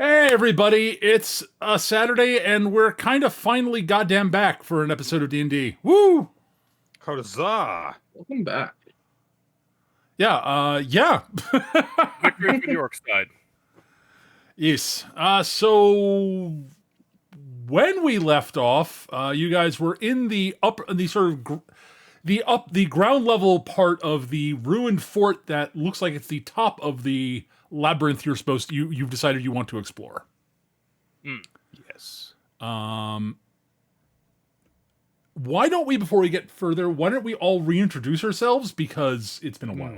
Hey everybody, it's a Saturday and we're kind of finally goddamn back for an episode of D&D. Woo! Huzzah! Welcome back. Yeah. Victory for New York side. Yes. So when we left off, you guys were in the the ground level part of the ruined fort that looks like it's the top of the labyrinth you've decided you want to explore. Yes. Why don't we, before we get further, why don't we all reintroduce ourselves? Because it's been a while.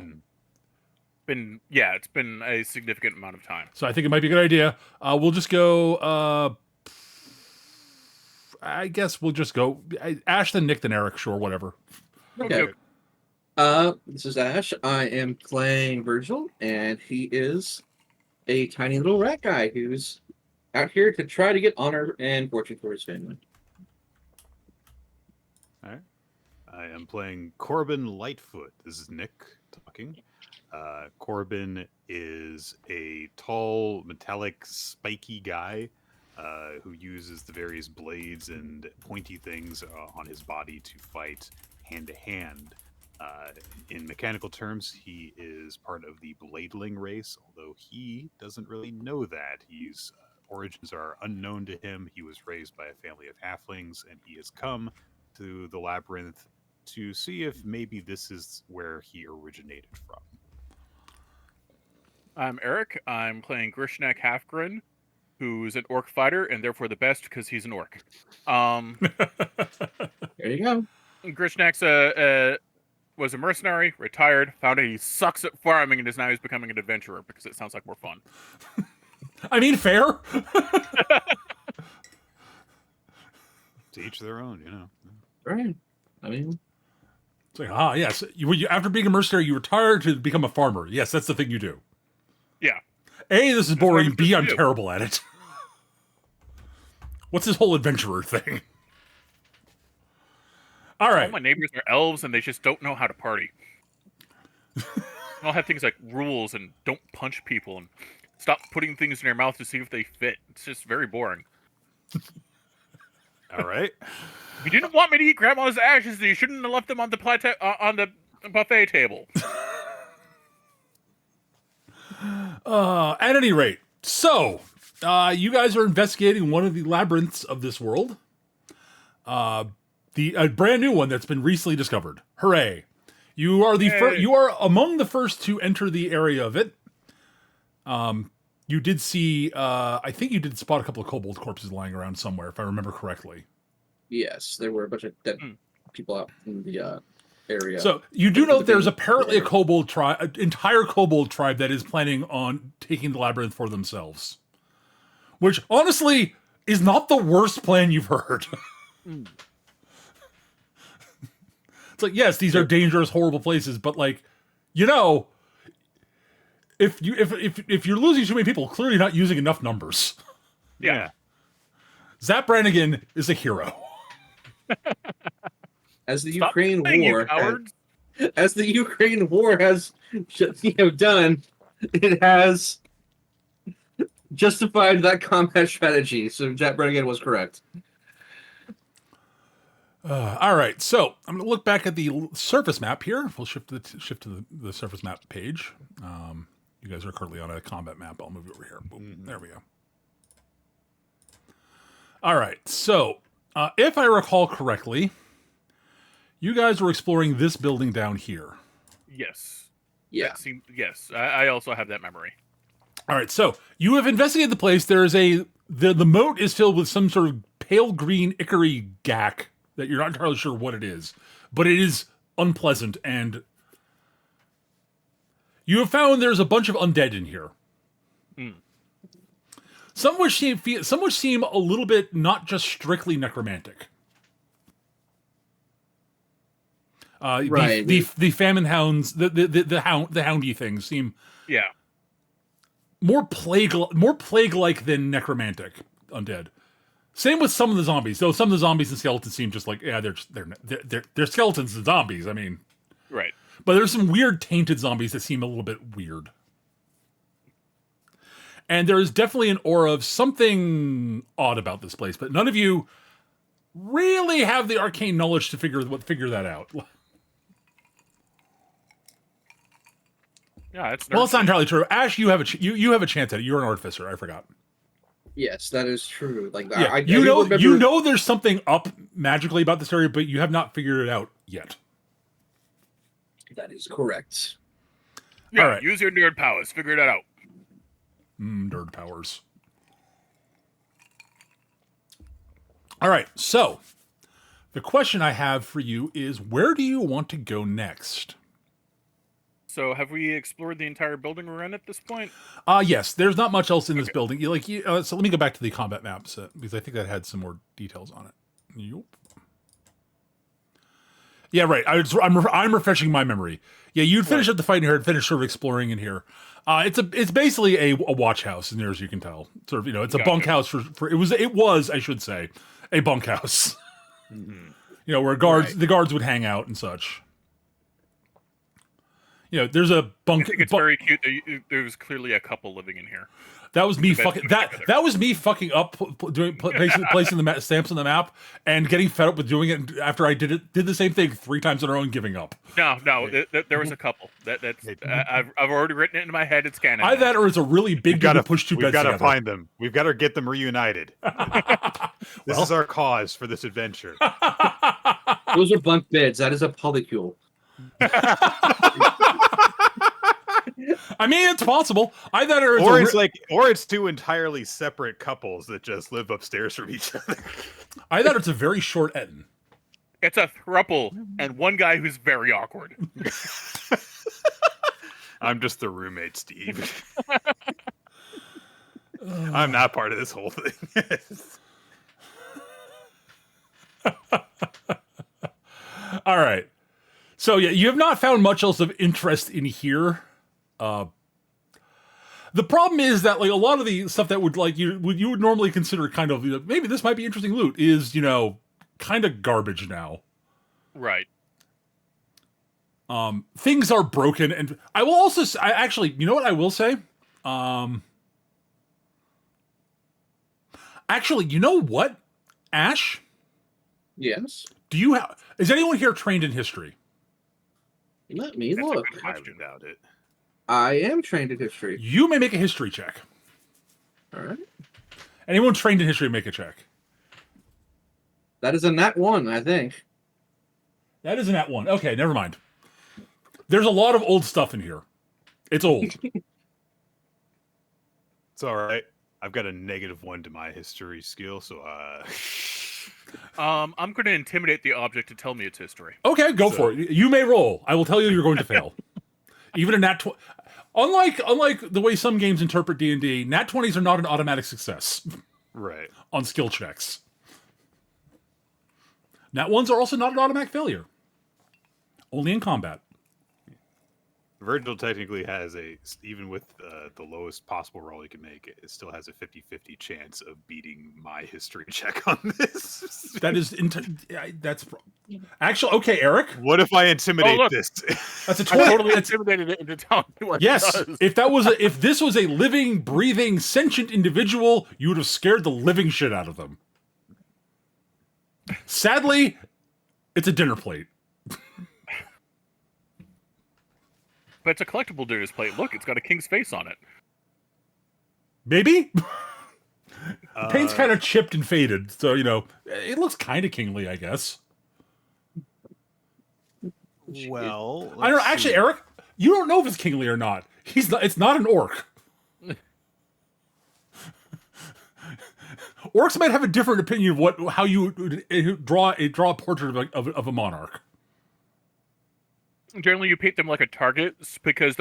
It's been a significant amount of time. So I think it might be a good idea. We'll just go, I guess we'll just go Ash, then Nick, then Eric, sure, whatever. Okay. This is Ash. I am playing Virgil, and he is a tiny little rat guy who's out here to try to get honor and fortune for his family. All right. I am playing Corbin Lightfoot. This is Nick talking. Corbin is a tall, metallic, spiky guy who uses the various blades and pointy things on his body to fight hand-to-hand. In mechanical terms, he is part of the Bladeling race, although he doesn't really know that. His origins are unknown to him. He was raised by a family of halflings, and he has come to the Labyrinth to see if maybe this is where he originated from. I'm Eric. I'm playing Grishnak Halfgren, who's an orc fighter, and therefore the best because he's an orc. There you go. Grishnak's was a mercenary, retired, found out he sucks at farming, and now he's becoming an adventurer because it sounds like more fun. I mean, fair. To each their own, you know. Right. I mean, It's like, yes. You after being a mercenary, you retire to become a farmer. Yes, that's the thing you do. Yeah. A, this is boring. what B, I'm I'm supposed to do. terrible at it. What's this whole adventurer thing? All All right. my neighbors are elves, and they just don't know how to party. They all have things like rules and don't punch people and stop putting things in your mouth to see if they fit. It's just very boring. All right. If you didn't want me to eat grandma's ashes, you shouldn't have left them on the on the buffet table. At any rate, so you guys are investigating one of the labyrinths of this world. A brand new one that's been recently discovered. Hooray! You are you are among the first to enter the area of it. You did see, I think you did spot a couple of kobold corpses lying around somewhere, if I remember correctly. yes, there were a bunch of dead people out in the area. So you do know that there's apparently a kobold tribe, an entire kobold tribe that is planning on taking the labyrinth for themselves. Which, honestly, is not the worst plan you've heard. It's like, yes, these are dangerous, horrible places, but like, you know, if you're losing too many people, clearly not using enough numbers. Yeah. Zap Brannigan is a hero. as the Stop Ukraine playing, you war, cowards. as the Ukraine war has, done, it has justified that combat strategy. So Jack Brennigan was correct. All right, so I'm going to look back at the surface map here. We'll shift to the surface map page. You guys are currently on a combat map. I'll move you over here. Boom. There we go. All right, so if I recall correctly, you guys were exploring this building down here. Yes. Yeah. Yes. I also have that memory. All right, so you have investigated the place. There is the moat is filled with some sort of pale green ichor gack that you're not entirely sure what it is, but it is unpleasant, and you have found there's a bunch of undead in here. Some which seem a little bit not just strictly necromantic. Right. The famine hounds, the houndy things seem Yeah. more plague-like than necromantic undead. Same with some of the zombies, though some of the zombies and skeletons seem just like, yeah, they're skeletons and zombies. I mean, Right. but there's some weird tainted zombies that seem a little bit weird. And there is definitely an aura of something odd about this place, but none of you really have the arcane knowledge to figure that out. Yeah, it's Well, it's not entirely true. Ash, you have you have a chance at it. You're an artificer. I forgot. Yes, that is true. Like Yeah, I you do remember... know there's something up magically about this area, but you have not figured it out yet. That is correct. Yeah, All right. Use your nerd powers. Figure that out. Nerd powers. All right, so the question I have for you is, where do you want to go next? So, have we explored the entire building we're in at this point? Yes, there's not much else in this building. So let me go back to the combat maps because I think that had some more details on it. Yup. Yeah, right. I'm refreshing my memory. Yeah, you'd finish up the fight in here and finish sort of exploring in here. It's basically a watch house in there, as you can tell. Sort of, it's a bunkhouse for it was I should say a bunkhouse. Where the guards would hang out and such. There's a bunk. I think it's very cute. There's clearly a couple living in here. That was me fucking that was me fucking up placing the stamps on the map and getting fed up with doing it after I did the same thing 3 times in a row and giving up. No, there was a couple. I've already written it in my head. It's canon. Either that or it's a really big dude to push 2 beds together. We've got to find them. We've got to get them reunited. This is our cause for this adventure. Those are bunk beds. That is a polycule. I mean, it's possible. Either or it's 2 entirely separate couples that just live upstairs from each other. I thought it's a very short Etten. It's a throuple and one guy who's very awkward. I'm just the roommate, Steve. I'm not part of this whole thing. All right. So yeah, you have not found much else of interest in here. The problem is that a lot of the stuff that you would normally consider kind of maybe this might be interesting loot is kind of garbage now. Right. Things are broken, and I will also you know what I will say. Actually, you know what, Ash? Yes. Is anyone here trained in history? Let me look. I doubt it. I am trained in history. You may make a history check. All right. Anyone trained in history, make a check. That is a nat 1, I think. That is a nat 1. Okay, never mind. There's a lot of old stuff in here. It's old. It's all right. I've got a -1 to my history skill, so I'm going to intimidate the object to tell me its history. Okay, go for it. You may roll. I will tell you you're going to fail. Even a nat 20. Unlike the way some games interpret D&D, nat 20s are not an automatic success. Right. On skill checks. Nat 1s are also not an automatic failure. Only in combat. Virgil technically has even with the lowest possible roll he can make, it still has a 50-50 chance of beating my history check on this. That is, that's actually okay, Eric. What if I intimidate this? That's a totally intimidated it into telling me what yes. it does. If this was a living, breathing, sentient individual, you would have scared the living shit out of them. Sadly, it's a dinner plate. But it's a collectible dinner's plate. Look, it's got a king's face on it. Maybe? Paint's kind of chipped and faded, so, it looks kind of kingly, I guess. Well, I don't know. Actually, Eric, you don't know if it's kingly or not. It's not an orc. Orcs might have a different opinion of how you draw a portrait of a monarch. Generally, you paint them like a target because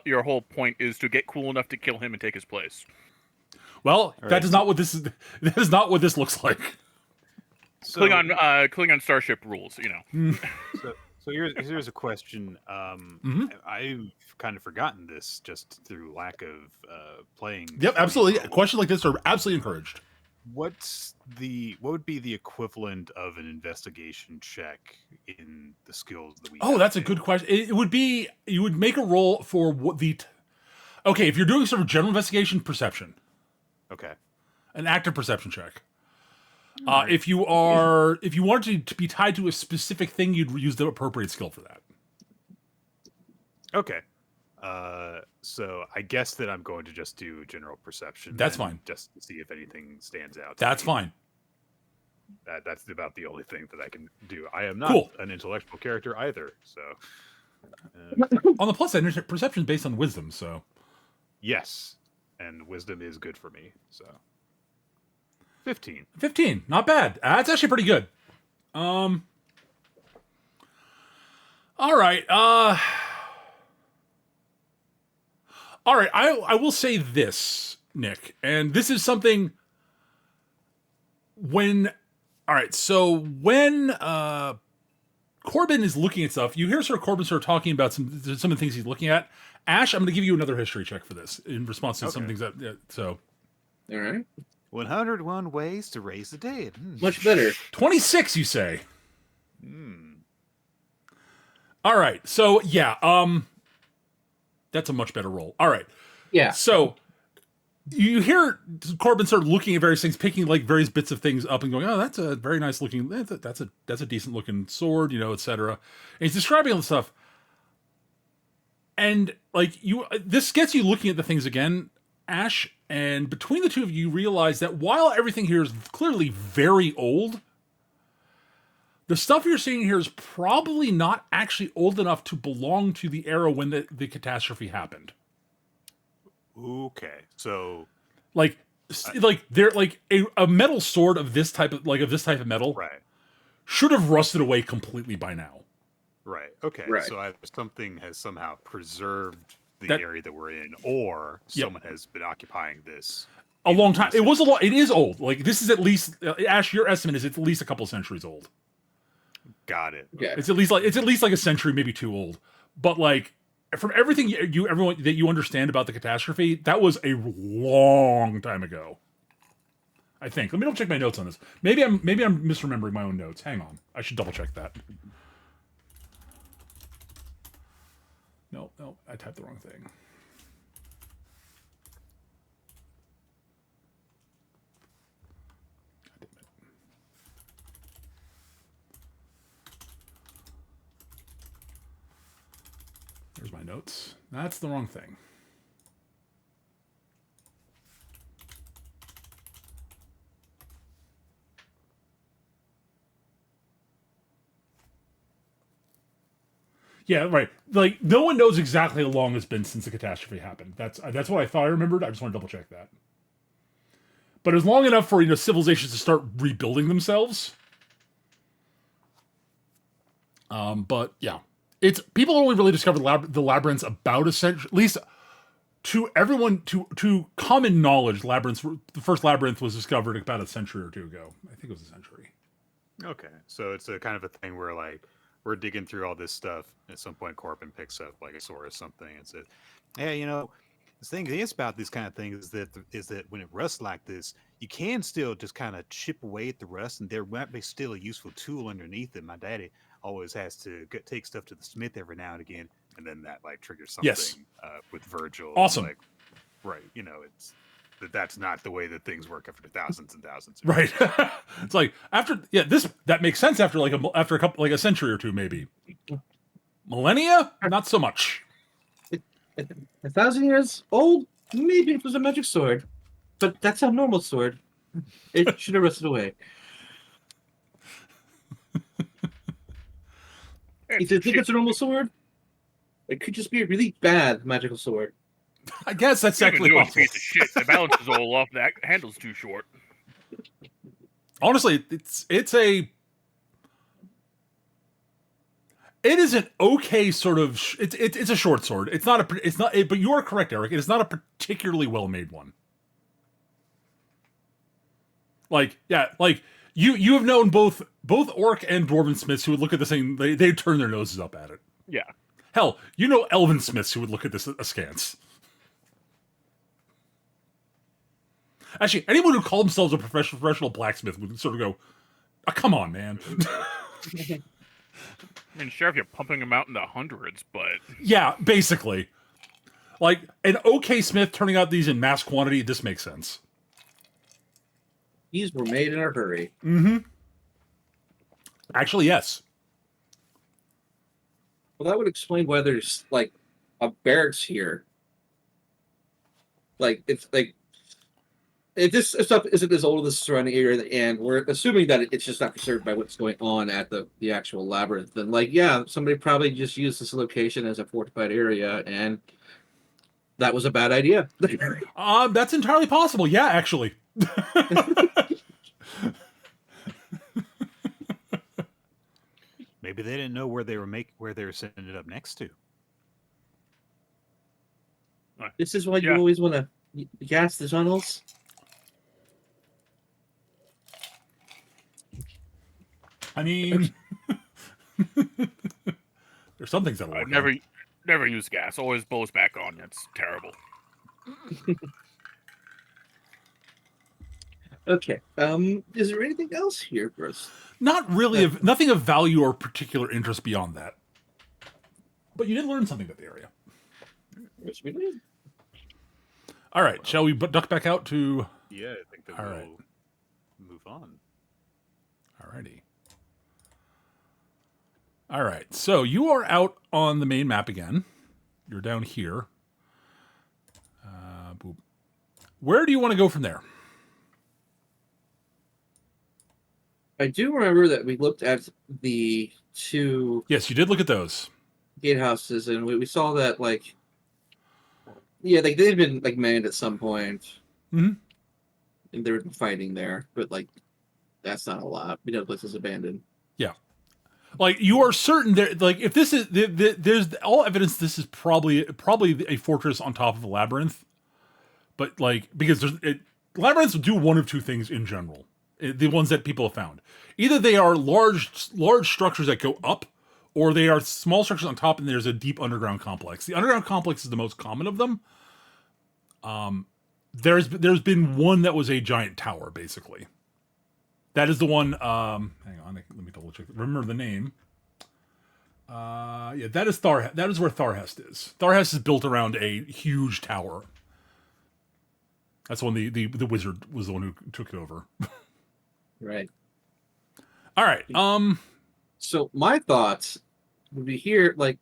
your whole point is to get cool enough to kill him and take his place. Well, that is not what this is. That is not what this looks like. So, Klingon starship rules, So here's a question. I've kind of forgotten this just through lack of playing. Yep, absolutely. Questions like this are absolutely encouraged. What would be the equivalent of an investigation check in the skills that we? Oh, that's a good question. It would be you would make a roll for what Okay, if you're doing sort of general investigation, perception, Okay. an active perception check. If you wanted to be tied to a specific thing, you'd use the appropriate skill for that. Okay. So I guess that I'm going to just do general perception. That's then, fine. Just to see if anything stands out. That's fine. That's about the only thing that I can do. I am not Cool. an intellectual character either. So On the plus side, perception is based on wisdom, so yes, and wisdom is good for me. So 15. 15, not bad. That's actually pretty good. All right. All right. I will say this, Nick, and this is something. All right. So when Corbin is looking at stuff, you hear sort of Corbin start talking about some of the things he's looking at. Ash, I'm going to give you another history check for this in response to some things that. So. All right. 101 ways to raise the dead. Much better. 26, you say. All right. So yeah, that's a much better roll. All right. Yeah. So you hear Corbin start looking at various things, picking like various bits of things up and going, "Oh, that's a very nice looking. That's a decent looking sword, etc." And he's describing all the stuff, and like this gets you looking at the things again, Ash. And between the two of you, realize that while everything here is clearly very old, the stuff you're seeing here is probably not actually old enough to belong to the era when the catastrophe happened. Okay, so Like they're like a metal sword of this type of metal right, should have rusted away completely by now. right, okay. Right. So something has somehow preserved the That- area that we're in, or Yep. someone has been occupying this. A long time. It was a lot. It is old. Like this is at least Ash. Your estimate is it's at least a couple centuries old. Got it. Yeah. It's at least like a century, maybe two old. But like from everything everyone that you understand about the catastrophe, that was a long time ago. I think. Let me double check my notes on this. Maybe I'm misremembering my own notes. Hang on. I should double check that. No, I typed the wrong thing. God damn it. There's my notes. That's the wrong thing. Yeah, right. Like no one knows exactly how long it's been since the catastrophe happened. That's what I thought I remembered. I just want to double check that. But it's long enough for civilizations to start rebuilding themselves. But yeah, it's people only really discovered the labyrinths about a century, at least to everyone to common knowledge. The first labyrinth was discovered about a century or two ago. I think it was a century. Okay, so it's a kind of a thing where like we're digging through all this stuff. At some point, Corbin picks up like a sword or something and says, "Hey, the thing is about these kind of things is that when it rusts like this, you can still just kind of chip away at the rust, and there might be still a useful tool underneath it. My daddy always has to take stuff to the smith every now and again, and then that like triggers something Yes. with Virgil. Awesome. Like, right? It's that's not the way that things work after thousands and thousands. Right. It's like that makes sense after after a couple like a century or two maybe. Millennia, not so much. 1,000 years old? Maybe it was a magic sword. But that's a normal sword. It should have rusted away. If you think it's a normal sword, it could just be a really bad magical sword. I guess that's actually Even possible. piece of shit. The balance is all off. That handle's too short. Honestly, it is an okay sort of. It's a short sword. It's not. But you are correct, Eric. It is not a particularly well made one. Like you have known both orc and dwarven smiths who would look at this thing. They turn their noses up at it. Yeah. Hell, elven smiths who would look at this askance. Actually, anyone who called themselves a professional blacksmith would sort of go, oh, "Come on, man." I mean, sure, if you're pumping them out in the hundreds, but Yeah, basically. Like an OK Smith turning out these in mass quantity, this makes sense. These were made in a hurry. Mm-hmm. Actually, yes. Well, that would explain why there's like a barracks here. Like it's like if this stuff isn't as old as the surrounding area, and we're assuming that it's just not preserved by what's going on at the actual labyrinth, then like yeah, somebody probably just used this location as a fortified area, and that was a bad idea. That's entirely possible. Yeah, actually. Maybe they didn't know where they were sending it up next to. This is why you always want to gas the tunnels. I mean, there's some things that'll work. Never use gas. Always blows back on. That's terrible. Okay. Is there anything else here, Bruce? Not really. Nothing of value or particular interest beyond that. But you did learn something about the area. Yes, we did. All right. Shall we duck back out to? Yeah, I think that we'll move on. Alrighty. All right. So you are out on the main map again. You're down here. Boop. Where do you want to go from there? I do remember that we looked at the two Yes, you did look at those. gatehouses, and we saw that like, yeah, like they'd been like manned at some point, Mhm. and they were fighting there, but like that's not a lot. We know the place is abandoned. Yeah. Like you are certain there. Like if this is there's all evidence this is probably a fortress on top of a labyrinth, but like because labyrinths do one of two things in general. The ones that people have found, either they are large structures that go up, or they are small structures on top, and there's a deep underground complex. The underground complex is the most common of them. There's been one that was a giant tower, basically. That is the one. Hang on, let me double check. Remember the name. Yeah, that is That is where Tharhest is. Tharhest is built around a huge tower. That's the one the wizard was the one who took it over. Right. All right. So my thoughts would be here, like,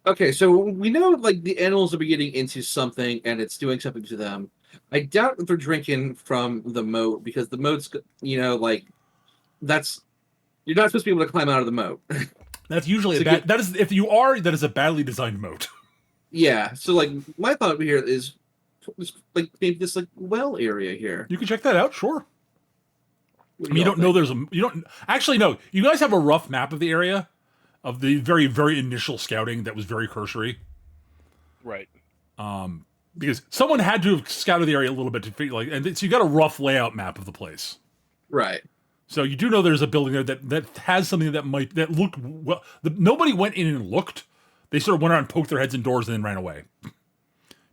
okay, so we know like the animals are getting into something and it's doing something to them. I doubt that they're drinking from the moat because the moat's, like that's you're not supposed to be able to climb out of the moat. That's usually that is a badly designed moat. Yeah. So like my thought over here is like maybe this like well area here. You can check that out, sure. What I mean, you don't know you don't actually know. You guys have a rough map of the area of the very, very initial scouting that was very cursory. Right. Because someone had to have scouted the area a little bit to figure so you got a rough layout map of the place. Right. So you do know there's a building there that has something that looked well. Nobody went in and looked. They sort of went around, poked their heads indoors, and then ran away.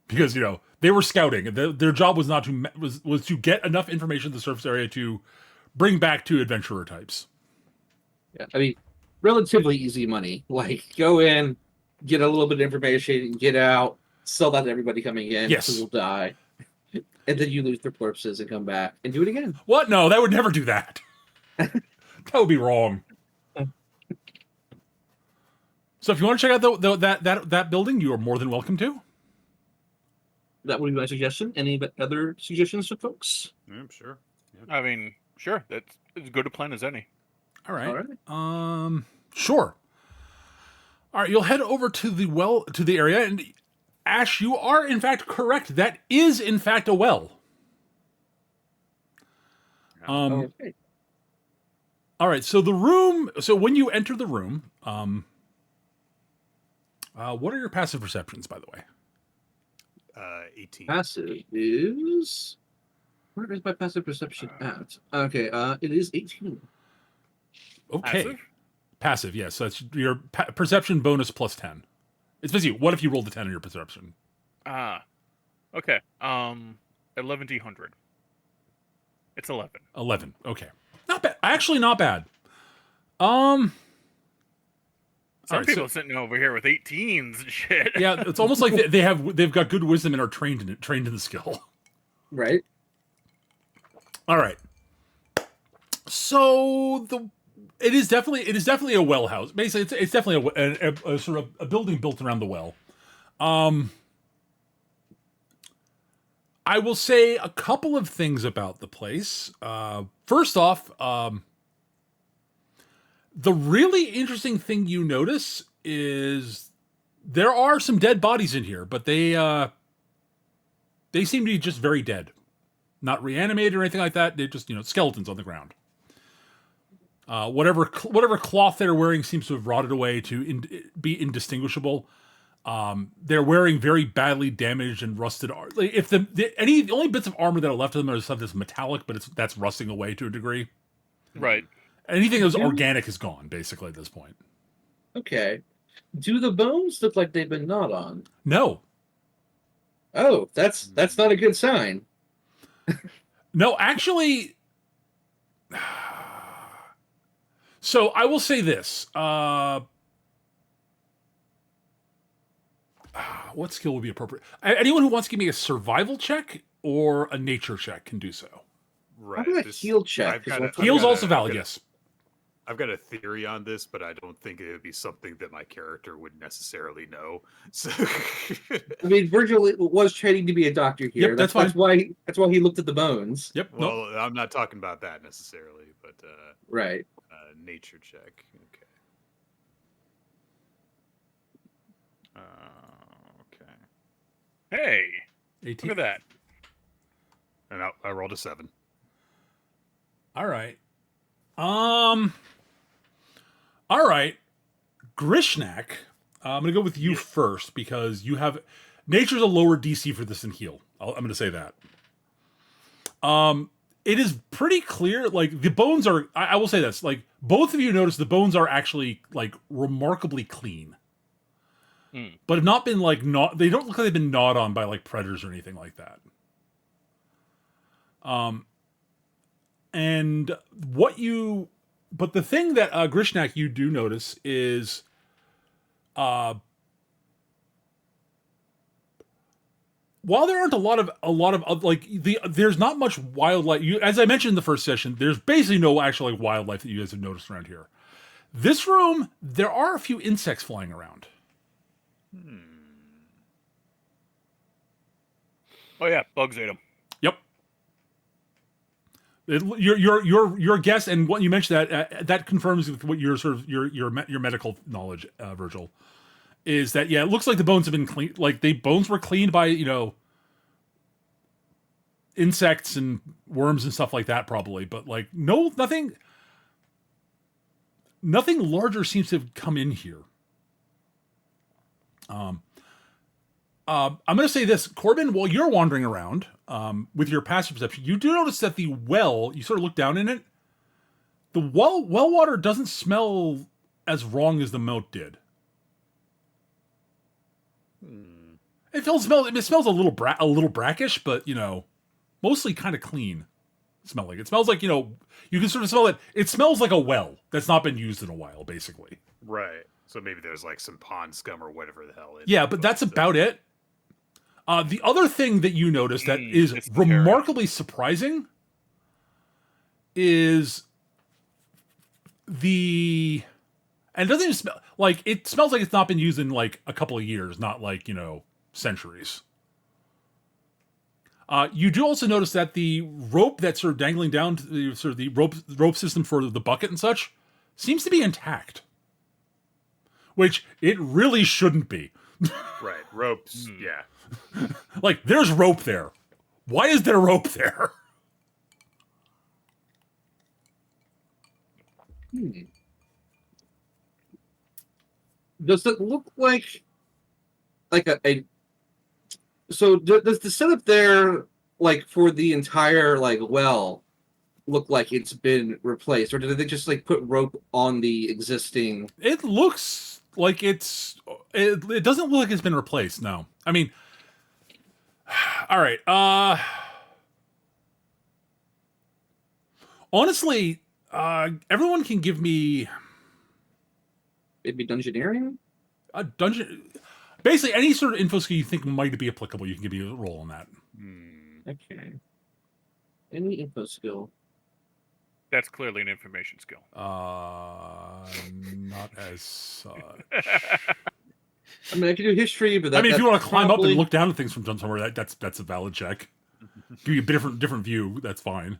Because they were scouting. Their job was not to get enough information to the surface area to bring back to adventurer types. Yeah, I mean, relatively easy money. Like, go in, get a little bit of information, get out, sell that to everybody coming in. Yes. Who will die. And then you lose their corpses and come back and do it again. What? No, that would never do that. That would be wrong. So if you want to check out that building, you are more than welcome to. That would be my suggestion. Any other suggestions for folks? Yeah, sure. Yep. I mean, sure. That's as good a plan as any. All right. All right. Sure. All right, you'll head over to the area, and Ash, you are in fact correct. That is in fact a well. Okay. All right, so the room. So when you enter the room, what are your passive perceptions, by the way? 18. Passive is... Where is my passive perception at? Okay, it is 18. Okay. Passive, yes. So that's your perception bonus plus 10. It's basically, what if you rolled a 10 on your perception? Okay. 11D100. It's 11. 11. Okay. Not bad. Actually, not bad. Some right, people sitting over here with 18s and shit. Yeah, it's almost like they've got good wisdom and are trained in the skill. Right. All right. So it is definitely a well house. Basically, it's definitely a sort of a building built around the well. I will say a couple of things about the place. First off, the really interesting thing you notice is there are some dead bodies in here, but they seem to be just very dead, not reanimated or anything like that. They're just skeletons on the ground. Whatever cloth they're wearing seems to have rotted away to be indistinguishable. They're wearing very badly damaged and rusted art. Like if the only bits of armor that are left of them are stuff that's metallic, but that's rusting away to a degree. Right. Anything that was organic is gone, basically, at this point. Okay. Do the bones look like they've been gnawed on? No. Oh, that's not a good sign. No, actually. So I will say this. What skill would be appropriate? Anyone who wants to give me a survival check or a nature check can do so. Right. How about a heal check? Heal's also valid, yes. I've got a theory on this, but I don't think it would be something that my character would necessarily know. So, I mean, Virgil was training to be a doctor here. Yep, that's fine. That's why he looked at the bones. Yep. Well, nope. I'm not talking about that necessarily, but right. Nature check. Okay. Okay. Hey, 18. look at that. And I rolled a 7. All right. All right. Grishnak, I'm going to go with you first because you have nature's a lower DC for this than heal. I'm going to say that. It is pretty clear. Like the bones are, I will say this, like both of you notice the bones are actually like remarkably clean, but have not been like they don't look like they've been gnawed on by like predators or anything like that. And but the thing that Grishnak you do notice is, while there aren't a lot of like there's not much wildlife. As I mentioned in the first session, there's basically no actual like wildlife that you guys have noticed around here. This room, there are a few insects flying around. Oh yeah, bugs ate them. Yep. Your guess and what you mentioned that confirms with what your sort of your medical knowledge, Virgil, is that it looks like the bones have been cleaned. Like the bones were cleaned by insects and worms and stuff like that, probably. But like nothing larger seems to have come in here. I'm going to say this, Corbin, while you're wandering around with your passive perception, you do notice that the well, you sort of look down in it, the well water doesn't smell as wrong as the moat did. It smells a little brackish, but mostly kind of clean smelling. It smells like, you can sort of smell it. It smells like a well that's not been used in a while, basically. Right. So maybe there's like some pond scum or whatever the hell. Yeah, but that's about it. The other thing that you notice that is remarkably surprising is and it doesn't even smell like it smells like it's not been used in like a couple of years, not like, centuries. You do also notice that the rope that's sort of dangling down to the rope system for the bucket and such seems to be intact, which it really shouldn't be. Right, ropes. Yeah. Like, there's rope there. Why is there rope there? Does it look like a so does the setup there, like for the entire like well, look like it's been replaced, or did they just like put rope on the existing? It looks like it doesn't look like it's been replaced. No, I mean, all right. Honestly, everyone can give me. maybe Dungeoneering? A dungeon. Basically, any sort of info skill you think might be applicable, you can give me a roll on that. Okay. Any info skill? That's clearly an information skill. Not as such. I mean, I can do history, but if you want to climb up probably... and look down at things from somewhere, that's a valid check. Give you a different view. That's fine.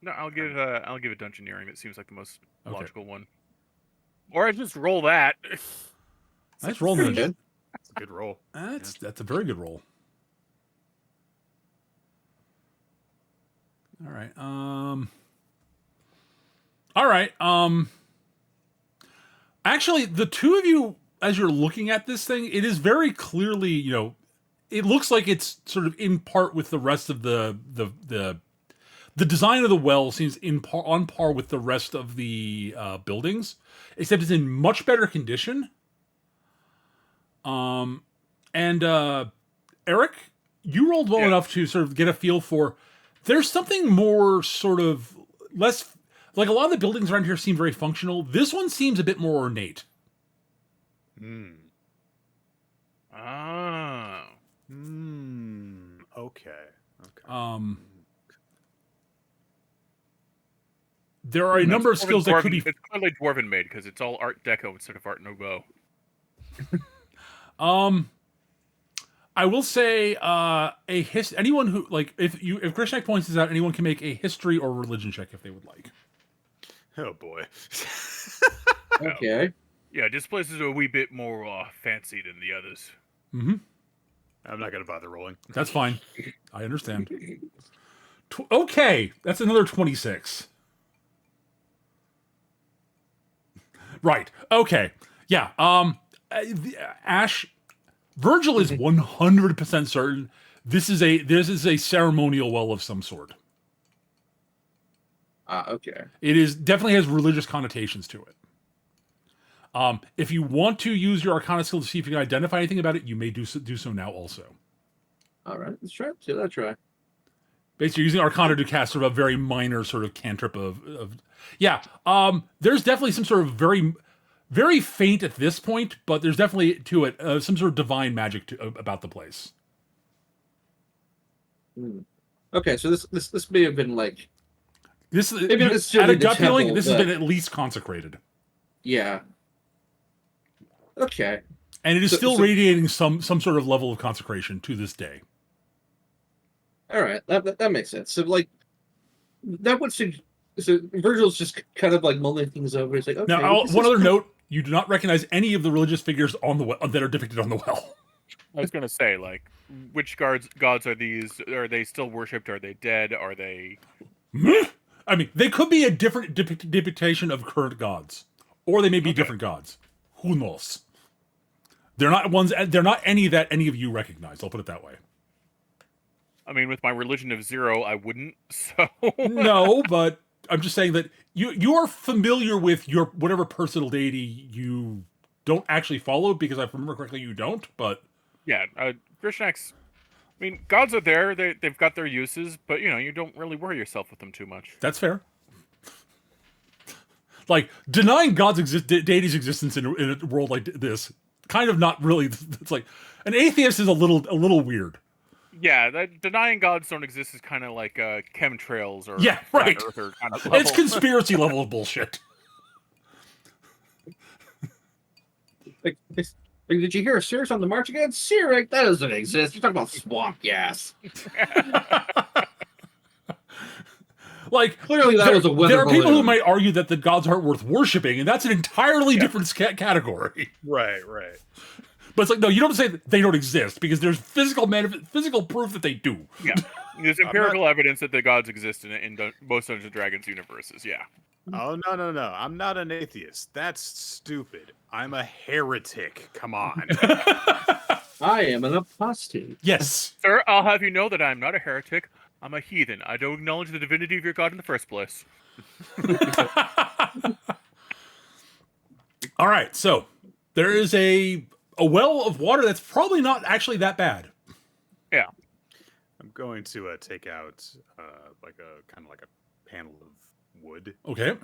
No, I'll give Dungeoneering. That seems like the most logical one. Or I just roll that. Nice roll, man. Good. That's a good roll. That's a very good roll. All right. All right. Actually, the two of you, as you're looking at this thing, it is very clearly, it looks like it's sort of in part with the rest of the design of the well seems on par with the rest of the buildings, except it's in much better condition. And Eric, you rolled well enough to sort of get a feel for. There's something more sort of less, like a lot of the buildings around here seem very functional. This one seems a bit more ornate. Oh. Okay. There are a number of skills that could be. It's clearly Dwarven made because it's all Art Deco instead of Art Nouveau. I will say, anyone who if Krishnak points this out, anyone can make a history or religion check if they would like. Oh boy. Okay. Yeah, this place is a wee bit more fancy than the others. Mm-hmm. I'm not going to bother rolling. That's fine. I understand. Okay, that's another 26. Right. Okay. Yeah. Ash, Virgil is 100% certain this is a ceremonial well of some sort. Okay. It definitely has religious connotations to it. If you want to use your Arcana skill to see if you can identify anything about it, you may do so now also. All right, let's try. See that try. Basically, using Arcana to cast sort of a very minor sort of cantrip of. There's definitely some sort of very, very faint at this point, but there's definitely to it some sort of divine magic about the place. Okay, so this may have been like this. Maybe it's at a the gut feeling, temple, this has been at least consecrated. Yeah. Okay. And it is still radiating some sort of level of consecration to this day. All right, that makes sense. So like, that would suggest. So Virgil's just kind of like mulling things over. He's like, okay. Now, one other note: you do not recognize any of the religious figures on the that are depicted on the well. I was gonna say, like, which gods are these? Are they still worshipped? Are they dead? Are they? I mean, they could be a different depiction of current gods, or they may be different gods. Who knows? They're not ones. They're not any that any of you recognize. I'll put it that way. I mean, with my religion of 0, I wouldn't. So no, but I'm just saying that you are familiar with your whatever personal deity you don't actually follow, because if I remember correctly, you don't. But yeah, Krishnak's. I mean, gods are there. They've got their uses, but you don't really worry yourself with them too much. That's fair. Like denying God's deity's existence in a world like this, kind of not really. It's like an atheist is a little weird. Yeah, denying gods don't exist is kind of like chemtrails or right. Earther kind of level. It's conspiracy level of bullshit. Like, did you hear a Cirrus on the march again? Cirrus, that doesn't exist. You're talking about swamp gas. Like clearly, that was a weather There are people balloon. who might argue that the gods aren't worth worshiping, and that's an entirely different category. Right. But it's like, no, you don't say that they don't exist, because there's physical proof that they do. Yeah, there's empirical evidence that the gods exist in most Dungeons & Dragons universes. Yeah. Oh, no. I'm not an atheist. That's stupid. I'm a heretic. Come on. I am an apostate. Yes. Sir, I'll have you know that I'm not a heretic. I'm a heathen. I don't acknowledge the divinity of your god in the first place. All right, so there is a well of water that's probably not actually that bad. Yeah. I'm going to take out like a panel of wood. Okay.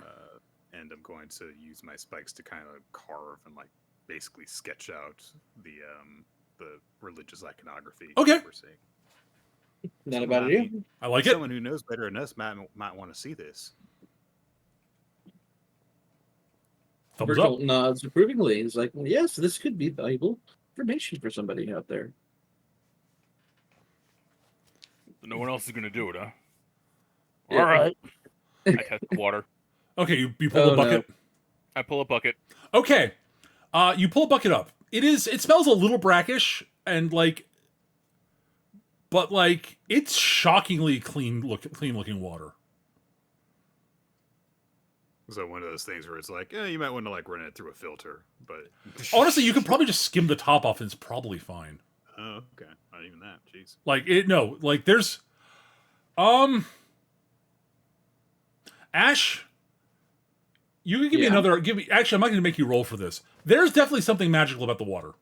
and I'm going to use my spikes to kind of carve and like basically sketch out the religious iconography Okay. that we're seeing. Not a bad idea. I like it. Someone who knows better than us might want to see this. Thumbs Virgil up. nods approvingly. He's like, well, yes, this could be valuable information for somebody out there. No one else is gonna do it, huh? Yeah. All right. I test the water. Okay, you pull a bucket. I pull a bucket. Okay. You pull a bucket up. It smells a little brackish and but it's shockingly clean looking water. So one of those things where it's like, you might want to like run it through a filter, but Honestly, you could probably just skim the top off and it's probably fine. Oh, okay. Not even that. Jeez. There's Ash, you can give me another actually I'm not gonna make you roll for this. There's definitely something magical about the water.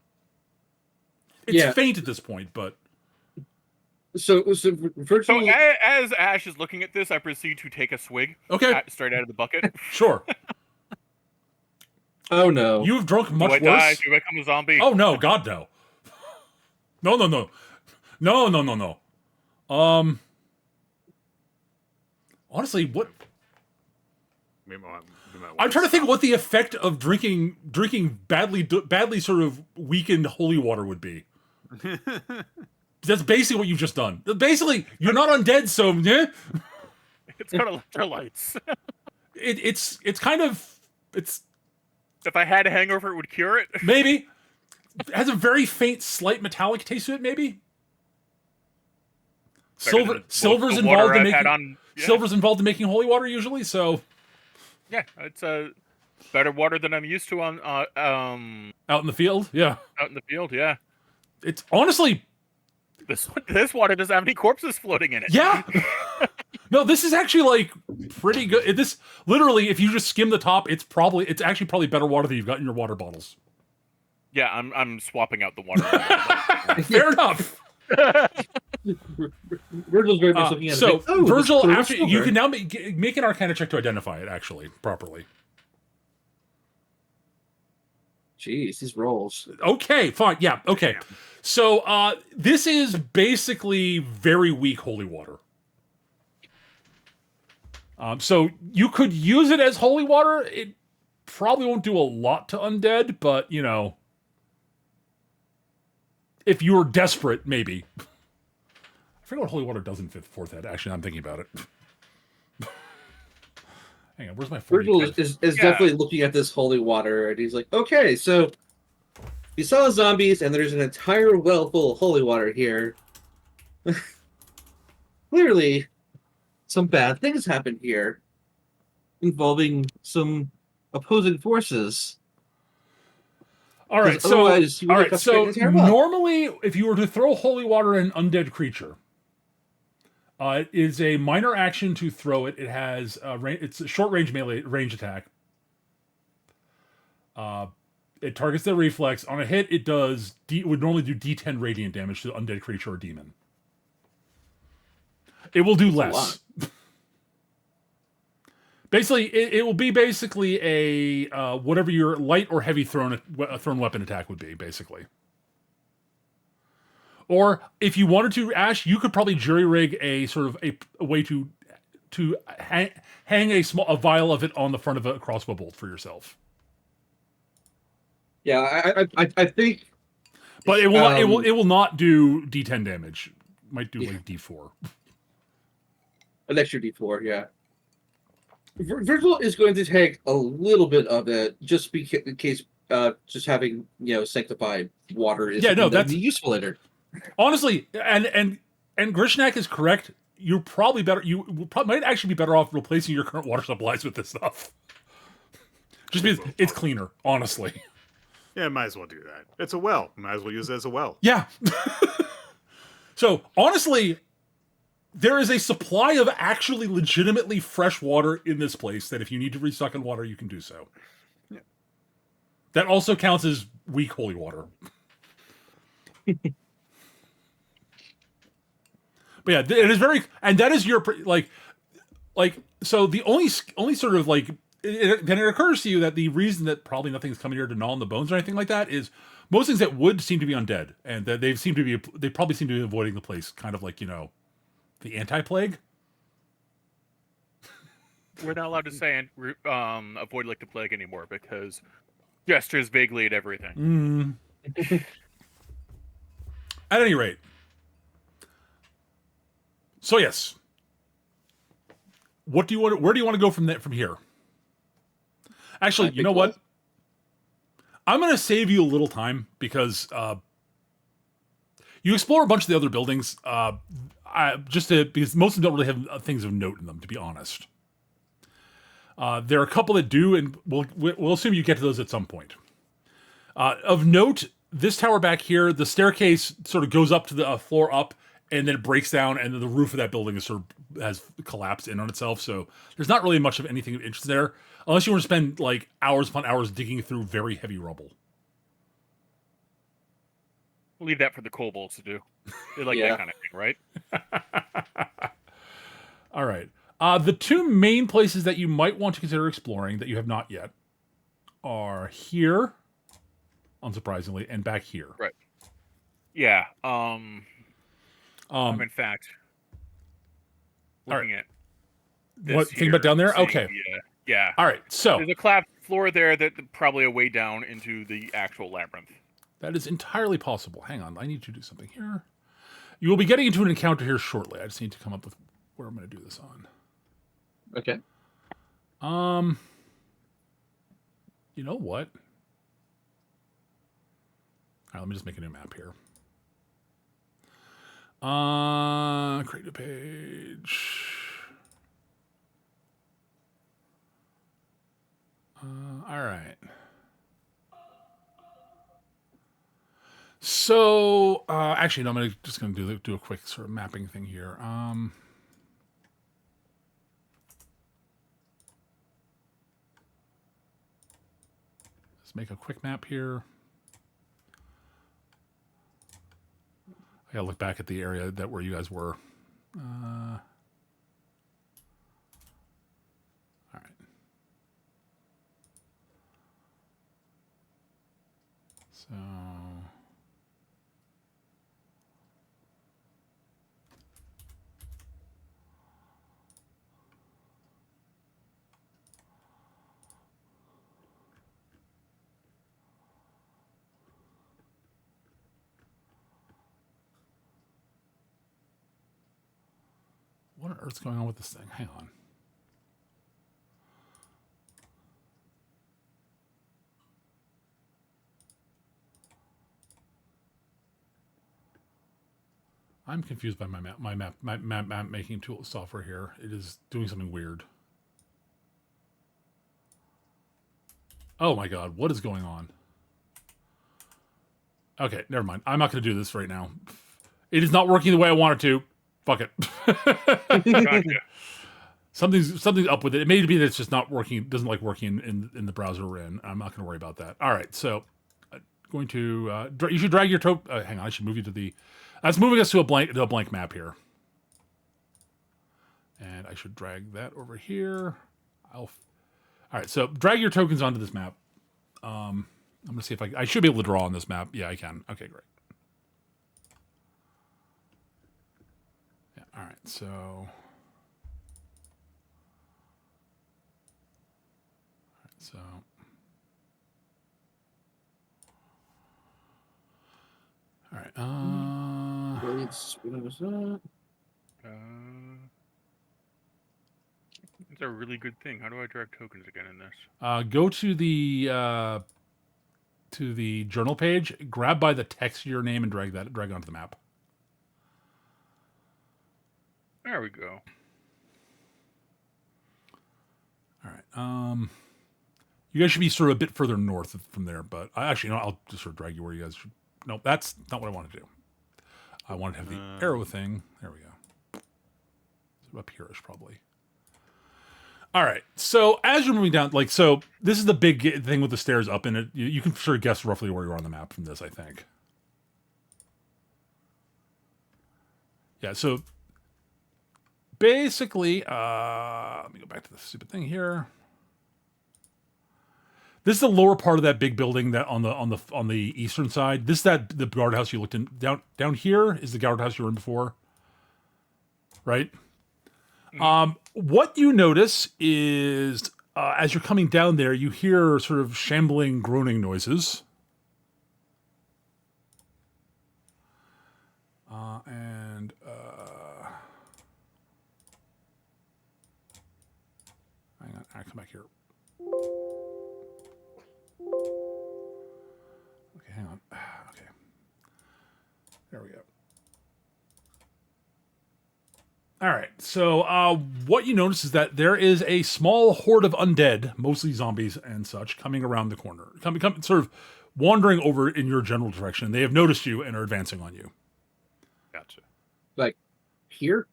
It's faint at this point, but So Virgil. So as Ash is looking at this, I proceed to take a swig. okay, Straight out of the bucket. sure. Oh no! You've drunk much Do I die? worse. Do I become a zombie? Oh no, God no. No. Honestly, what I'm trying to think what the effect of drinking badly sort of weakened holy water would be. That's basically what you've just done. Basically, you're not undead, so It's got electrolytes. it's kind of If I had a hangover, it would cure it. maybe it has a very faint, slight metallic taste to it. Maybe silver's involved in making silver's involved in making holy water usually. So yeah, it's better water than I'm used to on out in the field, yeah. out in the field. Yeah, It's honestly. This water doesn't have any corpses floating in it. Yeah. No, this is actually pretty good. This literally, if you just skim the top, it's actually probably better water than you've got in your water bottles. Yeah, I'm swapping out the water. Fair enough. Virgil's very much looking at so it. Oh, Virgil, after you can now make an Arcana check to identify it actually properly. Jeez, these rolls. Okay, fine. Yeah. Okay. So this is basically very weak holy water. So you could use it as holy water. It probably won't do a lot to undead, but if you were desperate, maybe. I forget what holy water does in fourth ed. Actually, I'm thinking about it. Hang on, where's my 40? Virgil is definitely looking at this holy water, and he's like, okay, so you saw zombies, and there's an entire well full of holy water here. Clearly, some bad things happened here, involving some opposing forces. All right, so normally, if you were to throw holy water at an undead creature, it is a minor action to throw it. It has it's a short range melee range attack. It targets their reflex. On a hit, it would normally do D10 radiant damage to the undead creature or demon. It will do less. Basically, it will be basically a whatever your light or heavy thrown weapon attack would be, basically. Or if you wanted to, Ash, you could probably jury rig a sort of a way to hang a vial of it on the front of a crossbow bolt for yourself. Yeah, I think. But it will not do D10 damage. Might do like D4. An extra D4, yeah. Virgil is going to take a little bit of it, just in case, just having sanctified water is that's useful later. Honestly, and Grishnak is correct. You're probably better. You might actually be better off replacing your current water supplies with this stuff. Just because it's cleaner, honestly. Yeah, might as well do that. It's a well. Might as well use it as a well. Yeah. So honestly, there is a supply of actually legitimately fresh water in this place that if you need to restock on water, you can do so. Yeah. That also counts as weak holy water. But yeah, it is very, and that is your so the only sort of then it occurs to you that the reason that probably nothing's coming here to gnaw on the bones or anything like that is most things that would seem to be undead, and that they probably seem to be avoiding the place, kind of like, the anti-plague. We're not allowed to say avoid like the plague anymore because gestures vaguely at everything. At any rate, so yes, where do you want to go from here? Actually, you know what? I'm going to save you a little time because you explore a bunch of the other buildings, because most of them don't really have things of note in them, to be honest. There are a couple that do, and we'll assume you get to those at some point. Of note, this tower back here, the staircase sort of goes up to the floor up, and then it breaks down, and then the roof of that building has collapsed in on itself. So there's not really much of anything of interest there, unless you want to spend like hours upon hours digging through very heavy rubble. We'll leave that for the kobolds to do. They like that kind of thing, right? All right. The two main places that you might want to consider exploring that you have not yet are here, unsurprisingly, and back here. Right. Yeah. I'm in fact looking at this what thing about down there? seeing Okay. Yeah. All right. So there's a collapsed floor there that probably a way down into the actual labyrinth. that is entirely possible. Hang on. I need to do something here. You will be getting into an encounter here shortly. I just need to come up with where I'm going to do this on. Okay. You know what? All right, let me just make a new map here. Create a page. All right. So, actually, no, I'm just going to do a quick sort of mapping thing here. Let's make a quick map here. I gotta look back at the area where you guys were. All right. So. What on earth's going on with this thing? Hang on. I'm confused by my map making tool software here. It is doing something weird. Oh my god, what is going on? Okay, never mind. I'm not going to do this right now. It is not working the way I want it to. Fuck it. Gotcha. Something's up with it. It may be that it's just not working. Doesn't like working in the browser we're in. I'm not going to worry about that. All right, so going to you should drag your hang on, I should move you to the. That's moving us to a blank map here, and I should drag that over here. All right, so drag your tokens onto this map. I'm going to see if I should be able to draw on this map. Yeah, I can. Okay, great. Yeah, all right, so. So, all right. It's a really good thing. How do I drag tokens again in this? Go to the journal page. Grab by the text your name and drag it onto the map. There we go. All right. You guys should be sort of a bit further north from there, but I'll just sort of drag you where you guys should. No, that's not what I want to do. I want to have the arrow thing. There we go. So up here-ish, probably. All right. So as you're moving down, this is the big thing with the stairs up in it. You can sort of guess roughly where you are on the map from this, I think. Yeah. So basically, let me go back to the stupid thing here. This is the lower part of that big building that on the eastern side. This is the guardhouse you looked in. Down here is the guardhouse you were in before, right? What you notice is as you're coming down there, you hear sort of shambling, groaning noises. Hang on, I come back here. Okay, hang on. Okay, there we go. All right. So, what you notice is that there is a small horde of undead, mostly zombies and such, coming around the corner, come sort of wandering over in your general direction. They have noticed you and are advancing on you. Gotcha. Like here?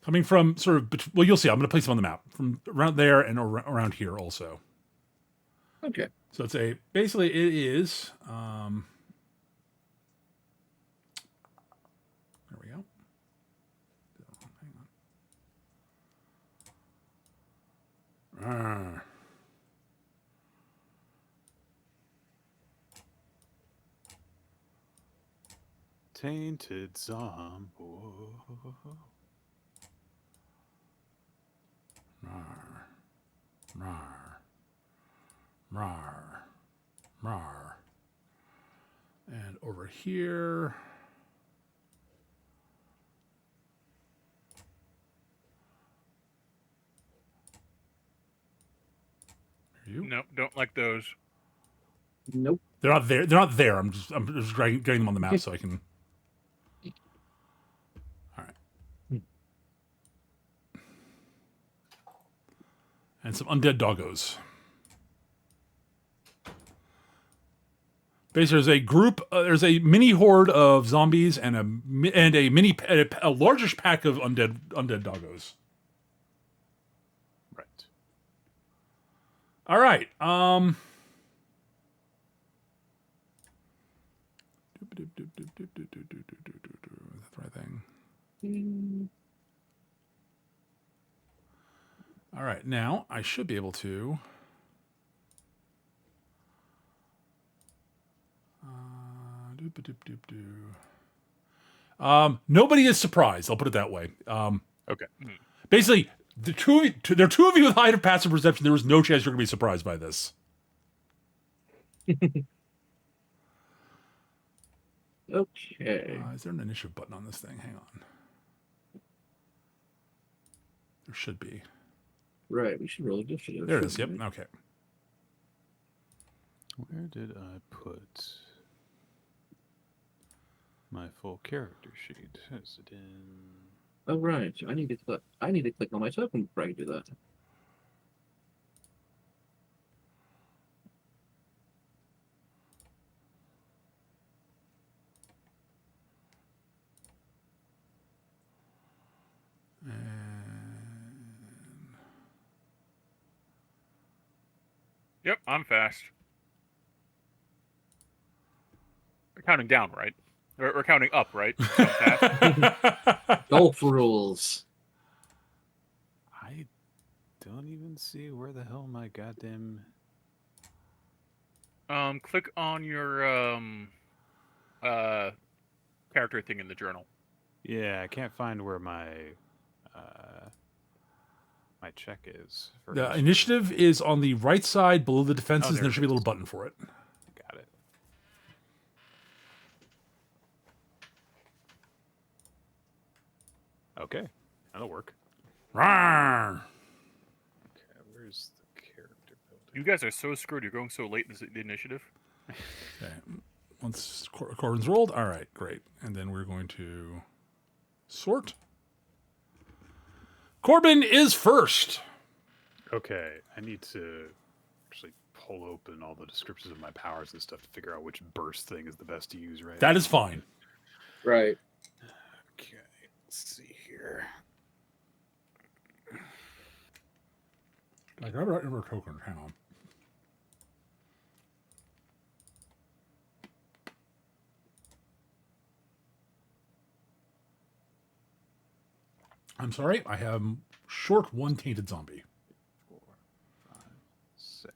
Coming from sort of, well, you'll see. I'm going to place them on the map from around there and around here also. Okay. So basically it is. There we go. Hang on. Tainted zombie. Rar. Rar. Rar. Rar. And over here. Are you? Nope, don't like those. Nope. They're not there. They're not there. I'm just getting them on the map so I can. All right. And some undead doggos. Basically, there's a group. There's a mini horde of zombies and a largish pack of undead doggos. Right. All right. That's the right thing. All right. Now I should be able to. Nobody is surprised. I'll put it that way. Okay. Basically, there are two of you with high passive perception. There is no chance you're going to be surprised by this. Okay. Is there an initiative button on this thing? Hang on. There should be. Right. We should roll initiative. There it is. Yep. Okay. Where did I put my full character sheet? Is it in? Oh right. I need to click on my token before I can do that. Yep, I'm fast. We're counting down, right? We're counting up, right? So I'm fast. Golf rules. I don't even see where the hell my goddamn. Click on your character thing in the journal. Yeah, I can't find where my my check is. For The initiative is on the right side below the defenses, and there there it should be a little is. button for it. Got it. Okay, that'll work. Rawr! Okay, where's the character builder? You guys are so screwed. You're going so late in the initiative. Okay. Once Corbin's rolled, all right, great. And then we're going to sort. Corbin is first. Okay, I need to actually pull open all the descriptions of my powers and stuff to figure out which burst thing is the best to use right That now. is fine. Right. Okay, let's see here. I grab a token. Hang on. I'm sorry. I have short one tainted zombie. 4, 5, 6.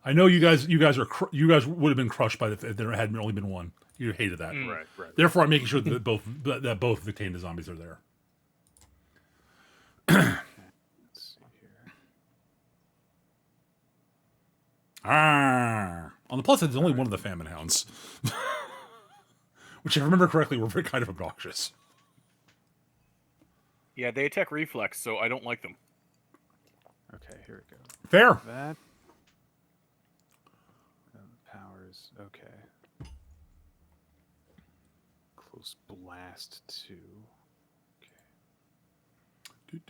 I know you guys you guys would have been crushed by if there had only been one. You hated that. Right. Therefore, I'm making sure that both the Tainted Zombies are there. Let's see here. On the plus side, there's only one of the Famine Hounds, which, if I remember correctly, were kind of obnoxious. Yeah, they attack reflex, so I don't like them. Okay, here we go. Fair. That. Powers. Okay. Close blast 2. Okay.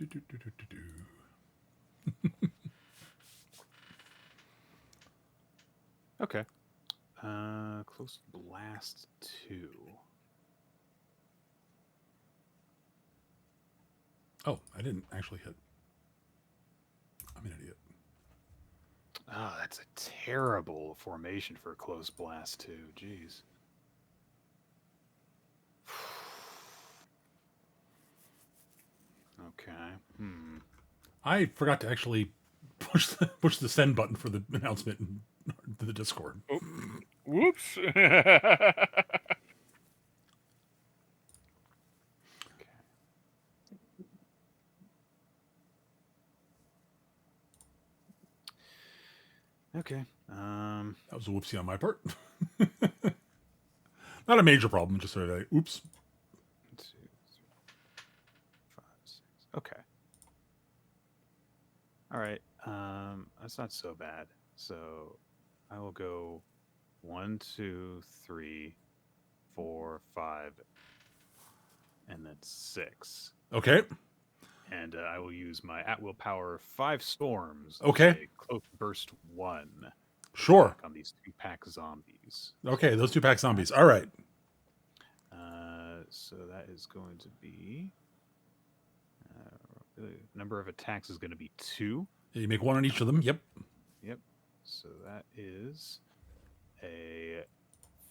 Okay. Close blast 2. Oh, I didn't actually hit. I'm an idiot. Oh, that's a terrible formation for a close blast 2. Jeez. Okay. I forgot to actually push the send button for the announcement to the Discord. Oh. Whoops. Okay. That was a whoopsie on my part. Not a major problem, just sort of like, oops. 1, 2, 3, 4, 5, 6. Okay. All right. That's not so bad. So I will go 1, 2, 3, 4, 5, and then 6. Okay. And I will use my at-will power 5 storms. Okay. Cloak burst 1. Sure. On these 2-pack zombies. Okay, those 2-pack zombies. All right. So that is going to be the number of attacks is going to be 2. You make one on each of them. Yep. Yep. So that is a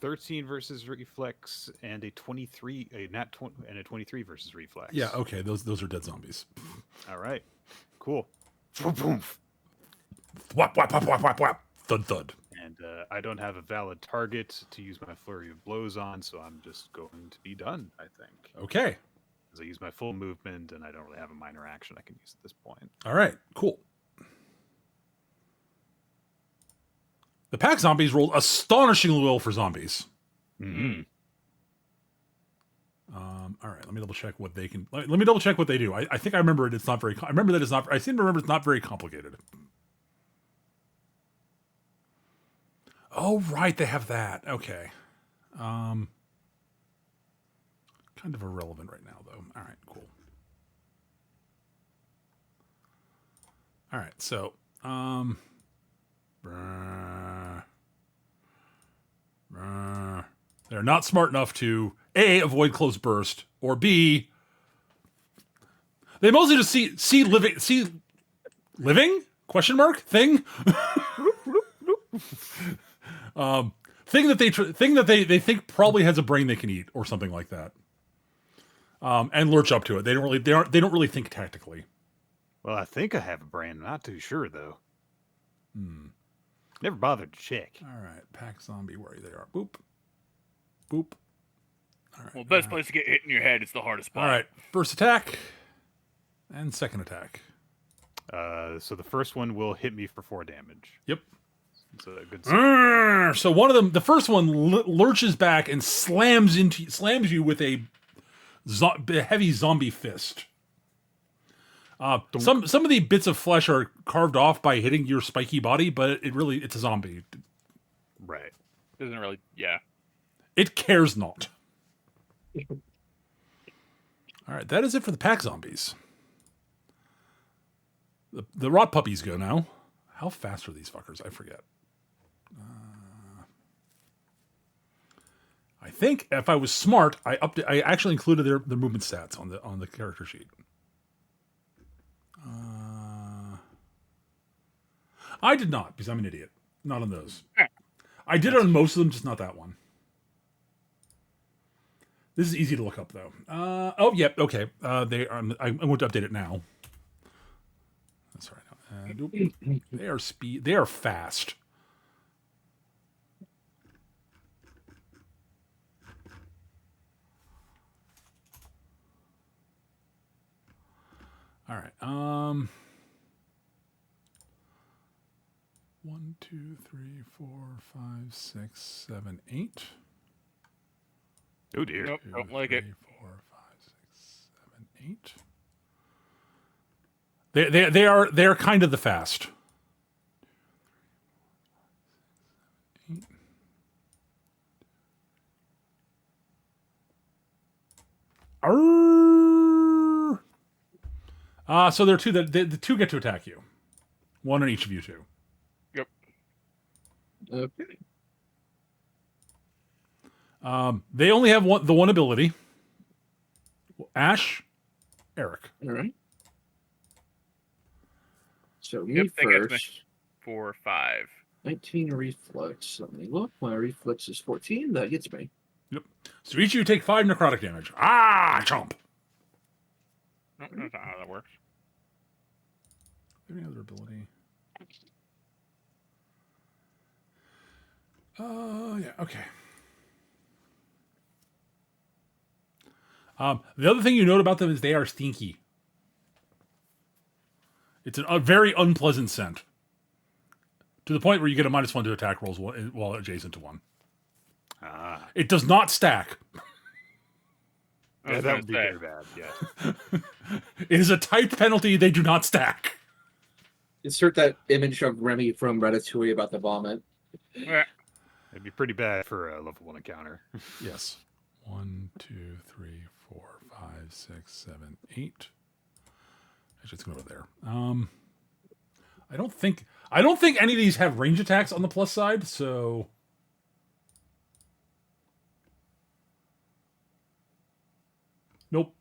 13 versus reflex and a 23, a nat 20, and a 23 versus reflex. Yeah. Okay. Those are dead zombies. All right. Cool. Boom. Whap whap whap whap whap whap. Thud thud. And I don't have a valid target to use my flurry of blows on, so I'm just going to be done, I think. Okay. Because I use my full movement, and I don't really have a minor action I can use at this point. All right. Cool. The pack zombies rolled astonishingly well for zombies. Mm-hmm. All right. Let me double check what they can. Let me double check what they do. I think I remember it. It's not very. I remember that it's not. I seem to remember it's not very complicated. Oh, right. They have that. Okay. Kind of irrelevant right now, though. All right. Cool. All right. So, they're not smart enough to A, avoid close burst, or B, they mostly just see living question mark thing thing that they think probably has a brain they can eat or something like that, and lurch up to it. They don't really think tactically. Well, I think I have a brain. I'm not too sure, though. Never bothered to check. All right, pack zombie, where they are. Boop, boop. All right. Well, best place to get hit in your head is the hardest spot. All right, first attack and second attack. So the first one will hit me for 4 damage. Yep. It's a good. So one of them, the first one, lurches back and slams you with a heavy zombie fist. Some of the bits of flesh are carved off by hitting your spiky body, but it's a zombie. Right. Doesn't really, yeah. It cares not. All right, that is it for the pack zombies. The rot puppies go now. How fast are these fuckers? I forget. I think if I was smart, I actually included their movement stats on the character sheet. I did not, because I'm an idiot. Not on those. I did it on most of them, just not that one. This is easy to look up, though. Oh, yep, yeah, okay. I'm going to update it now. That's right. They are fast. All right. 1, 2, 3, 4, 5, 6, 7, 8. Oh dear. Nope, 2, don't like 3, it. 4, 5, 6, 7, 8. They are kind of the fast. Arrgh. So there are two that the two get to attack you. One on each of you two. Yep. Okay. They only have the one ability. Ash, Eric. All right. So me Yep, they get to me. first. 4, 5. 19 reflex. Let me look. My reflex is 14. That gets me. Yep. So each of you take 5 necrotic damage. Ah, chomp. No, that's not how that works. Any other ability? Yeah, okay. The other thing you note about them is they are stinky. It's a very unpleasant scent. To the point where you get a -1 to attack rolls while adjacent to one. Ah. It does not stack. I Yeah, was that gonna would be say. very bad. Yeah. It is a typed penalty. They do not stack. Insert that image of Remy from Ratatouille about the vomit. Yeah. It'd be pretty bad for a level 1 encounter. Yes. 1, 2, 3, 4, 5, 6, 7, 8. Actually, it's going over there. I don't think any of these have range attacks on the plus side, so nope.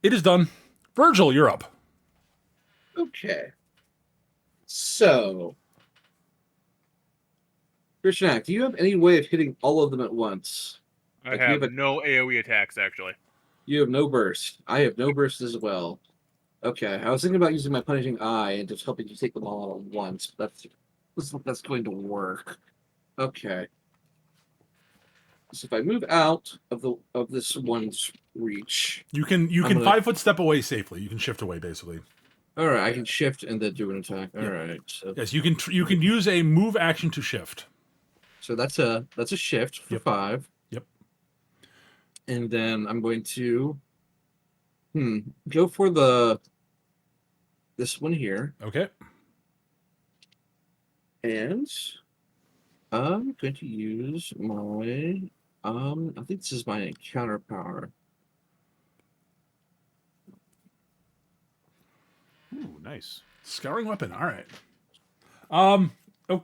It is done. Virgil, you're up. Okay. So, Krishnak, do you have any way of hitting all of them at once? I Like, you have have a- no AoE attacks, actually. You have no burst. I have no burst as well. Okay, I was thinking about using my punishing eye and just hoping to take them all out at once, but that's going to work. Okay. So if I move out of this one's reach, You can I'm gonna- 5 foot step away safely. You can shift away basically. all right, I can shift and then do an attack. All right, Yeah. so Yes, you can use a move action to shift. so that's a shift for Yep. 5. Yep. And then I'm going to go for this one here, Okay. and I'm going to use my I think this is my encounter power. Ooh, nice. Scouring weapon. All right. Oh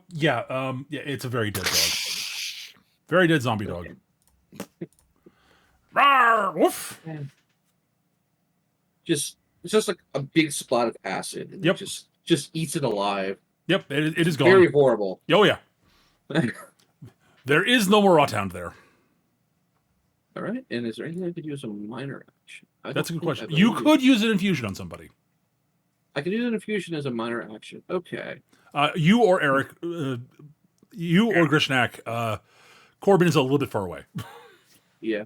yeah. Yeah. It's a very dead dog. Very dead zombie dog. Rawr, woof. It's just like a big spot of acid, and Yep. it just eats it alive. Yep. It is gone. Very horrible. Oh yeah. There is no more Rawtound there. All right, and is there anything I could use a minor action? That's a good question. You could use an infusion on somebody. I could use an infusion as a minor action. Okay. You or Eric, you or Grishnak. Corbin is a little bit far away. Yeah.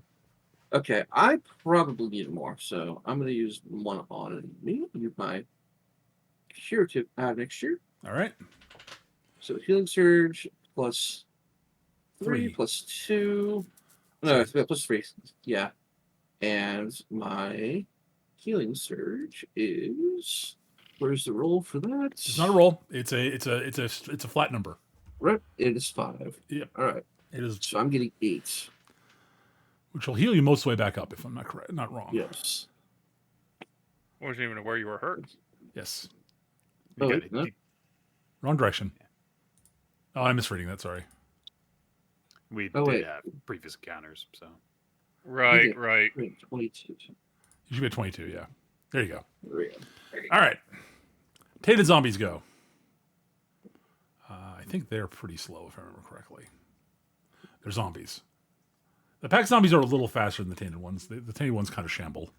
Okay, I probably need more, so I'm going to use one on me. Use my curative admixture. All right. So healing surge plus 3 3. plus 2. No, it's plus 3. Yeah. And my healing surge is. Where's the roll for that? It's not a roll. It's a flat number. Right. It is 5. Yep. All right. It is, So I'm getting 8. which will heal you most of the way back up if I'm not correct, not wrong. Yes. I wasn't even aware you were hurt. Yes. Oh, You wait, got no. it. Wrong direction. Oh, I'm misreading that. Sorry. We Oh, did wait. have previous encounters, so Right, Okay. right. 22. You should be at 22. Yeah. There you go. There we go. All right. Tainted zombies go. I think they're pretty slow, if I remember correctly. They're zombies. The pack zombies are a little faster than the tainted ones. The tainted ones kind of shamble.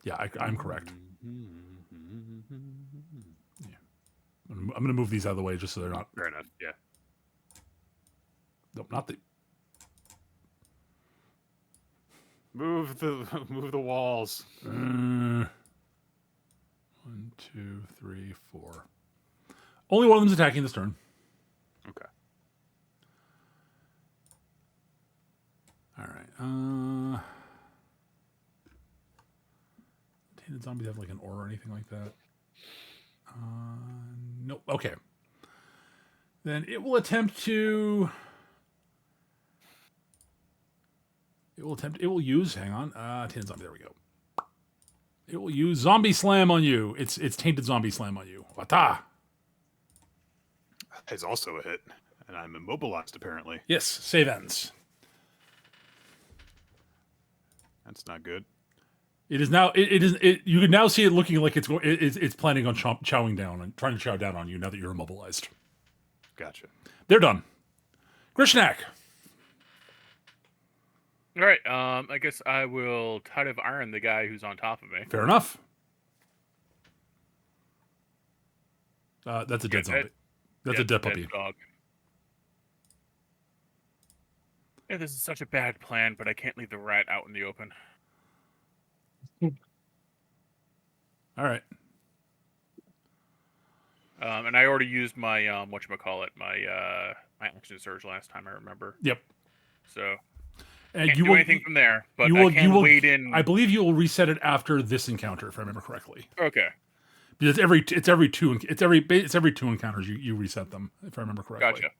Yeah, I'm correct. Yeah. I'm going to move these out of the way just so they're not. fair enough. Yeah. Nope, not the. Move the walls. 1, 2, 3, 4. Only one of them's attacking this turn. Okay. All right. Tainted zombies have like an aura or anything like that? Nope. Okay. Then it will attempt to. It will use. Hang on. Tainted zombie. There we go. It will use zombie slam on you. It's tainted zombie slam on you. Wata. Is also a hit, and I'm immobilized apparently. Yes. Save ends. That's not good. It is now. It is. You can now see it looking like it's planning on chowing down and trying to chow down on you now that you're immobilized. Gotcha. They're done. Grishnak. All right. I guess I will Tide of Iron the guy who's on top of me. Fair enough. That's a dead zombie. That's a dead puppy. Dog. Yeah, this is such a bad plan, but I can't leave the rat out in the open. All right. And I already used my whatchamacallit, my action surge last time I remember. Yep. So And can't you do will anything from there, but you will, I can you will, wade in. I believe you will reset it after this encounter, if I remember correctly. Okay. Because it's every two encounters you reset them, if I remember correctly. Gotcha.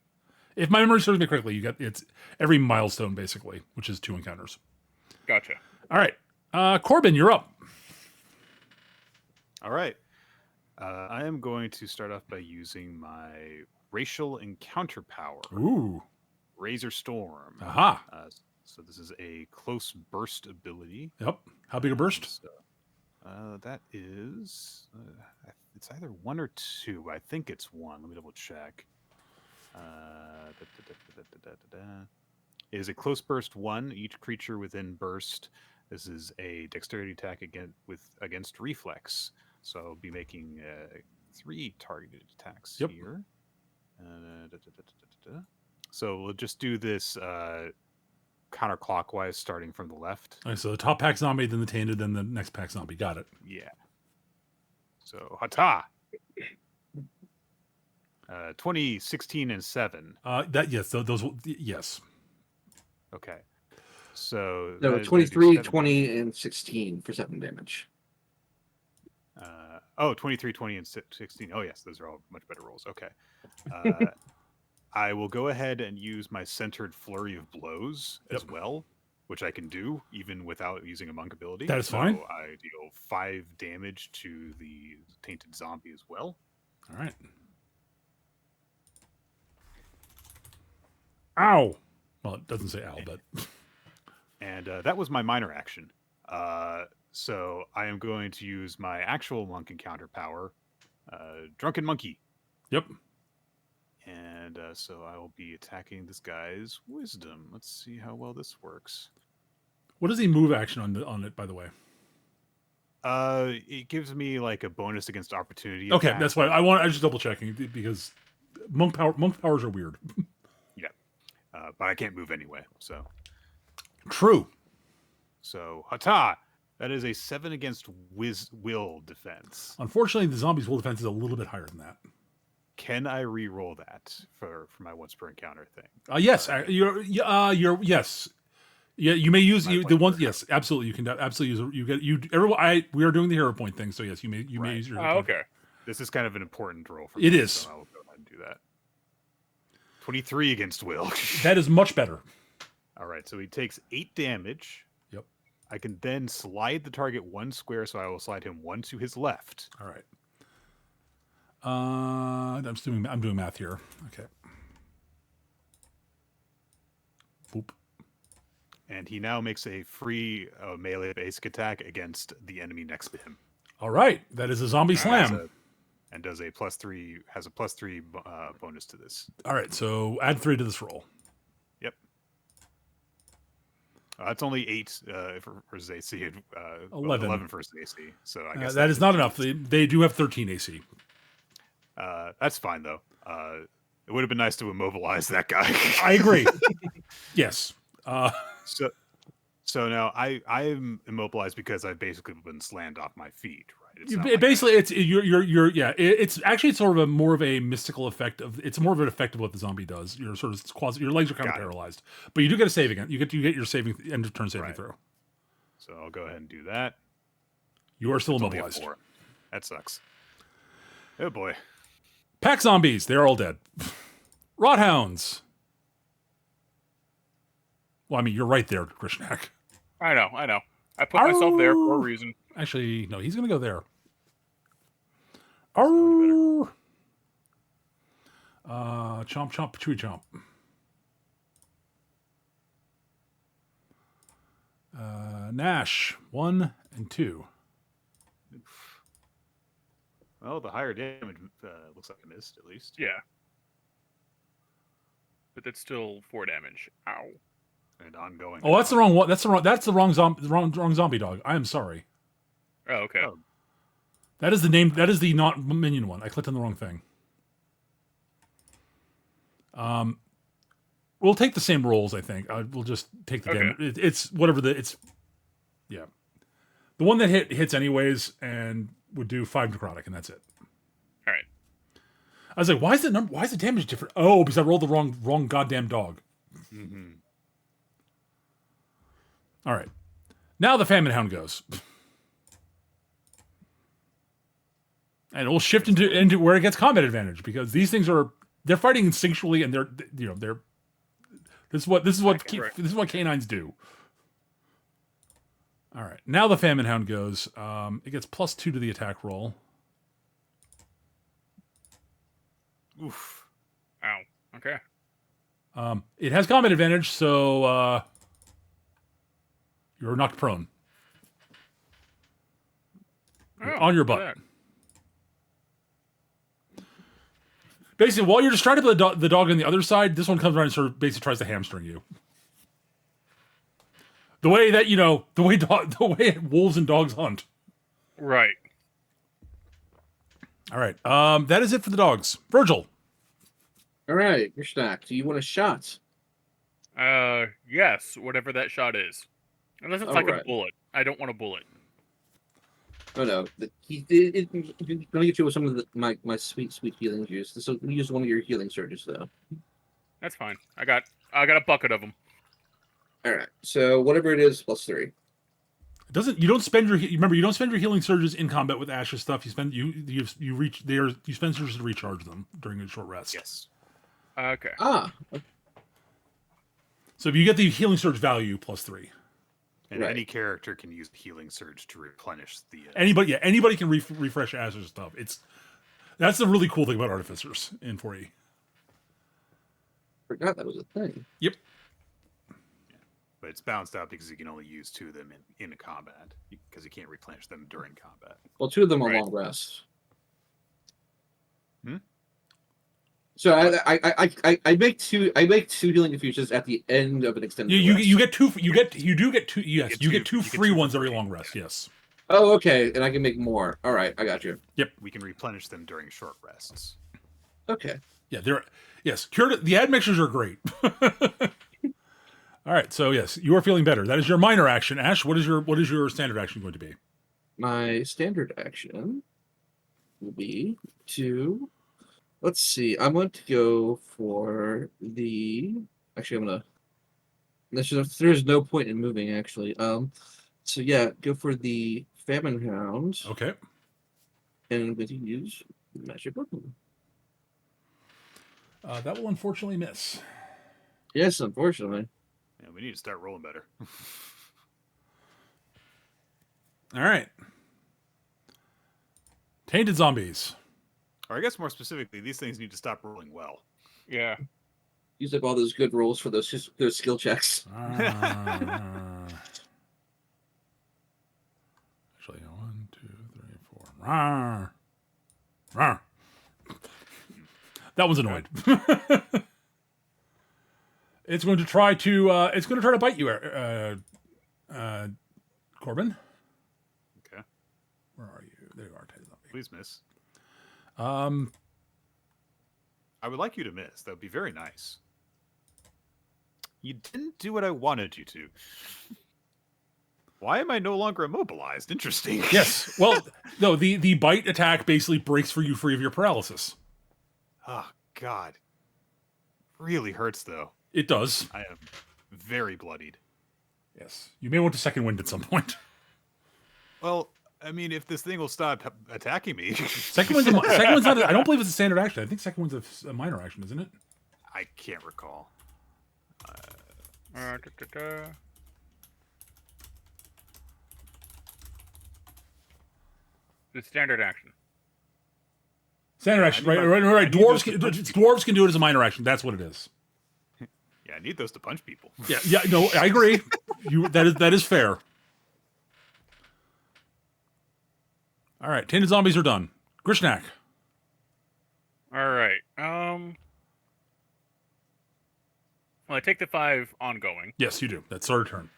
If my memory serves me correctly, it's every milestone basically, which is 2 encounters. Gotcha. All right, Corbin, you're up. All right. I am going to start off by using my racial encounter power, Ooh, Razor Storm. aha. So this is a close burst ability. Yep. How big a burst? So, that is, it's either 1 or 2. I think it's 1. Let me double check. It is a close burst 1. Each creature within burst. This is a dexterity attack against reflex. So I'll be making 3 targeted attacks Yep. here. So we'll just do this counterclockwise, starting from the left. All right, so the top pack zombie, then the tainted, then the next pack zombie. Got it. Yeah. So hata. 20, 16, and 7. Yes. Okay. So No, that is 23, 7. 20, and 16 for 7 damage. 23, 20, and 16. Oh, yes, those are all much better rolls. Okay. I will go ahead and use my centered flurry of blows as well, which I can do even without using a monk ability. That is fine. I deal 5 damage to the tainted zombie as well. All right. Ow. Well, it doesn't say ow, but And that was my minor action. So I am going to use my actual monk encounter power, Drunken Monkey. yep. And so I will be attacking this guy's wisdom. Let's see how well this works. What is the move action on it, by the way? It gives me like a bonus against opportunity. Okay, attacks. that's why I just double checking because monk powers are weird. But I can't move anyway. So True. hata. That is a 7 against will defense. Unfortunately, the zombie's will defense is a little bit higher than that. Can I re-roll that for my once per encounter thing? Yes, you're yes. Yeah, you may use the one. Yes, absolutely. You can absolutely use everyone. We are doing the hero point thing, so yes, you may use your. Oh, okay. This is kind of an important roll for It me. is. So I'll go ahead and do that. 23 against will. That is much better. All right, so he takes 8 damage. Yep. I can then slide the target 1 square, so I will slide him 1 to his left. All right. I'm doing math here. Okay. Boop. And he now makes a free melee basic attack against the enemy next to him. All right. That is a zombie slam. And does a +3 bonus to this. All right. So add 3 to this roll. Yep. That's only 8 for his AC. 11 for his AC. So I guess that is not enough. They do have 13 AC. That's fine though. It would have been nice to immobilize that guy. I agree. Yes. So now I'm immobilized because I've basically been slammed off my feet, right? It's You, not it like basically, it's you're yeah. It's actually sort of a more of a mystical effect of. It's more of an effect of what the zombie does. You're sort of quasi. Your legs are kind of Got it. paralyzed, but you do get a saving. You get your saving end of turn saving Right. throw. So I'll go ahead and do that. You are still It's only a immobilized. 4. That sucks. Oh boy. Pack zombies. They are all dead. Rot hounds. Well, I mean, you're right there, Krishnak. I know. I put myself there for a Arr! reason. Actually, no, he's gonna go there. Sounds Arr! Chomp, chomp, chewy chomp. Nash, 1 and 2. Well, the higher damage looks like I missed at least. Yeah. But that's still 4 damage. Ow. And ongoing. Oh, that's the wrong one. That's the wrong zombie dog. I am sorry. Oh, okay. Oh. That is the name. That is the not minion one. I clicked on the wrong thing. We'll take the same rolls. I think we'll just take the Okay. damage. It's whatever yeah. The one that hits anyways and would do 5 necrotic, and that's it. All right. I was like, why is the damage different? Oh, because I rolled the wrong goddamn dog. Mm-hmm. All right. Now the famine hound goes. And it will shift into where it gets combat advantage because these things they're fighting instinctually and they're this is what canines do. All right. Now the famine hound goes. It gets +2 to the attack roll. Oof. Ow. Okay. It has combat advantage, so you're knocked prone. You're on your look at butt. that. Basically, while you're distracted by the dog on the other side, this one comes around and sort of basically tries to hamstring you. The way that the way wolves and dogs hunt. Right. All right, that is it for the dogs. Virgil, All right, you're stacked. Do you want a shot? Yes, whatever that shot is. Unless it's like a Alright. bullet. I don't want a bullet. Oh no, he's gonna get you with some of my sweet healing juice. So use one of your healing surges though. That's fine. I got a bucket of them. All right, so whatever it is, +3. it doesn't. You don't spend your. Remember, you don't spend your healing surges in combat with Ash's stuff. You spend you spend surges to recharge them during a short rest. Yes. Okay. Ah, So if you get the healing surge value +3. And Right. any character can use healing surge to replenish the. Anybody can refresh Ash's stuff. That's the really cool thing about artificers in 4E. forgot that was a thing. Yep. But it's balanced out because you can only use 2 of them in a combat because you can't replenish them during combat. Well, 2 of them are Right. long rests. Hmm? So I make two healing infusions at the end of an extended rest. You get two. You do get two. Yes, you get two you get free 2 ones for every free, long rest. yeah. Yes. Oh, okay, and I can make more. All right, I got you. We can replenish them during short rests. Okay. Yeah, the admixtures are great. All right, so yes, you are feeling better. That is your minor action. Ash, what is your standard action going to be? My standard action will be to. Let's see. I'm going to go for the. Actually, I'm gonna. There's no point in moving. Actually. So yeah, go for the famine hound, Okay. and I'm going to use magic weapon. That will unfortunately miss. Yes, unfortunately. Yeah, we need to start rolling better. All right. Tainted zombies. Or I guess more specifically, these things need to stop rolling well. Yeah. Use up all those good rolls for those skill checks. Actually, 1, 2, 3, 4. Rawr. Rawr. That one's annoyed. It's going to try to bite you, Corbin. Okay. Where are you? There you are, Tainted zombie. Please miss. I would like you to miss. That would be very nice. You didn't do what I wanted you to. Why am I no longer immobilized? Interesting. Yes. Well, no, the bite attack basically breaks you free of your paralysis. Oh, God. Really hurts, though. It does. I am very bloodied. Yes. You may want to second wind at some point. Well, I mean, if this thing will stop attacking me. Second wind's not. I don't believe it's a standard action. I think second wind's a minor action, isn't it? I can't recall. The standard action. Standard action, right. Dwarves can do it as a minor action. That's what it is. Yeah, I need those to punch people. Yeah. No, I agree. That is fair. All right, tainted zombies are done. Grishnak. All right. Well, I take the 5 ongoing. Yes, you do. That's our turn.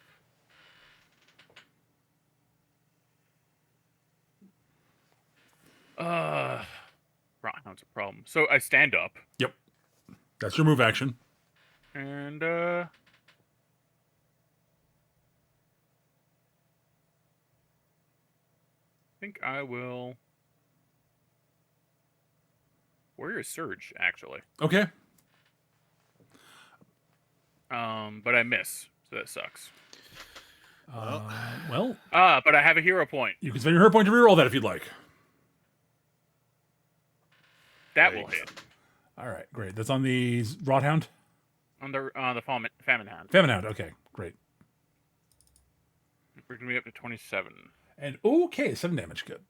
That's a problem. So I stand up. Yep. That's your move action. And I think I will Warrior Surge, actually. Okay. But I miss, so that sucks. Well, but I have a hero point. you can spend your hero point to reroll that if you'd like. That will hit. All right, great. That's on the Rot Hound? On the Famine Hand. Famine Hound, okay, great. We're going to be up to 27. And okay, 7 damage, good.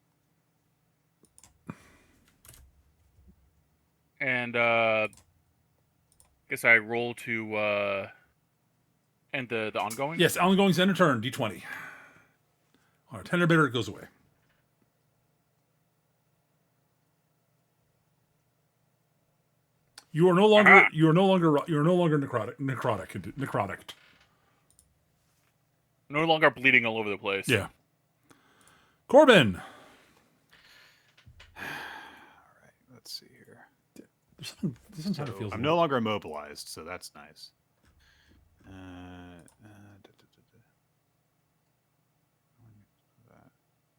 And guess I roll to end the ongoing? Yes, ongoing's end of turn, d20. All right, 10 or better, it goes away. You are no longer Aha. you are no longer necrotic. No longer bleeding all over the place. Yeah. Corbin. All right, let's see here. This is how it So feels. I'm no longer immobilized, so that's nice.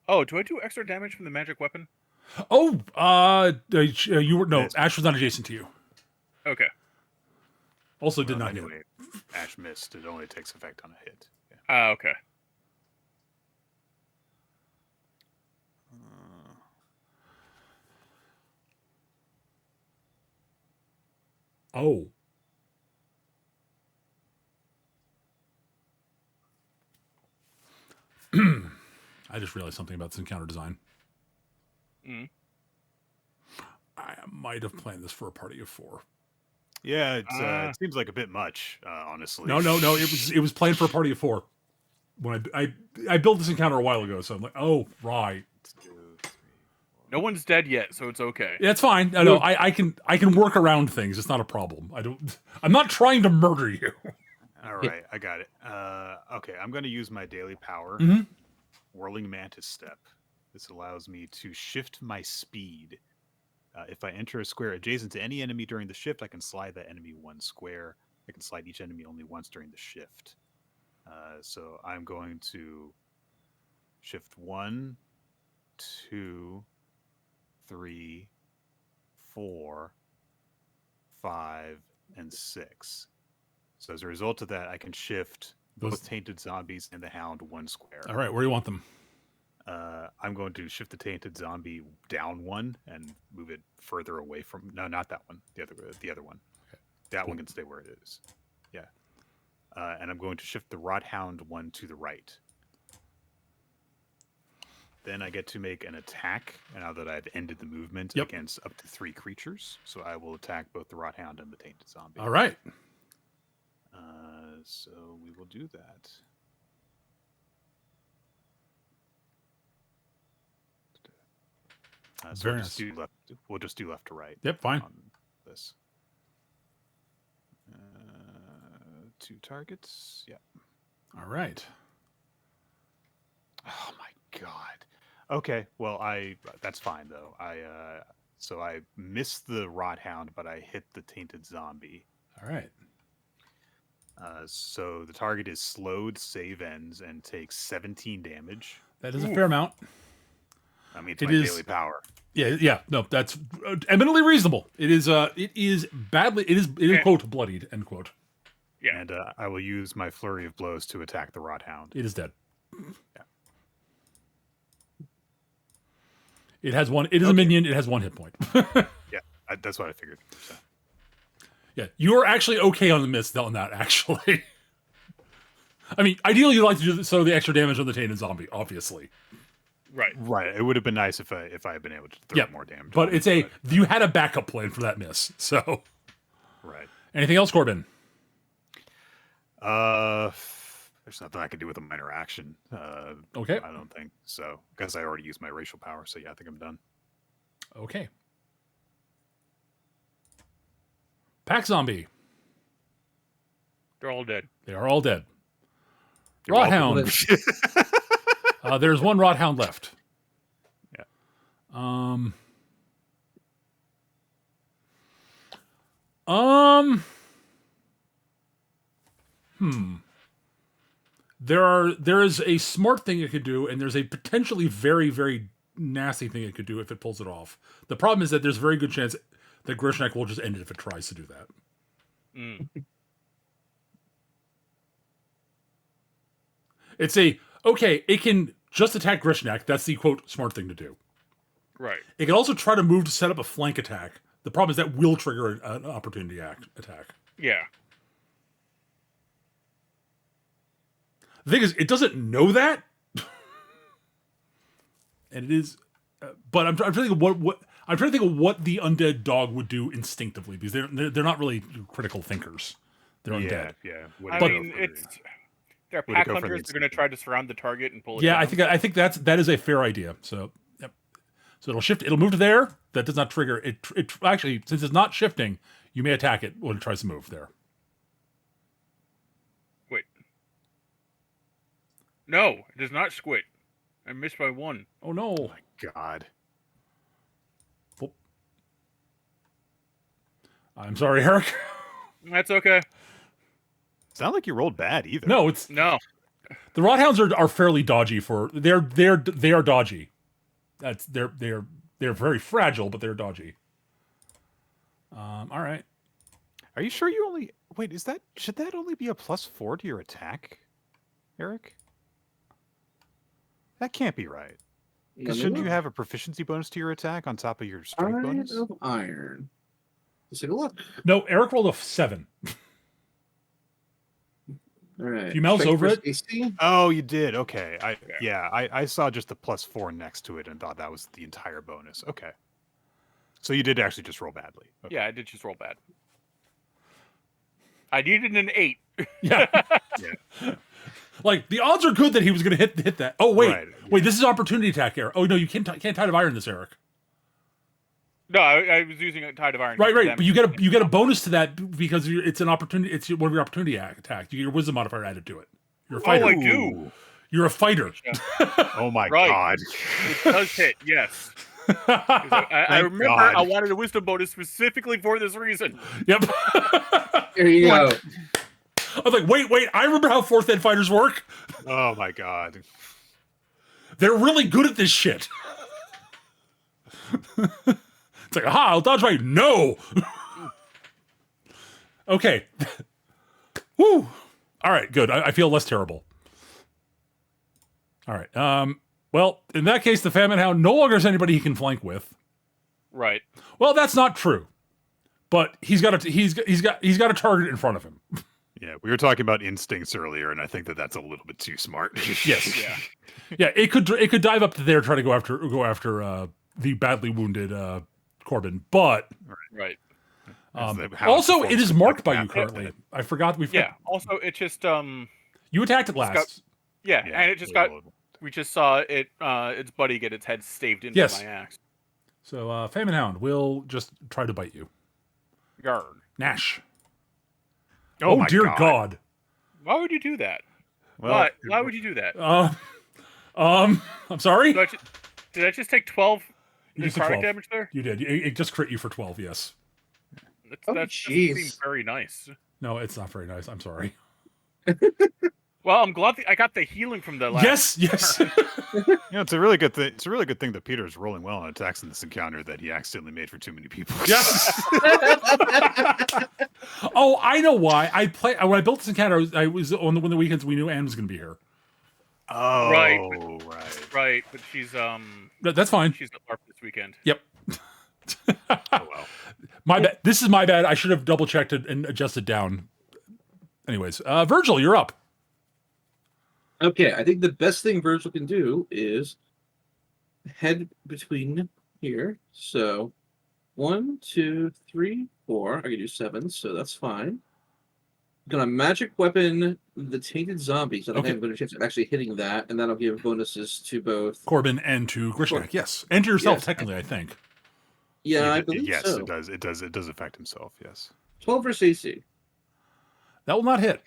Oh, do I do extra damage from the magic weapon? Oh, you were no. Ash was not adjacent to you. Okay. Also, did Well, not hit. anyway, Ash missed. It only takes effect on a hit. Yeah. Okay. Oh. I just realized something about this encounter design. Mm. I might have planned this for a party of 4. Yeah, it seems like a bit much, honestly. No. It was planned for a party of 4. When I built this encounter a while ago, so I'm like, oh right. 2, 3, No one's dead yet, so it's okay. Yeah, it's fine. No, I can work around things. It's not a problem. I'm not trying to murder you. All right, I got it. Okay, I'm going to use my daily power, Mhm. Whirling Mantis Step. This allows me to shift my speed. If I enter a square adjacent to any enemy during the shift, I can slide that enemy 1 square. I can slide each enemy only once during the shift. So I'm going to shift 1, 2, 3, 4, 5, and 6. So as a result of that, I can shift both Tainted Zombies and the Hound 1 square. All right, where do you want them? I'm going to shift the Tainted Zombie down 1 and move it further away from. No, not that one. The other one. Okay. That one can stay where it is. Yeah. And I'm going to shift the Rot Hound 1 to the right. Then I get to make an attack, now that I've ended the movement, against up to 3 creatures. So I will attack both the Rot Hound and the Tainted Zombie. All right. So we will do that. So Very we'll just, nice. we'll just do left to right. Yep, fine. On this. 2 targets. Yeah. All right. Oh my god. Okay. Well, that's fine though. So I missed the Rot Hound, but I hit the Tainted Zombie. All right. So the target is slowed, save ends, and takes 17 damage. That is a fair amount. I mean, it's It my is- daily power. Yeah. No, that's eminently reasonable. It is badly. It is quote bloodied, end quote. Yeah. And I will use my flurry of blows to attack the Rot Hound. It is dead. Yeah. It has one. It is a minion. It has 1 hit point. Yeah, that's what I figured. So. Yeah, you are actually okay on the miss on that. Actually, I mean, ideally you'd like to do so the extra damage on the tainted zombie, obviously. Right. Right. It would have been nice if I had been able to throw more damage. But on it's it, you had a backup plan for that miss. So, right. Anything else, Corbin? There's nothing I can do with a minor action. Okay. I don't think so, because I already used my racial power. So yeah, I think I'm done. Okay. Pack zombie. They're all dead. They are all dead. You're Rot welcome. hound. There's 1 rot hound left. Yeah. There is a smart thing it could do, and there's a potentially very, very nasty thing it could do if it pulls it off. The problem is that there's a very good chance that Grishnak will just end it if it tries to do that. Mm. It's it can just attack Grishnak. That's the quote smart thing to do. Right. It can also try to move to set up a flank attack. The problem is that will trigger an opportunity attack. Yeah. The thing is, it doesn't know that, and it is. But I'm trying to think of what I'm trying to think of what the undead dog would do instinctively, because they're not really critical thinkers. They're undead. Yeah. I mean, they're pack hunters. They're going to try to surround the target and pull it Yeah, down. I think that is a fair idea. So, yep. So it'll shift. It'll move to there. That does not trigger it. It actually, since it's not shifting, you may attack it when it tries to move there. Wait. No, it does not squid. I missed by 1. Oh no! God. I'm sorry, Eric. That's okay. It's not like you rolled bad either. No, it's No. the rot hounds are fairly dodgy for they are dodgy. They're very fragile, but they're dodgy. All right. Are you sure you only wait? Should that only be a +4 to your attack, Eric? That can't be right. Because shouldn't you have a proficiency bonus to your attack on top of your strength Eye bonus? of Iron. Let's take a look. No, Eric rolled a 7. All right. If you mouse Strength over versus it- AC. Oh, you did. Okay. Yeah. I saw just the +4 next to it and thought that was the entire bonus. Okay. So you did actually just roll badly. Okay. Yeah, I did just roll bad. I needed an 8. Yeah. Yeah. Like the odds are good that he was going to hit that. Oh wait, Right, yeah. wait. This is opportunity attack, Eric. Oh no, you can't Tide of Iron this, Eric. No, I was using a Tide of Iron. Right. But you get a bonus to that because it's an opportunity. It's one of your opportunity attacks. You get your wisdom modifier added to it. You're a fighter. Oh, I do. You're a fighter. Oh my Right. God. It does hit, yes. I Thank remember God. I wanted a wisdom bonus specifically for this reason. Yep. Here you go. I was like, wait. I remember how 4th Ed fighters work. Oh my God. They're really good at this shit. It's like, aha, I'll dodge right. No. Okay. Woo. All right, good. I feel less terrible. All right. Well, in that case, the Famine Hound no longer has anybody he can flank with. Right. Well, that's not true. But he's got a target in front of him. Yeah, we were talking about instincts earlier, and I think that's a little bit too smart. Yes. Yeah. Yeah, it could dive up to there, try to go after the badly wounded Corbin, but Right. also it is marked by you currently. I forgot Yeah. Also, it just you attacked it last. yeah, and it just got. We just saw it. Its buddy get its head staved into Yes. my axe. So Famine Hound will just try to bite you. Yarn. Gnash. Oh, my dear God. God. Why would you do that? Well, Why would you do that? I'm sorry. Did I just take 12 You just took necrotic 12. damage there? You did. It just crit you for 12. Yes. Oh, That just jeez. seems very nice. No, it's not very nice. I'm sorry. Well, I'm glad I got the healing from the last. Yes. It's a really good thing. It's a really good thing that Peter's rolling well on attacks in this encounter that he accidentally made for too many people. Yes. Oh, I know why. When I built this encounter. I was on one of the weekends we knew Anne was going to be here. Oh, right. Right, but she's That's fine. she's at LARP this weekend. Yep. Oh well. My bad. This is my bad. I should have double checked it and adjusted down. Anyways, Virgil, you're up. Okay, I think the best thing Virgil can do is head between here. So 1, 2, 3, 4. I can do 7, so that's fine. Gonna magic weapon the tainted zombies. So I think I have a better chance of actually hitting that, and that'll give bonuses to both Corbin and to Grishnak. Yes, and to yourself technically. I think. Yeah, I believe yes, so. it does. It does affect himself. Yes. 12 versus AC. That will not hit.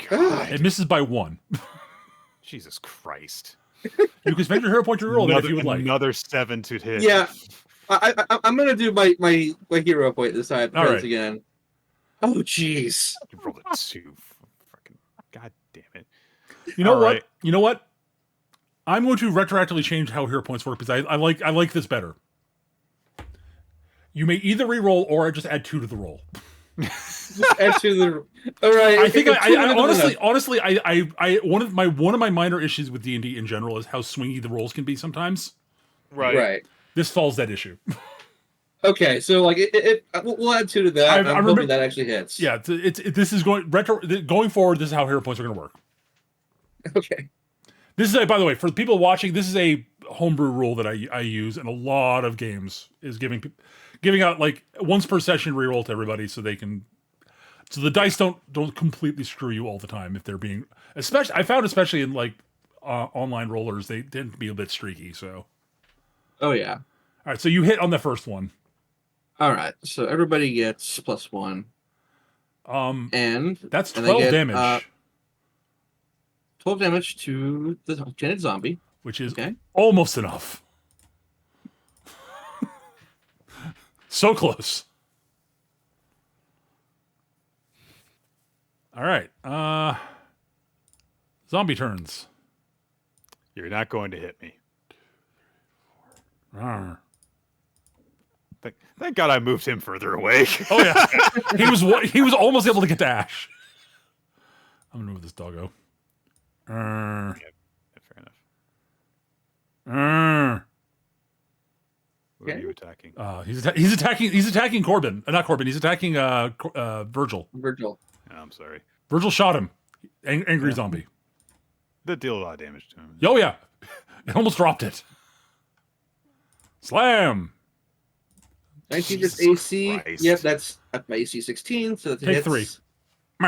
God. It misses by 1. Jesus Christ. You can spend your hero point to roll that if you would like. Another 7 to hit. Yeah, I'm gonna do my hero point this time. All right. Again. Oh, jeez. You rolled a 2. Fucking God damn it. You know All what? right. You know what? I'm going to retroactively change how hero points work because I like this better. You may either re-roll or just add 2 to the roll. Add 2 to the. All right. I think honestly, one of my minor issues with D&D in general is how swingy the rolls can be sometimes. Right. This solves that issue. Okay, so like we'll add 2 to that. I'm hoping that actually hits. Yeah, this is going forward. This is how hero points are going to work. Okay. This is by the way, for the people watching, this is a homebrew rule that I use in a lot of games. Is giving out like once per session reroll to everybody so the dice don't completely screw you all the time if they're being especially in like online rollers, they tend to be a bit streaky. So. Oh yeah. All right, so you hit on the first one. All right, so everybody gets +1. And that's 12 damage. 12 damage to the tainted zombie, which is almost enough. So close. All right. Zombie turns. You're not going to hit me. Thank God I moved him further away. Oh yeah, he was almost able to get to Ash. I'm gonna move this doggo. Yeah, fair enough. Where are you attacking? He's attacking Corbin. Not Corbin. He's attacking Virgil. Virgil. Oh, I'm sorry. Virgil shot him. Angry zombie. That deal a lot of damage to him. Oh yeah, it almost dropped it. Slam. 19 is AC. Christ. Yep, that's up my AC 16. So that's Take 3.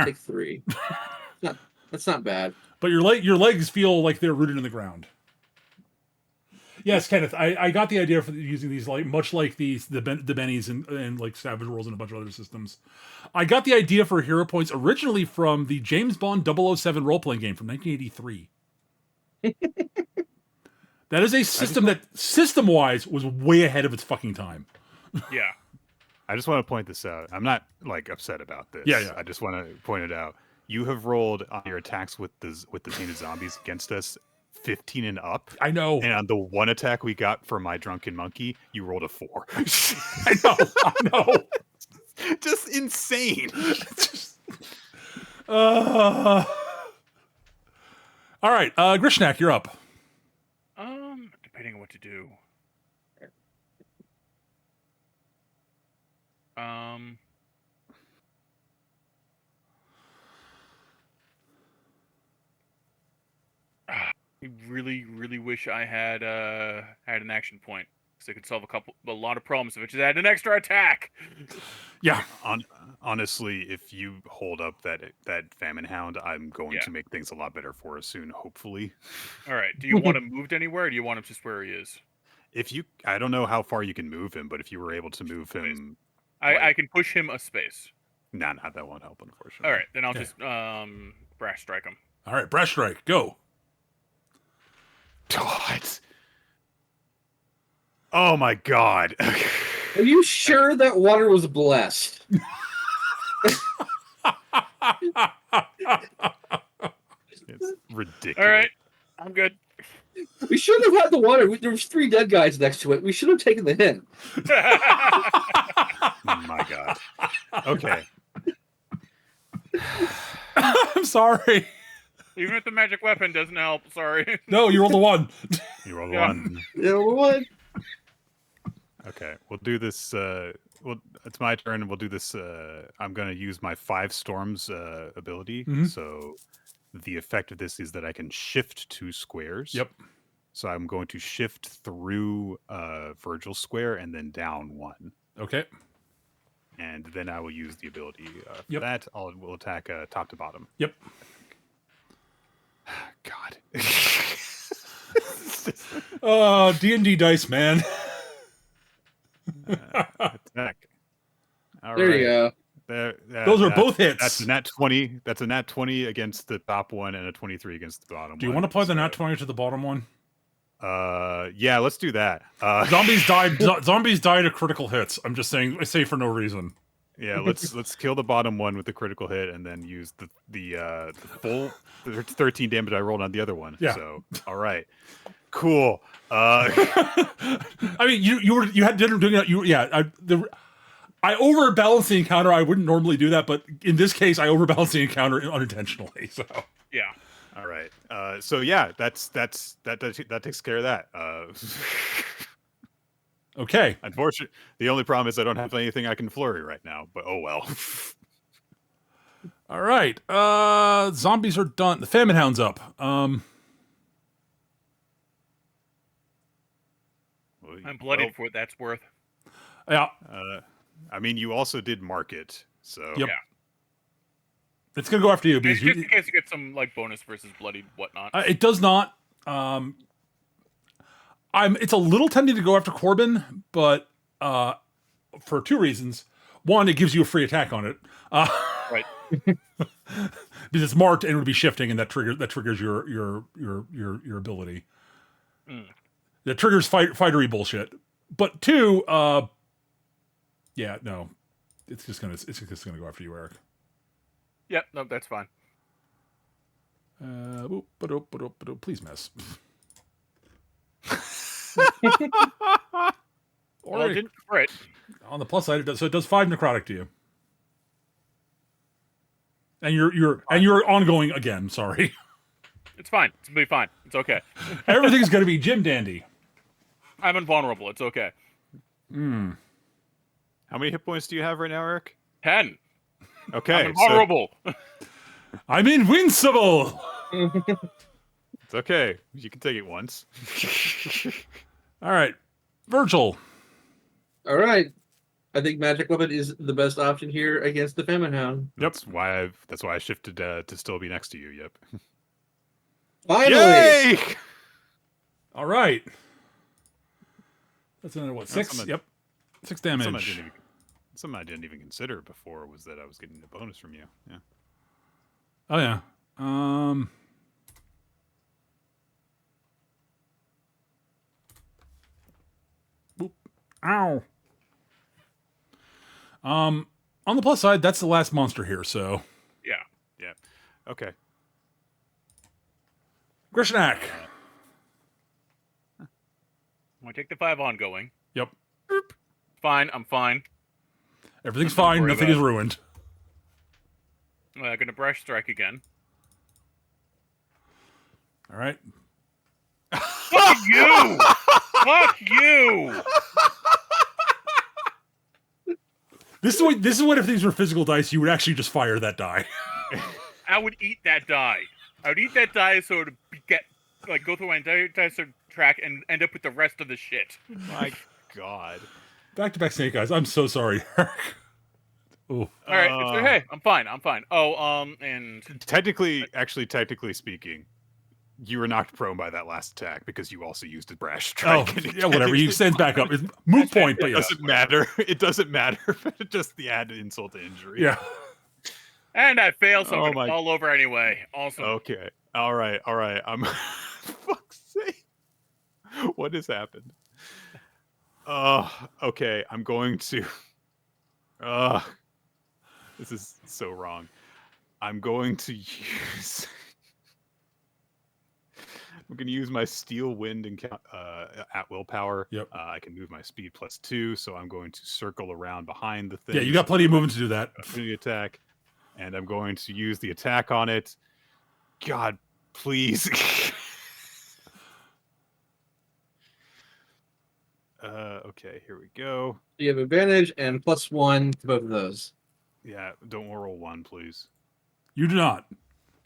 Take 3. That's not bad. But your legs feel like they're rooted in the ground. Yes, Kenneth. I got the idea for using these much like the bennies and like Savage Worlds and a bunch of other systems. I got the idea for hero points originally from the James Bond 007 role playing game from 1983. That is a system that system-wise was way ahead of its fucking time. Yeah. I just want to point this out. I'm not like upset about this. Yeah. I just want to point it out. You have rolled on your attacks with the tainted zombies against us 15 and up. I know. And on the one attack we got for my drunken monkey, you rolled a 4. I know. Just insane. All right, Grishnak, you're up. Depending on what to do. I really, really wish I had an action point so I could solve a lot of problems if I just had an extra attack. Yeah. Honestly, if you hold up that famine hound, I'm going to make things a lot better for us soon, hopefully. All right. Do you want him moved anywhere, or do you want him just where he is? I don't know how far you can move him, but if you were able to move him, I can push him a space. Nah, that won't help, unfortunately. All right, then I'll just brash strike him. All right, brash strike, go. God. Oh my God. Are you sure that water was blessed? It's ridiculous. All right, I'm good. We shouldn't have had the water. There was 3 dead guys next to it. We should have taken the hint. Oh my god. Okay. I'm sorry. Even if the magic weapon doesn't help, sorry. No, you rolled a 1. You rolled Yeah. 1. What? Okay, we'll do this. It's my turn, and we'll do this. I'm going to use my 5 storms ability. Mhm. So the effect of this is that I can shift 2 squares. Yep. So I'm going to shift through Virgil's square and then down 1. Okay. And then I will use the ability for Yep. that. We'll attack top to bottom. Yep. God. D&D dice, man. Attack. All There right. you go. Those are both hits. That's a nat 20. That's a nat 20 against the top one and a 23 against the bottom one. Do you want to apply the nat 20 to the bottom one? Yeah, let's do that. Zombies died of critical hits. I'm just saying, I say for no reason. Yeah, let's kill the bottom one with the critical hit and then use the full 13 damage I rolled on the other one. Yeah. So, all right. Cool. I mean, you had dinner doing that. I overbalanced the encounter. I wouldn't normally do that, but in this case, I overbalanced the encounter unintentionally. So Yeah. All right. So yeah, that takes care of that. okay. Unfortunately, the only problem is I don't have anything I can flurry right now. But oh well. All right. Zombies are done. The Famine Hound's up. I'm bloodied for what that's worth. Yeah. I mean, you also did mark it, so Yep. Yeah. It's gonna go after you because Just in case you get some like bonus versus bloodied whatnot. it does not. It's a little tempting to go after Corbin, but for 2 reasons. One, it gives you a free attack on it. Right. Because it's marked and it would be shifting, and that triggers your ability. Mm. That triggers fightery bullshit. But 2, yeah, no, it's just gonna go after you, Eric. Yep. No, that's fine. Please miss. Well, it didn't crit. On the plus side, it does 5 necrotic to you. And you're ongoing again. Sorry. It's fine. It's gonna be fine. It's okay. Everything's gonna be Jim Dandy. I'm invulnerable. It's okay. How many hit points do you have right now, Eric? 10. Okay, I'm invulnerable. I'm invincible. it's okay. You can take it once. All right, Virgil. All right. I think magic weapon is the best option here against the Famine Hound. That's why I shifted to still be next to you. Yep. Finally. Yay! All right. That's another 6? something- Yep. 6 damage. Something I didn't even consider before was that I was getting a bonus from you. Yeah. Oh yeah. Boop. Ow. On the plus side, that's the last monster here, so Yeah. Yeah. Okay. Grishnak. I'm gonna take the 5 ongoing. Yep. Fine. I'm fine. Everything's fine. worry Nothing about is it. ruined. I'm gonna brush strike again. All right. Fuck you! Fuck you! This is what if these were physical dice, you would actually just fire that die. I would eat that die. I would eat that die so to go through my entire dice track and end up with the rest of the shit. My God. Back-to-back snake eyes. I'm so sorry, Eric. Oh. All right, it's okay. I'm fine. I'm fine. Oh, and Technically speaking, you were knocked prone by that last attack because you also used a brash Oh, strike. yeah, whatever. You stand back up. It's moot point, but It yeah. doesn't matter. It doesn't matter. Just the added insult to injury. Yeah. and I fail, so Oh I'm gonna my- fall over anyway. Awesome. Okay. All right. I'm. Fuck's sake. What has happened? Okay. I'm going to. This is so wrong. I'm going to use. I'm going to use my Steel Wind and at willpower. Yep. I can move my speed +2, so I'm going to circle around behind the thing. Yeah, you got plenty of movement to do that. Opportunity attack, and I'm going to use the attack on it. God, please. Okay, here we go. You have advantage and +1 to both of those. Yeah, don't roll 1, please. You do not.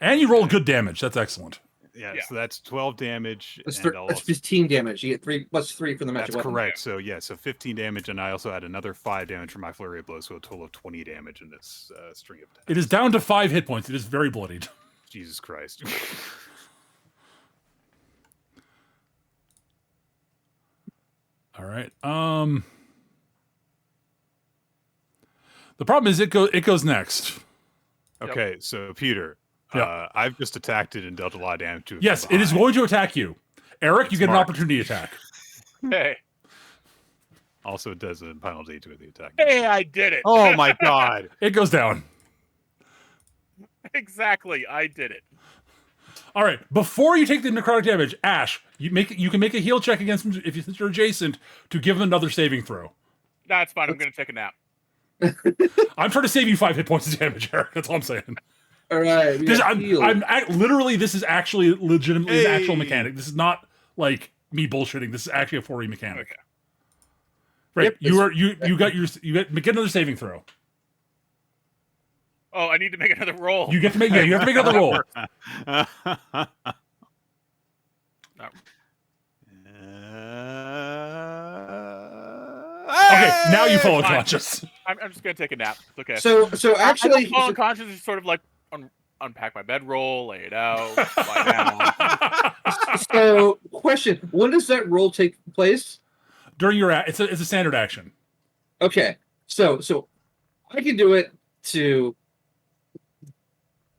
And you roll good damage. That's excellent. Yeah, Yeah. so that's 12 damage. That's, and that's 15 damage. You get 3 +3 from the magic That's weapon. correct. So so 15 damage, and I also had another 5 damage from my flurry of blows, so a total of 20 damage in this string of attacks. It is down to 5 hit points. It is very bloodied. Jesus Christ. All right. The problem is it goes next. Okay, so Peter, Yeah. I've just attacked it and dealt a lot of damage to it. Yes, from it is behind. going to attack you. Eric, you get an Smart. opportunity attack. Hey, Also, it does a penalty to the attack. hey, I did it. Oh my god! It goes down. Exactly, I did it. All right. Before you take the necrotic damage, Ash, you can make a heal check against him if you're adjacent to give him another saving throw. That's fine. I'm going to take a nap. I'm trying to save you 5 hit points of damage, Eric. That's all I'm saying. All right. we got healed. Literally, this is actually legitimately an actual Hey. mechanic. This is not like me bullshitting. This is actually a 4E mechanic. Okay. Right. Yep, you get another saving throw. Oh, I need to make another roll. You have to make another roll. Okay, now you fall Fine. unconscious. I'm just going to take a nap. It's okay. So I actually, don't fall unconscious. It's sort of like unpack my bedroll, lay it out, lie down. so question: when does that roll take place? During your it's a standard action. Okay, so I can do it to.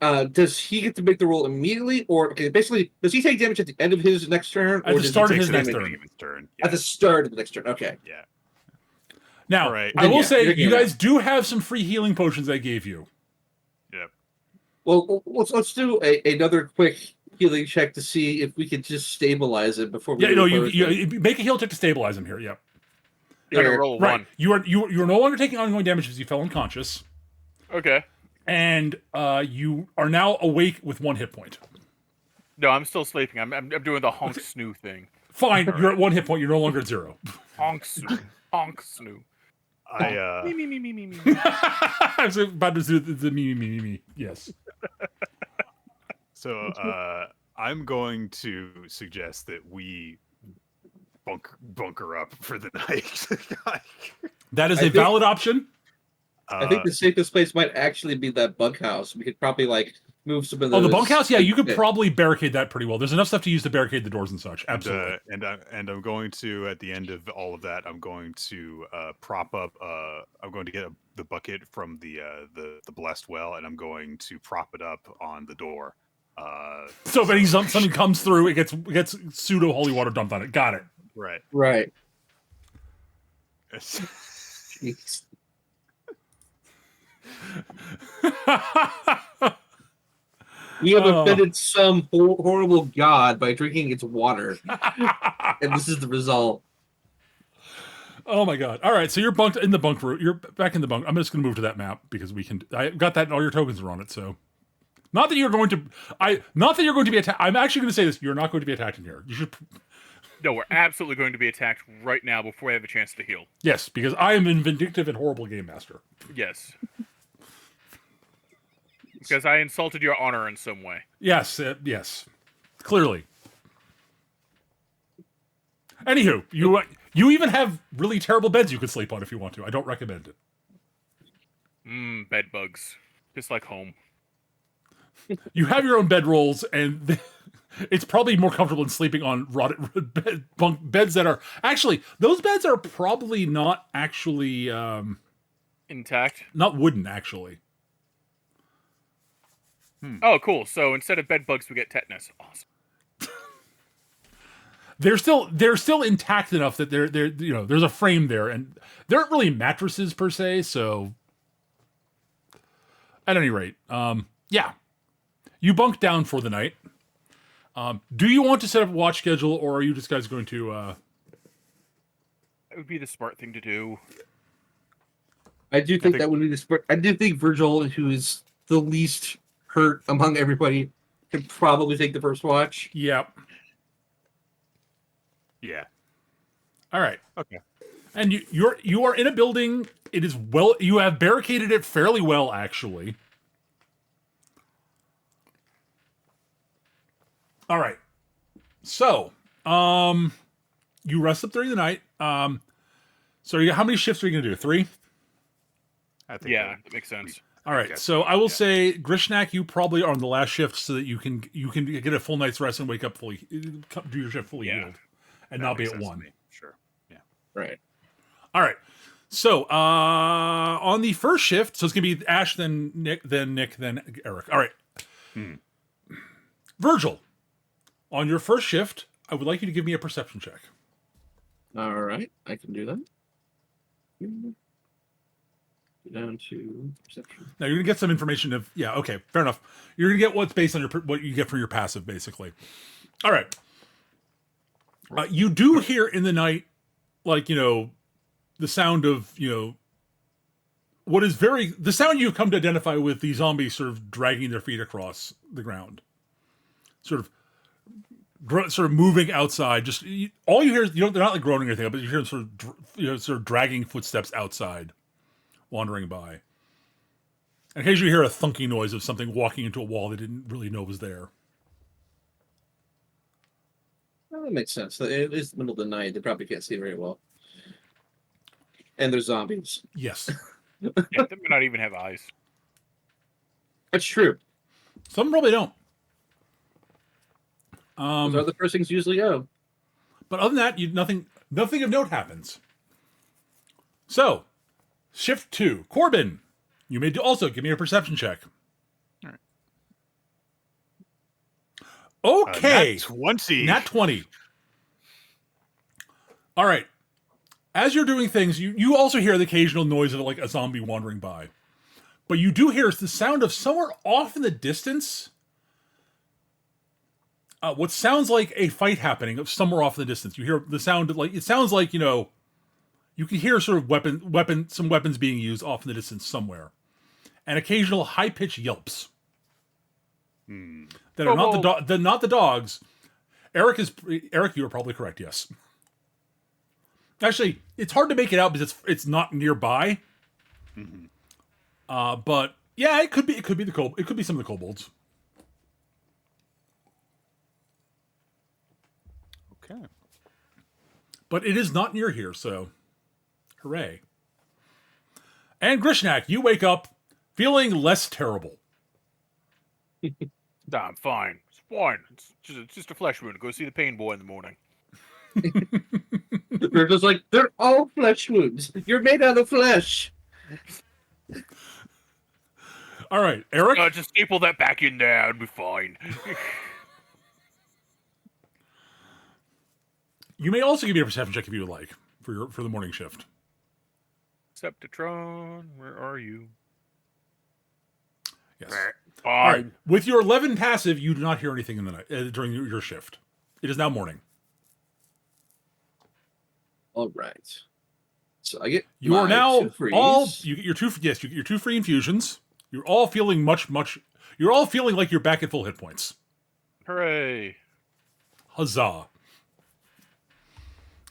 Does he get to make the roll immediately, or basically, does he take damage at the end of his next turn, At or the does start he of take his next damage turn. at the start of the next turn? Okay. Yeah. Now, Alright. I will Yeah, say you're you gonna- guys do have some free healing potions I gave you. Yep. Well, let's do another quick healing check to see if we can just stabilize it before we. Yeah, do no, the you first make a heal check to stabilize him here. Yep. You're going to roll a Right. 1. You are no longer taking ongoing damage because you fell unconscious, Okay. and you are now awake with 1 hit point. No, I'm still sleeping. I'm doing the honk snoo thing. Fine, you're at 1 hit point. You're no longer at 0. Honk snoo. Honk snoo. I Me, me, me, me, me, me. I was about to do the me. Yes. so I'm going to suggest that we bunker up for the night. That is I a think- valid option. I think the safest place might actually be that bunkhouse. We could probably move some of those. Oh, the bunkhouse? Yeah, you could Yeah. probably barricade that pretty well. There's enough stuff to use to barricade the doors and such. Absolutely. And I'm going to, at the end of all of that, I'm going to prop up. I'm going to get the bucket from the blessed well, and I'm going to prop it up on the door. So if something comes through, it gets pseudo holy water dumped on it. Got it. Right. Right. Jeez. We have Oh. offended some horrible god by drinking its water, and this is the result. Oh my god! All right, so you're bunked in the bunk room. You're back in the bunk. I'm just going to move to that map because we can. I got that, and all your tokens are on it. So, not that you're going to. Not that you're going to be attacked. I'm actually going to say this: you're not going to be attacked in here. You should. No, we're absolutely going to be attacked right now before we have a chance to heal. Yes, because I am a vindictive and horrible game master. Yes. Because I insulted your honor in some way. Yes, yes, clearly. Anywho, you even have really terrible beds you could sleep on if you want to. I don't recommend it. Bed bugs. Just like home. You have your own bedrolls, and it's probably more comfortable than sleeping on rotted beds that are actually those beds are probably not actually Intact. not wooden actually. Oh, cool. So instead of bed bugs, we get tetanus. Awesome. They're still intact enough that they're there's a frame there, and they aren't really mattresses per se. So, at any rate, Yeah. You bunk down for the night. Do you want to set up a watch schedule, or are you just guys going to... That would be the smart thing to do. I do think that would be the sport. I do think Virgil, who is the least hurt among everybody, could probably take the first watch. Yeah. Yeah. All right. Okay. And you are in a building. It is well. You have barricaded it fairly well, actually. All right. So, you rest up during the night. So how many shifts are you going to do? 3? I think That makes sense. All right. guess So so, I will yeah. say, Grishnak, you probably are on the last shift, so that you can get a full night's rest and wake up fully, do your shift fully Yeah. healed, and That not be makes at sense to 1. me. Sure. Yeah. Right. All right. So on the first shift, so it's gonna be Ash, then Nick, then Eric. All right. Virgil, on your first shift, I would like you to give me a perception check. All right. I can do that. Go down to perception. Now you're gonna get some information of okay, fair enough. You're gonna get what's based on what you get for your passive, basically. All right. You do hear in the night, like the sound of what is the sound you've come to identify with the zombies sort of dragging their feet across the ground, sort of moving outside. Just all you hear is they're not like groaning or anything, but you hear them sort of dragging footsteps outside, wandering by. And occasionally you hear a thunking noise of something walking into a wall they didn't really know was there. Well, that makes sense. It is the middle of the night. They probably can't see very well. And they're zombies. Yes, Yeah, they may not even have eyes. That's true. some probably don't. Those are the first things usually go. But other than that, nothing of note happens. So, shift 2, Corbin. You may also give me a perception check. All right. Okay, Nat 20. Nat 20. All right. As you're doing things, you also hear the occasional noise of like a zombie wandering by, but you do hear the sound of somewhere off in the distance. What sounds like a fight happening of somewhere off in the distance. You hear the sound it sounds like you can hear sort of some weapons being used off in the distance somewhere, and occasional high pitched yelps that are not the dogs. Eric, you are probably correct. Yes. Actually, it's hard to make it out because it's not nearby. But yeah, it could be some of the kobolds. Okay. But it is not near here, so hooray. And Grishnak, you wake up feeling less terrible. Nah, I'm fine. It's fine. It's just a flesh wound. Go see the pain boy in the morning. They're just like, they're all flesh wounds. You're made out of flesh. All right, Eric. Just staple that back in there and be fine. You may also give me a perception check if you would like for the morning shift. Septatron, where are you? Yes. Fine. All right. With your 11 passive, you do not hear anything in the night during your shift. It is now morning. All right. So I get You are my now 2 freeze. you get your 2 you get your 2 free infusions. You're all feeling you're all feeling like you're back at full hit points. Hooray. Huzzah.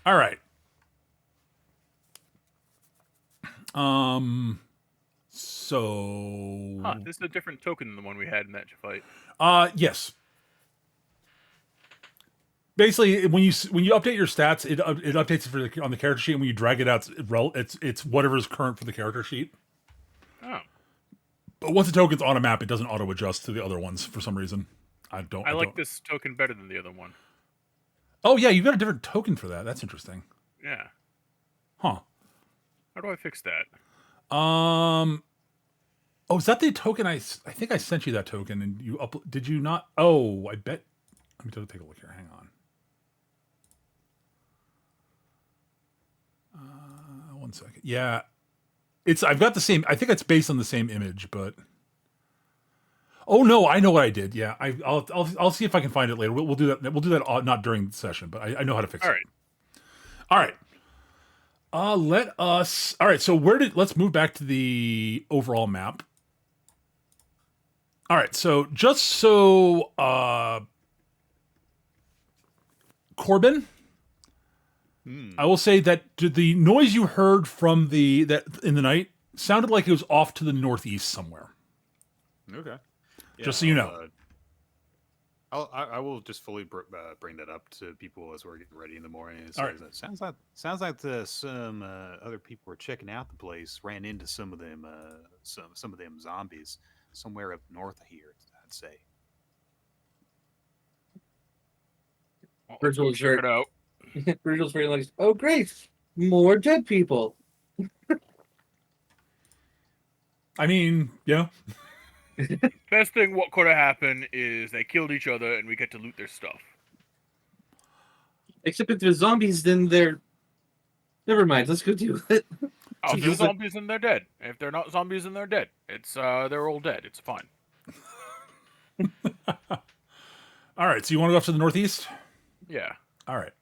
All right. So This is a different token than the one we had in that fight. yes. Basically, when you update your stats, it updates it on the character sheet. And when you drag it out, it's whatever is current for the character sheet. Oh. But once the token's on a map, it doesn't auto adjust to the other ones for some reason. I like this token better than the other one. Oh yeah, you've got a different token for that. That's interesting. Yeah. Huh. How do I fix that? Oh, is that the token? I think I sent you that token, and you did you not? Oh, I bet. Let me take a look here. Hang on. 1 second. Yeah, I've got the same. I think it's based on the same image, but Oh no, I know what I did. Yeah, I'll see if I can find it later. We'll do that. We'll do that not during the session, but I know how to fix All it. right. All right. Let us. All right. So let's move back to the overall map. All right. So just so Corbin, I will say that the noise you heard from that in the night sounded like it was off to the northeast somewhere. Okay. Yeah, Just so you know. I will just fully bring that up to people as we're getting ready in the morning. It All right. sounds like some other people were checking out the place, ran into some of them some of them zombies somewhere up north of here. I'd say. Well, Virgil is check it out. Virgil's very like, oh great, more dead people. I mean, yeah. Best thing what could have happened is they killed each other and we get to loot their stuff. Except if they're zombies, then they're. Never mind. Let's go do it. Oh, if they're zombies and they're dead. If they're not zombies and they're dead, it's they're all dead. It's fine. All right. So you want to go up to the northeast? Yeah. All right.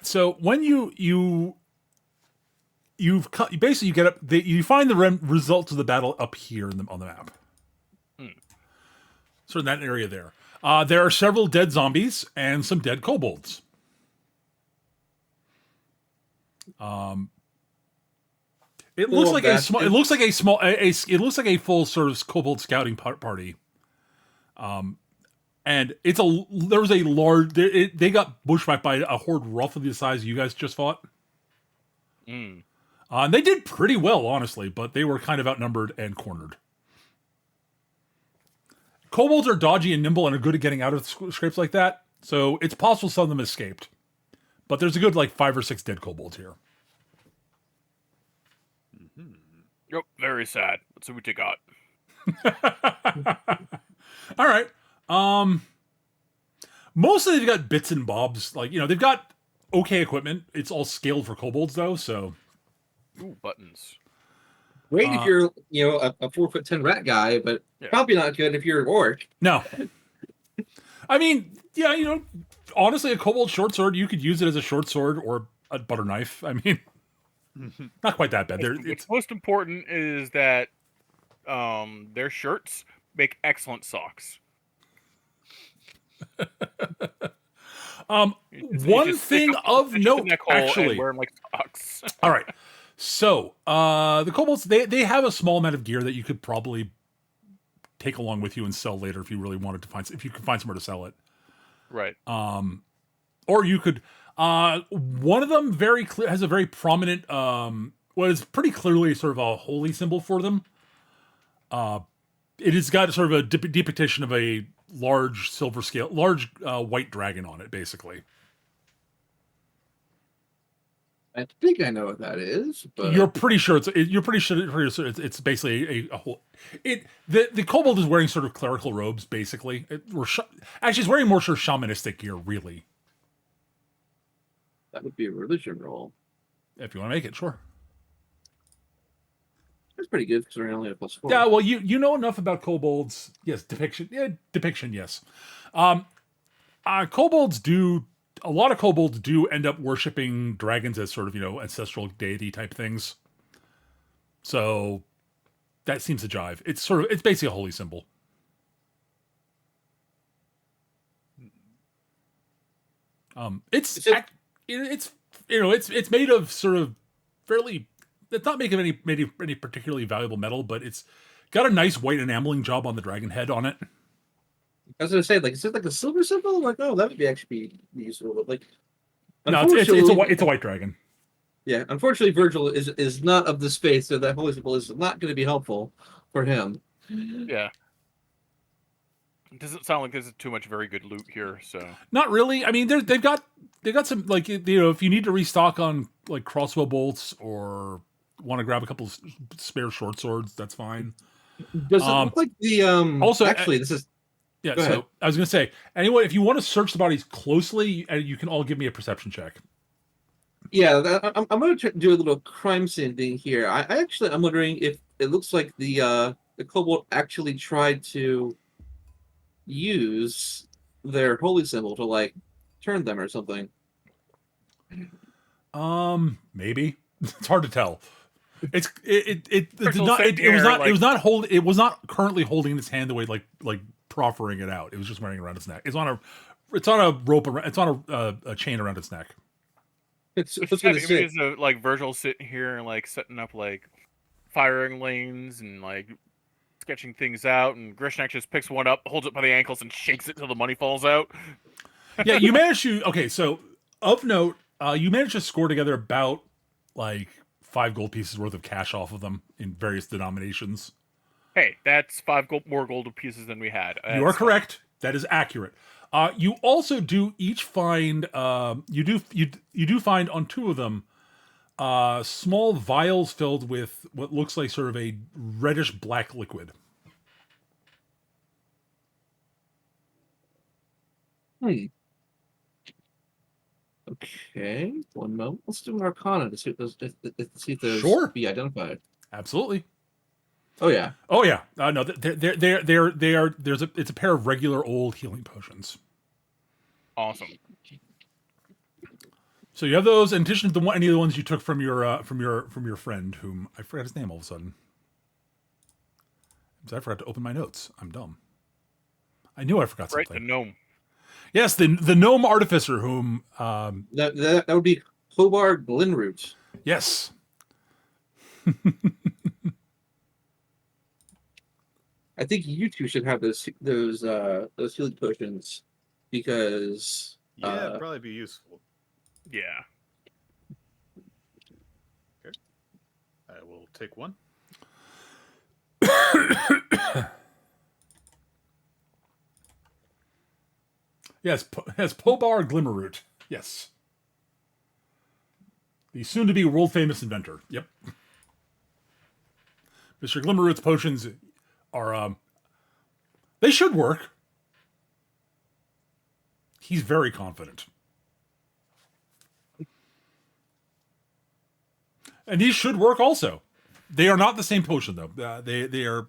So when you've cut, basically you get up, you find the results of the battle up here on the map. So in that area there, there are several dead zombies and some dead kobolds. It looks like a small. It looks like a small. It looks like a full sort of kobold scouting party. And there was a large. They got bushwhacked by a horde roughly the size you guys just fought. And they did pretty well, honestly, but they were kind of outnumbered and cornered. Kobolds are dodgy and nimble and are good at getting out of scrapes like that, so it's possible some of them escaped. But there's a good 5 or 6 dead kobolds here. Yep. Very sad. Let's see what you got. All right. Mostly they've got bits and bobs. They've got okay equipment. It's all scaled for kobolds though, so. Ooh, buttons. Great if you're, a 4'10" rat guy, but probably not good if you're an orc. No. I mean, yeah, honestly, a kobold short sword, you could use it as a short sword or a butter knife. I mean, not quite that bad. What's most important is that their shirts make excellent socks. One thing of note, actually. Wear them like socks. All right. So, the kobolds, they have a small amount of gear that you could probably take along with you and sell later if you really wanted to if you could find somewhere to sell it. Right. Or you could, one of them has a very prominent, what is pretty clearly sort of a holy symbol for them. It has got sort of a depiction of a large white dragon on it, basically. I think I know what that is, but You're pretty sure it's basically a whole. The kobold is wearing sort of clerical robes, basically. Actually, he's wearing more sort of shamanistic gear, really. that would be a religion roll. If you want to make it, sure. That's pretty good because we're only at +4. Yeah, well, you know enough about kobolds. Yes, depiction. Yeah, depiction. Yes. Kobolds do. A lot of kobolds do end up worshiping dragons as sort of, ancestral deity type things. So that seems to jive. It's basically a holy symbol. It's made of sort of fairly. It's not making any particularly valuable metal, but it's got a nice white enameling job on the dragon head on it. I was gonna say, is it like a silver symbol? Like, oh, that would be actually useful. But no, it's a white dragon. Yeah, unfortunately, Virgil is not of the space, so that holy symbol is not going to be helpful for him. Yeah. It doesn't sound like there's too much very good loot here, so. Not really. I mean, they've got some if you need to restock on crossbow bolts or want to grab a couple spare short swords, that's fine. Does it look like the also actually this is. Yeah, so I was going to say, anyway, if you want to search the bodies closely, you can all give me a perception check. Yeah, I'm going to do a little crime scene thing here. I'm wondering if it looks like the the kobold actually tried to use their holy symbol to like turn them or something. Maybe. It's hard to tell. It did Crystal not sitting it was here, not like- it was not currently holding in its hand the way like proffering it out. It was just wearing it around its neck. It's on a rope around, it's on a chain around its neck. It's Just what's have gonna say. images of like Virgil sitting here and like setting up like firing lanes and like sketching things out, and Grishnak just picks one up, holds it by the ankles, and shakes it till the money falls out. Yeah, you managed to okay, so of note, you managed to score together about like 5 gold pieces worth of cash off of them in various denominations. Hey, that's 5 more gold pieces than we had. You are correct. That is accurate. You also do each find you do find on 2 of them small vials filled with what looks like sort of a reddish black liquid. Okay, one moment. Let's do an Arcana to see if those Sure. be identified. Absolutely. Oh yeah. Oh yeah. No, it's a pair of regular old healing potions. Awesome. So you have those in addition to any of the ones you took from your friend, whom I forgot his name all of a sudden. Because I forgot to open my notes. I'm dumb. I knew I forgot Right, something. the gnome. Yes, the gnome artificer whom That would be Hobart Glenroot. yes. I think you two should have those healing potions because Yeah, it'd probably be useful. Yeah. I will take one. Yes, Pobar Glimmerroot. Yes. The soon-to-be world-famous inventor. Yep. Mr. Glimmerroot's potions are, they should work. He's very confident. And these should work also. They are not the same potion, though. They are...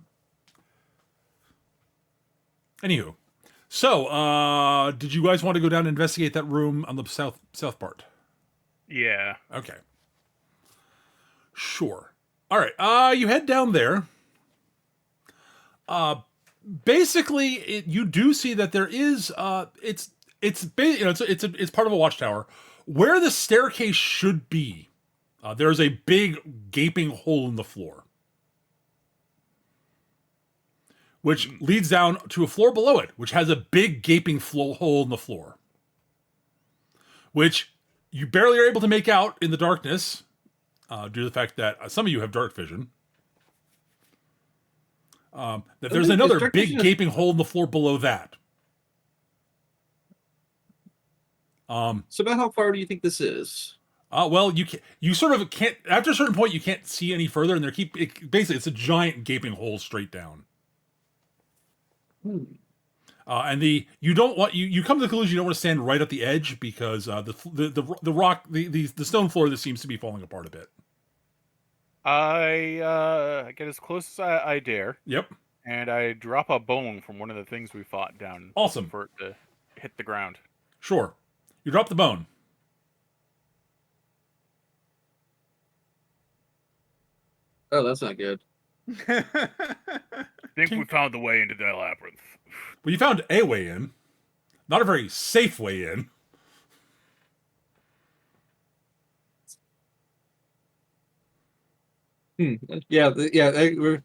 Anywho. So, did you guys want to go down and investigate that room on the south part? Yeah. Okay. Sure. All right. You head down there. Basically, you do see that there is it's part of a watchtower where the staircase should be. There's a big gaping hole in the floor, which leads down to a floor below it, which has a big gaping hole in the floor, which you barely are able to make out in the darkness due to the fact that some of you have dark vision. That there's another big gaping hole in the floor below that. So about how far do you think this is? Well, you sort of can't, after a certain point, you can't see any further, and basically it's a giant gaping hole straight down. And you come to the conclusion you don't want to stand right at the edge because the rock, the stone floor, this seems to be falling apart a bit. I get as close as I dare. Yep. And I drop a bone from one of the things we fought down. Awesome. For it to hit the ground. Sure. You drop the bone. Oh, that's not good. I think we found the way into the labyrinth. Well, you found a way in. Not a very safe way in. Yeah.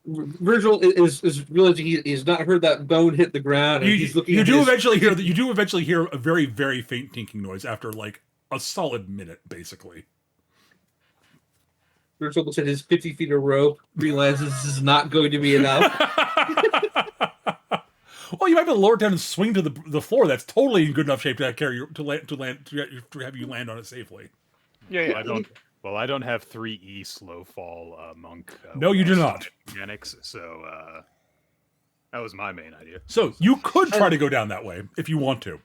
Virgil is realizing he's not heard that bone hit the ground, and he's looking. You do eventually hear a very, very faint tinking noise after like a solid minute, basically. Virgil looks at his 50 feet of rope, realizes this is not going to be enough. Well, you might be able to lower it down and swing to the floor. That's totally in good enough shape to carry to have you land on it safely. Yeah. Well, I don't have 3E slow fall monk. No, you do not. Mechanics, so that was my main idea. So you could try to go down that way if you want to.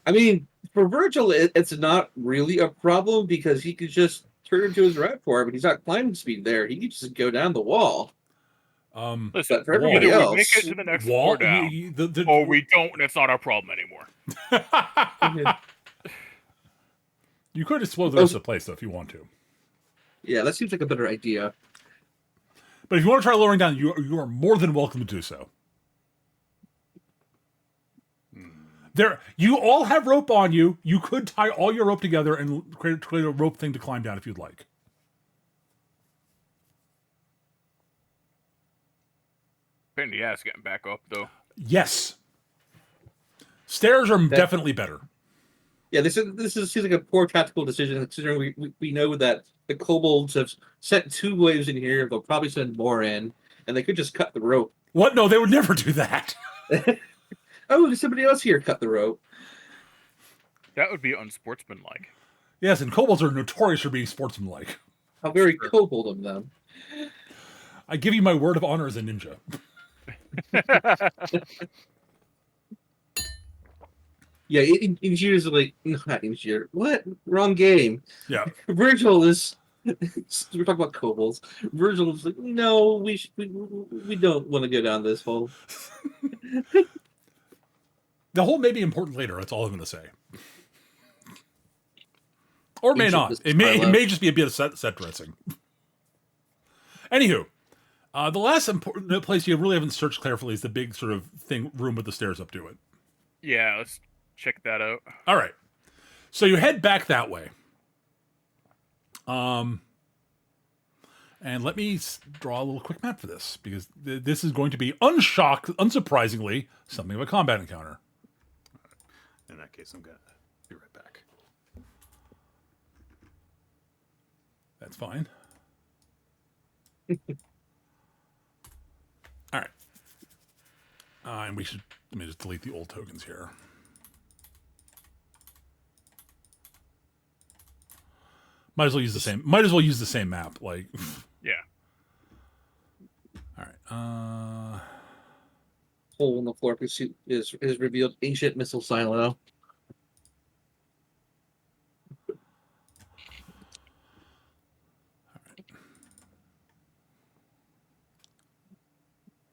I mean, for Virgil, it's not really a problem because he could just turn into his right for it, but he's not climbing speed there. He could just go down the wall. Listen, But for everybody either else, we make it to the next Wall, floor down, the or we don't, and it's not our problem anymore. You could explode the rest of the place though if you want to. yeah, that seems like a better idea. But if you want to try lowering down, you are more than welcome to do so. There, you all have rope on you. You could tie all your rope together and create a rope thing to climb down if you'd like. Pain in the ass getting back up, though. Yes. Stairs are definitely better. Yeah, this seems like a poor tactical decision considering we know that the kobolds have sent 2 waves in here. They'll probably send more in, and they could just cut the rope. What? No, they would never do that. Oh, there's somebody else here cut the rope. That would be unsportsmanlike. Yes, and kobolds are notorious for being sportsmanlike. How very kobold of them. I give you my word of honor as a ninja. Yeah, Injir's like, not Injir. What? Wrong game. Yeah. Virgil is. We're talking about kobolds. Virgil is like, no, we don't want to go down this hole. The hole may be important later. That's all I'm going to say. Or may not. It may just be a bit of set dressing. Anywho, the last important place you really haven't searched carefully is the big sort of room with the stairs up to it. Yeah, let's check that out. All right. So you head back that way. And let me draw a little quick map for this, because this is going to be unsurprisingly, something of a combat encounter. In that case, I'm going to be right back. That's fine. All right. And let me just delete the old tokens here. Might as well use the same map. Like, Yeah. all right. Hole in the floor is revealed ancient missile silo.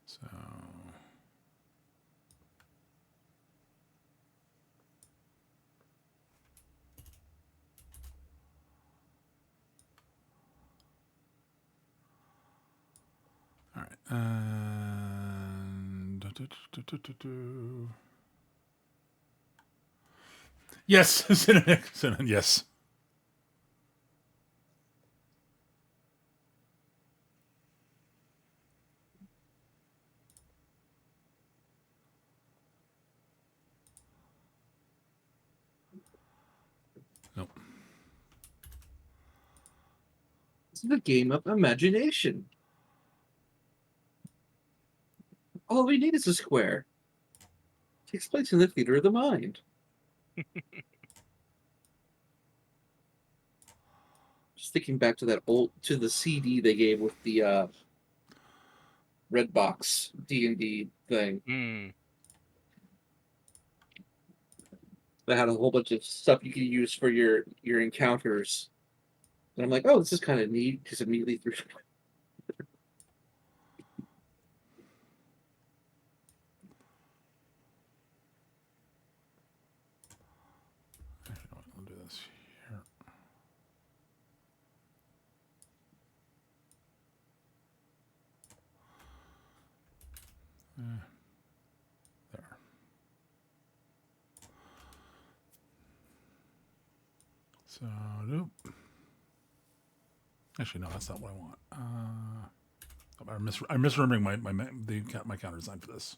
So, all right. And yes, Synonym, yes. Nope. This is a game of imagination. All we need is a square. It takes place in the theater of the mind. Just thinking back to the CD they gave with the red box D&D thing. Mm. That had a whole bunch of stuff you could use for your encounters. And I'm like, oh, this is kind of neat, because immediately through. I'll do this here. There. So, nope. Actually, no, that's not what I want. I'm misremembering my counter design for this.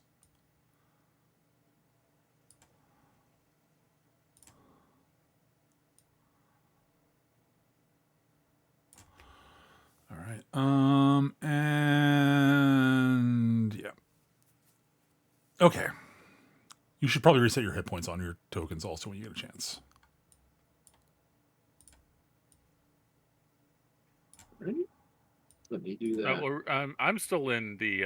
All right. And yeah. Okay. You should probably reset your hit points on your tokens also when you get a chance. Right? Let me do that. I'm still in the.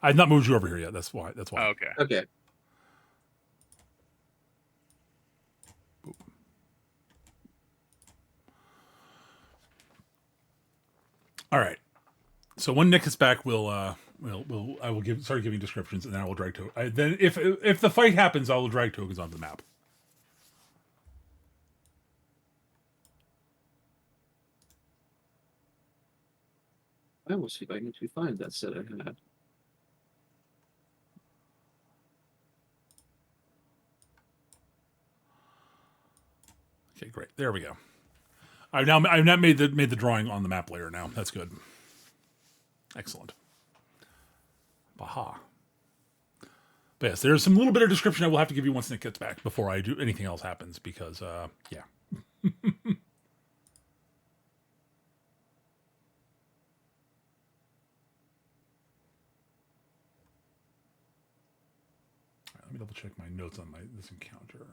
I've not moved you over here yet. That's why. Oh, okay. Okay. All right. So when Nick is back, we'll I will start giving descriptions, and then I will drag tokens. Then if the fight happens, I will drag tokens onto the map. I will see if I can actually find that set I had. Okay, great. There we go. I've now made the drawing on the map layer now. That's good. Excellent. Baha. But yes, there's some little bit of description I will have to give you once Nick gets back before I do anything else happens because yeah. Let me double check my notes on this encounter.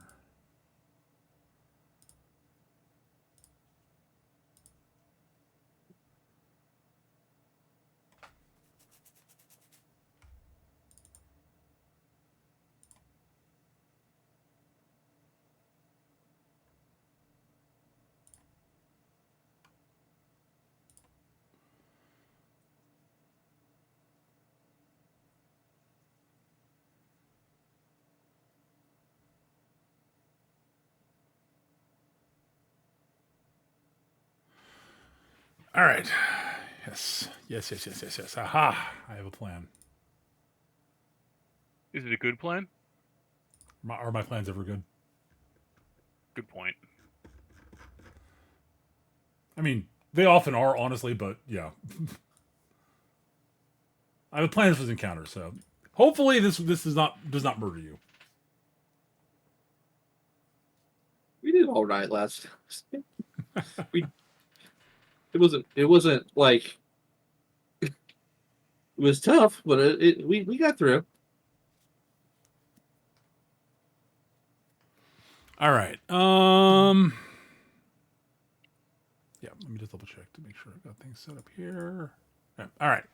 All right. Yes. Aha! I have a plan. Is it a good plan? Are my plans ever good? Good point. I mean, they often are, honestly, but yeah. I have plans for this encounter, so hopefully this does not murder you. We did all right last. It wasn't like it was tough, but we got through. All right. Yeah, let me just double check to make sure I've got things set up here. Yeah, all right.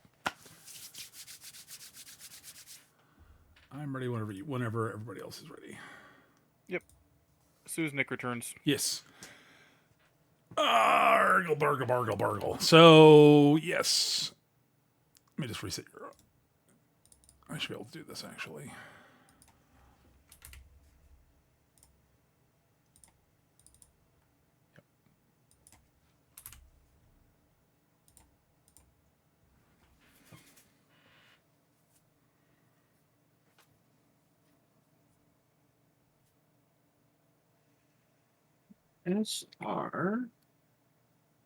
I'm ready whenever everybody else is ready. Yep. As soon as Nick returns. Yes. Bargle. So, yes. Let me just reset your... I should be able to do this, actually. SR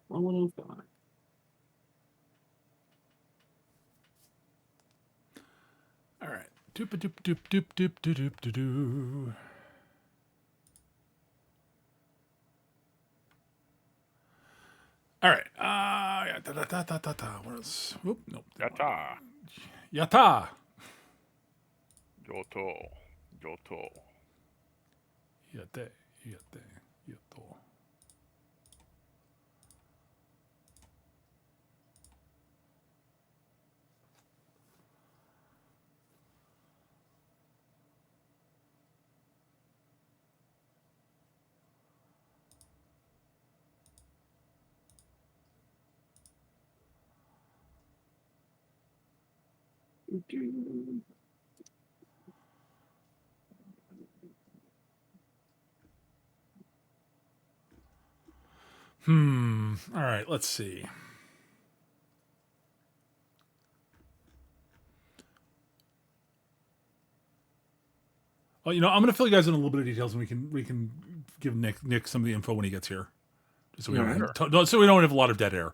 1105. All right. Doop-a-doop-doop-doop-doop-doop-doop-doo. All right. Where's... Whoop, nope. Yata. Yata. Yoto. Yato. All right, let's see. Well, I'm going to fill you guys in a little bit of details, and we can give Nick some of the info when he gets here, just so we don't have a lot of dead air.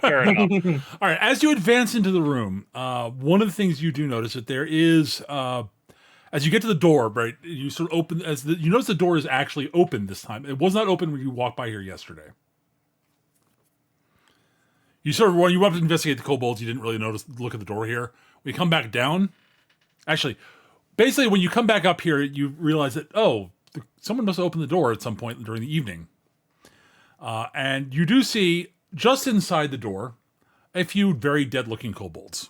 Fair enough. All right, as you advance into the room, one of the things you do notice that there is, as you get to the door, right, you sort of open you notice the door is actually open this time. It was not open when you walked by here yesterday. When you went up to investigate the kobolds, you didn't really look at the door here. When you come back down, actually, basically when you come back up here, you realize that, someone must have opened the door at some point during the evening. And you do see, just inside the door, a few very dead-looking kobolds.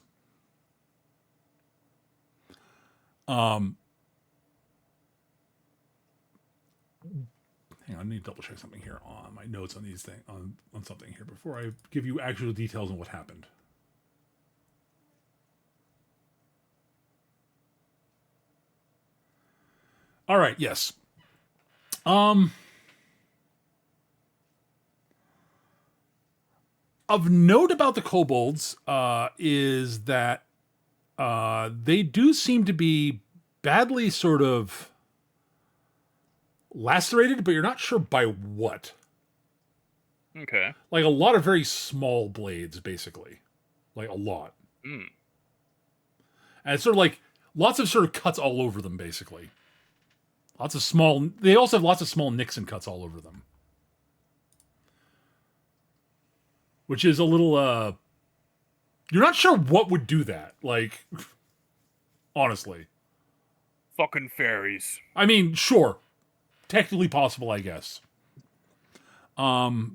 Hang on, I need to double check something here on my notes on these things on something here before I give you actual details on what happened. All right. Yes. Of note about the kobolds is that they do seem to be badly sort of lacerated, but you're not sure by what. Okay. Like a lot of very small blades, basically. Like a lot. Mm. And it's sort of like lots of sort of cuts all over them, basically. Lots of small. They also have lots of small nicks and cuts all over them. Which is a little, you're not sure what would do that. Like, honestly. Fucking fairies. I mean, sure. Technically possible, I guess. The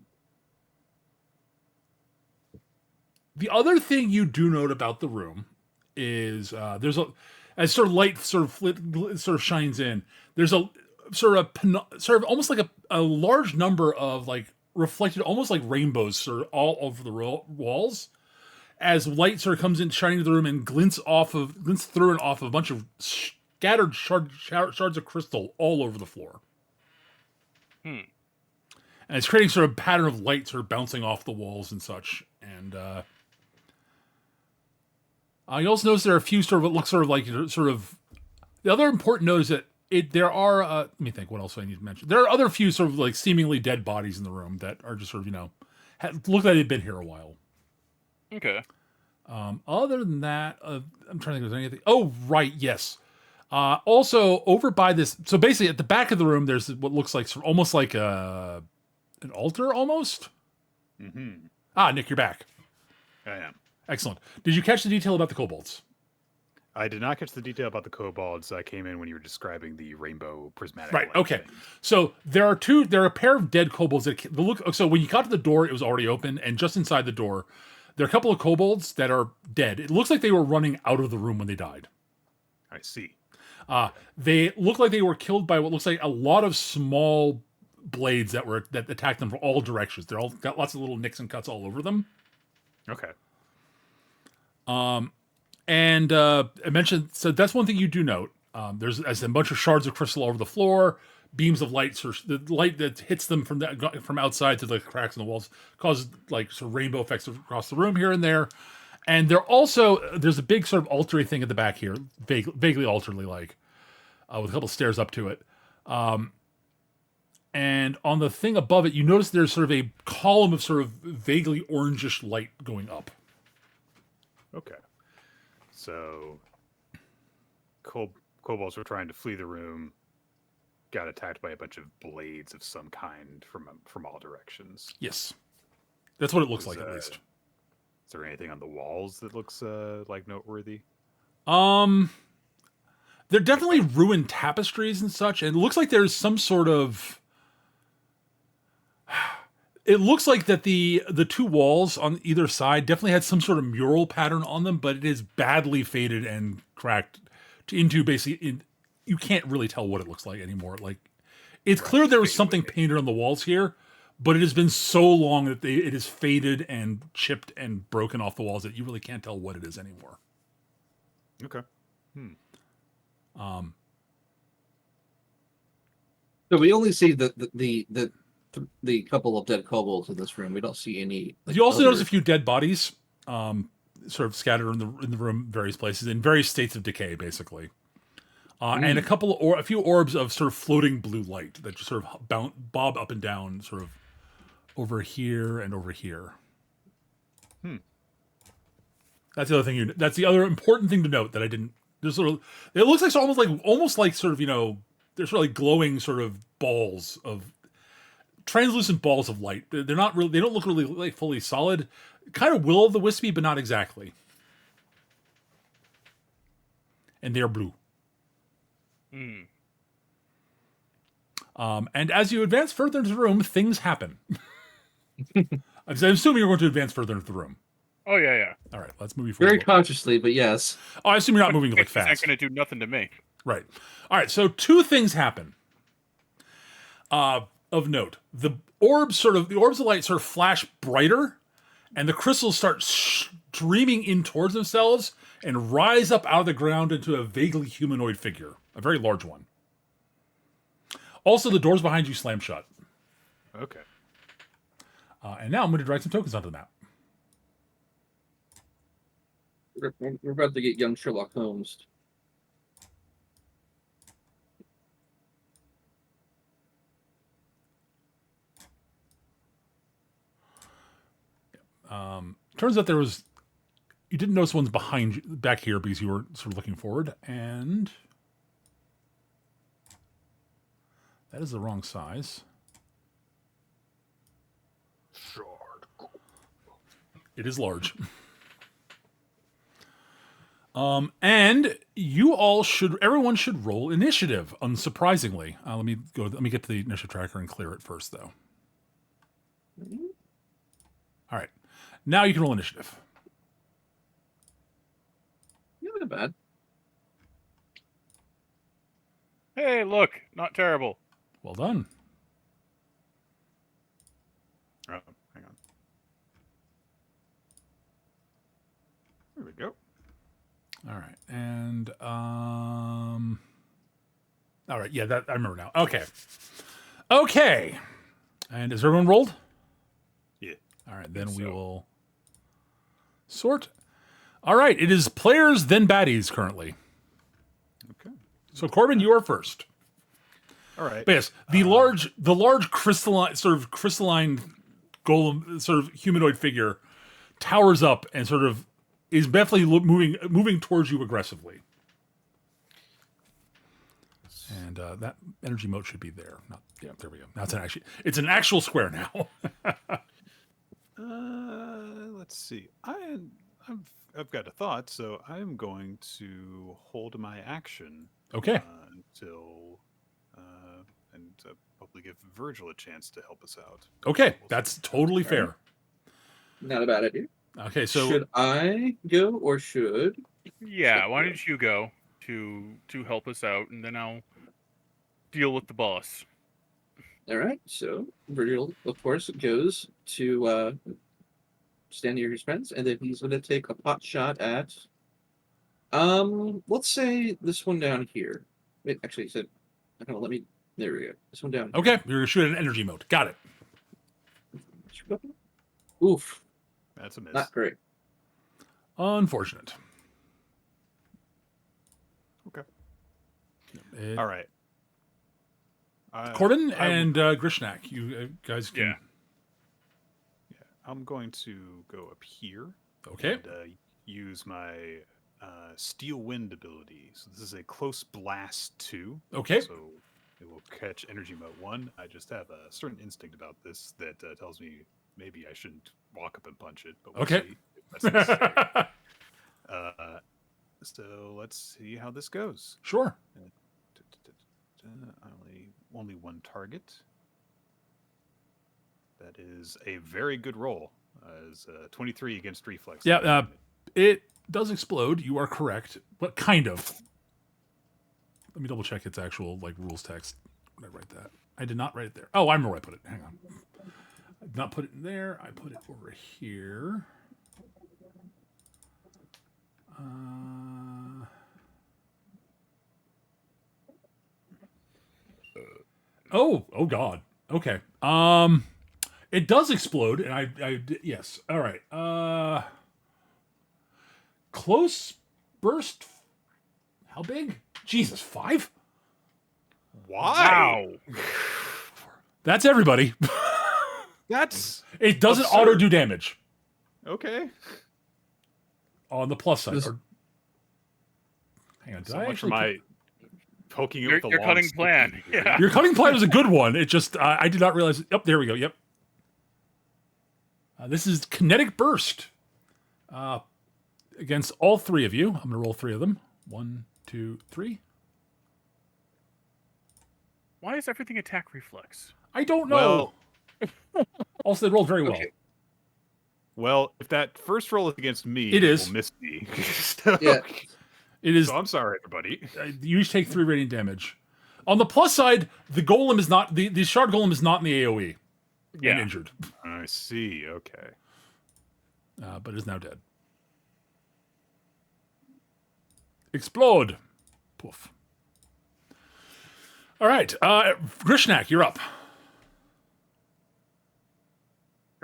other thing you do note about the room is there's a as sort of light sort of shines in. There's a sort of almost like a large number of like reflected, almost like rainbows, sort of all over the walls. As light sort of comes in, shining into the room, and glints through and off of a bunch of scattered shards of crystal all over the floor. And it's creating sort of a pattern of light sort of bouncing off the walls and such. And you also notice there are a few sort of what looks sort of like sort of. The other important note is that there are. Let me think. What else do I need to mention? There are other few sort of like seemingly dead bodies in the room that are just sort of look like they've been here a while. Okay. Other than that, I'm trying to think if there's anything. Oh, right, yes. Also, over by this, so basically at the back of the room, there's what looks like almost like an altar, almost. Mm-hmm. Nick, you're back. I am. Excellent. Did you catch the detail about the kobolds? I did not catch the detail about the kobolds. I came in when you were describing the rainbow prismatic. Right. light Okay. thing. So there are a pair of dead kobolds that look. So when you got to the door, it was already open, and just inside the door, there are a couple of kobolds that are dead. It looks like they were running out of the room when they died. I see. They look like they were killed by what looks like a lot of small blades that attacked them from all directions. They're all got lots of little nicks and cuts all over them. Okay. And I mentioned, so that's one thing you do note. There's a bunch of shards of crystal over the floor, beams of light. So the light that hits them from outside to the cracks in the walls causes like sort of rainbow effects across the room here and there. And there's a big sort of altar-y thing at the back here, vaguely altar-y like, with a couple stairs up to it. And on the thing above it, you notice there's sort of a column of sort of vaguely orangish light going up. Okay. So, kobolds were trying to flee the room, got attacked by a bunch of blades of some kind from all directions. Yes. That's what it looks like, at least. Is there anything on the walls that looks like noteworthy? They're definitely ruined tapestries and such, and it looks like there's some sort of. It looks like that the two walls on either side definitely had some sort of mural pattern on them, but it is badly faded and cracked into basically. You can't really tell what it looks like anymore. Like, it's clear there was something painted on the walls here, but it has been so long that it is faded and chipped and broken off the walls that you really can't tell what it is anymore. Okay. So we only see the couple of dead kobolds in this room. We don't see any. You also notice a few dead bodies, sort of scattered in the room, various places, in various states of decay, basically, and a few orbs of sort of floating blue light that just sort of bob up and down, sort of over here and over here. That's the other thing. That's the other important thing to note that I didn't. There's sort of. It looks like almost like sort of there's sort of like glowing sort of balls of. Translucent balls of light. They're not really. They don't look really like fully solid. Kind of will-o'-the-wispy, but not exactly. And they're blue. And as you advance further into the room, things happen. I'm assuming you're going to advance further into the room. Oh yeah. All right, let's move forward. Very cautiously, but yes. Oh, I assume you're not moving like fast. It's not going to do nothing to me. Right. All right. So two things happen. Of note, the orbs of light sort of flash brighter, and the crystals start streaming in towards themselves and rise up out of the ground into a vaguely humanoid figure, a very large one. Also, the doors behind you slam shut. Okay. And now I'm going to drag some tokens onto the map. We're about to get young Sherlock Holmes. Turns out you didn't notice one's behind you, back here, because you were sort of looking forward, and that is the wrong size. It is large. And everyone should roll initiative, unsurprisingly. Let me get to the initiative tracker and clear it first, though. All right. Now you can roll initiative. Not bad. Hey, look, not terrible. Well done. Oh, hang on. There we go. All right. And all right, yeah, that I remember now. Okay. Okay. And is everyone rolled? Yeah. All right, then we will sort. All right, it is players then baddies currently. Okay. So Corbin, you are first. All right. But yes, the large crystalline golem, sort of humanoid figure, towers up and sort of is definitely moving towards you aggressively. And that energy mote should be there. There we go. Now it's an actual square now. Let's see. I've got a thought, so I'm going to hold my action. Okay. Until and hopefully give Virgil a chance to help us out. Okay, that's totally fair. Not a bad idea. Okay, so should I go or should? Yeah, why don't you go to help us out, and then I'll deal with the boss. All right. So Virgil, of course, goes to stand near his friends, and then he's going to take a pot shot at. Let's say this one down here. Wait, actually, he said, I don't know. Let me. There we go. This one down. okay, you're shooting an energy mode. Got it. Here. Oof. That's a miss. Not great. Unfortunate. Okay. All right. Corbin and Grishnak, you guys can. Yeah. I'm going to go up here. Okay. And use my Steel Wind ability. So this is a Close Blast 2. Okay. So it will catch Energy Mode 1. I just have a certain instinct about this that tells me maybe I shouldn't walk up and punch it. But we'll Okay. see if that's necessary. So let's see how this goes. Sure. Only one target. That is a very good roll. Is 23 against reflex. Yeah, it does explode. You are correct, but kind of. Let me double check its actual rules text. Did I write that? I did not write it there. Oh, I remember where I put it. Hang on. I did not put it in there. I put it over here. Oh God. Okay. It does explode, and yes. All right. Close burst. How big? Jesus, 5? Why? Wow. That's everybody. That's It doesn't absurd. auto do damage. Okay. On the plus side. This- Hang on. Did So I much for actually? my poking it Your with the long cutting stick plan. here. Yeah. Your cutting plan was a good one. It just I did not realize. Yep, there we go. Yep. This is kinetic burst. Against all 3 of you. I'm going to roll 3 of them. 1, 2, 3. Why is everything attack reflex? I don't know. Also, they rolled very well. Okay. Well, if that first roll is against me, It is. will miss me. So, Yeah. It is. so I'm sorry, everybody. You each take 3 radiant damage. On the plus side, the golem is not the shard golem is not in the AOE and Yeah. injured, I see. Okay. but is now dead. Explode. Poof. All right, Grishnak, you're up.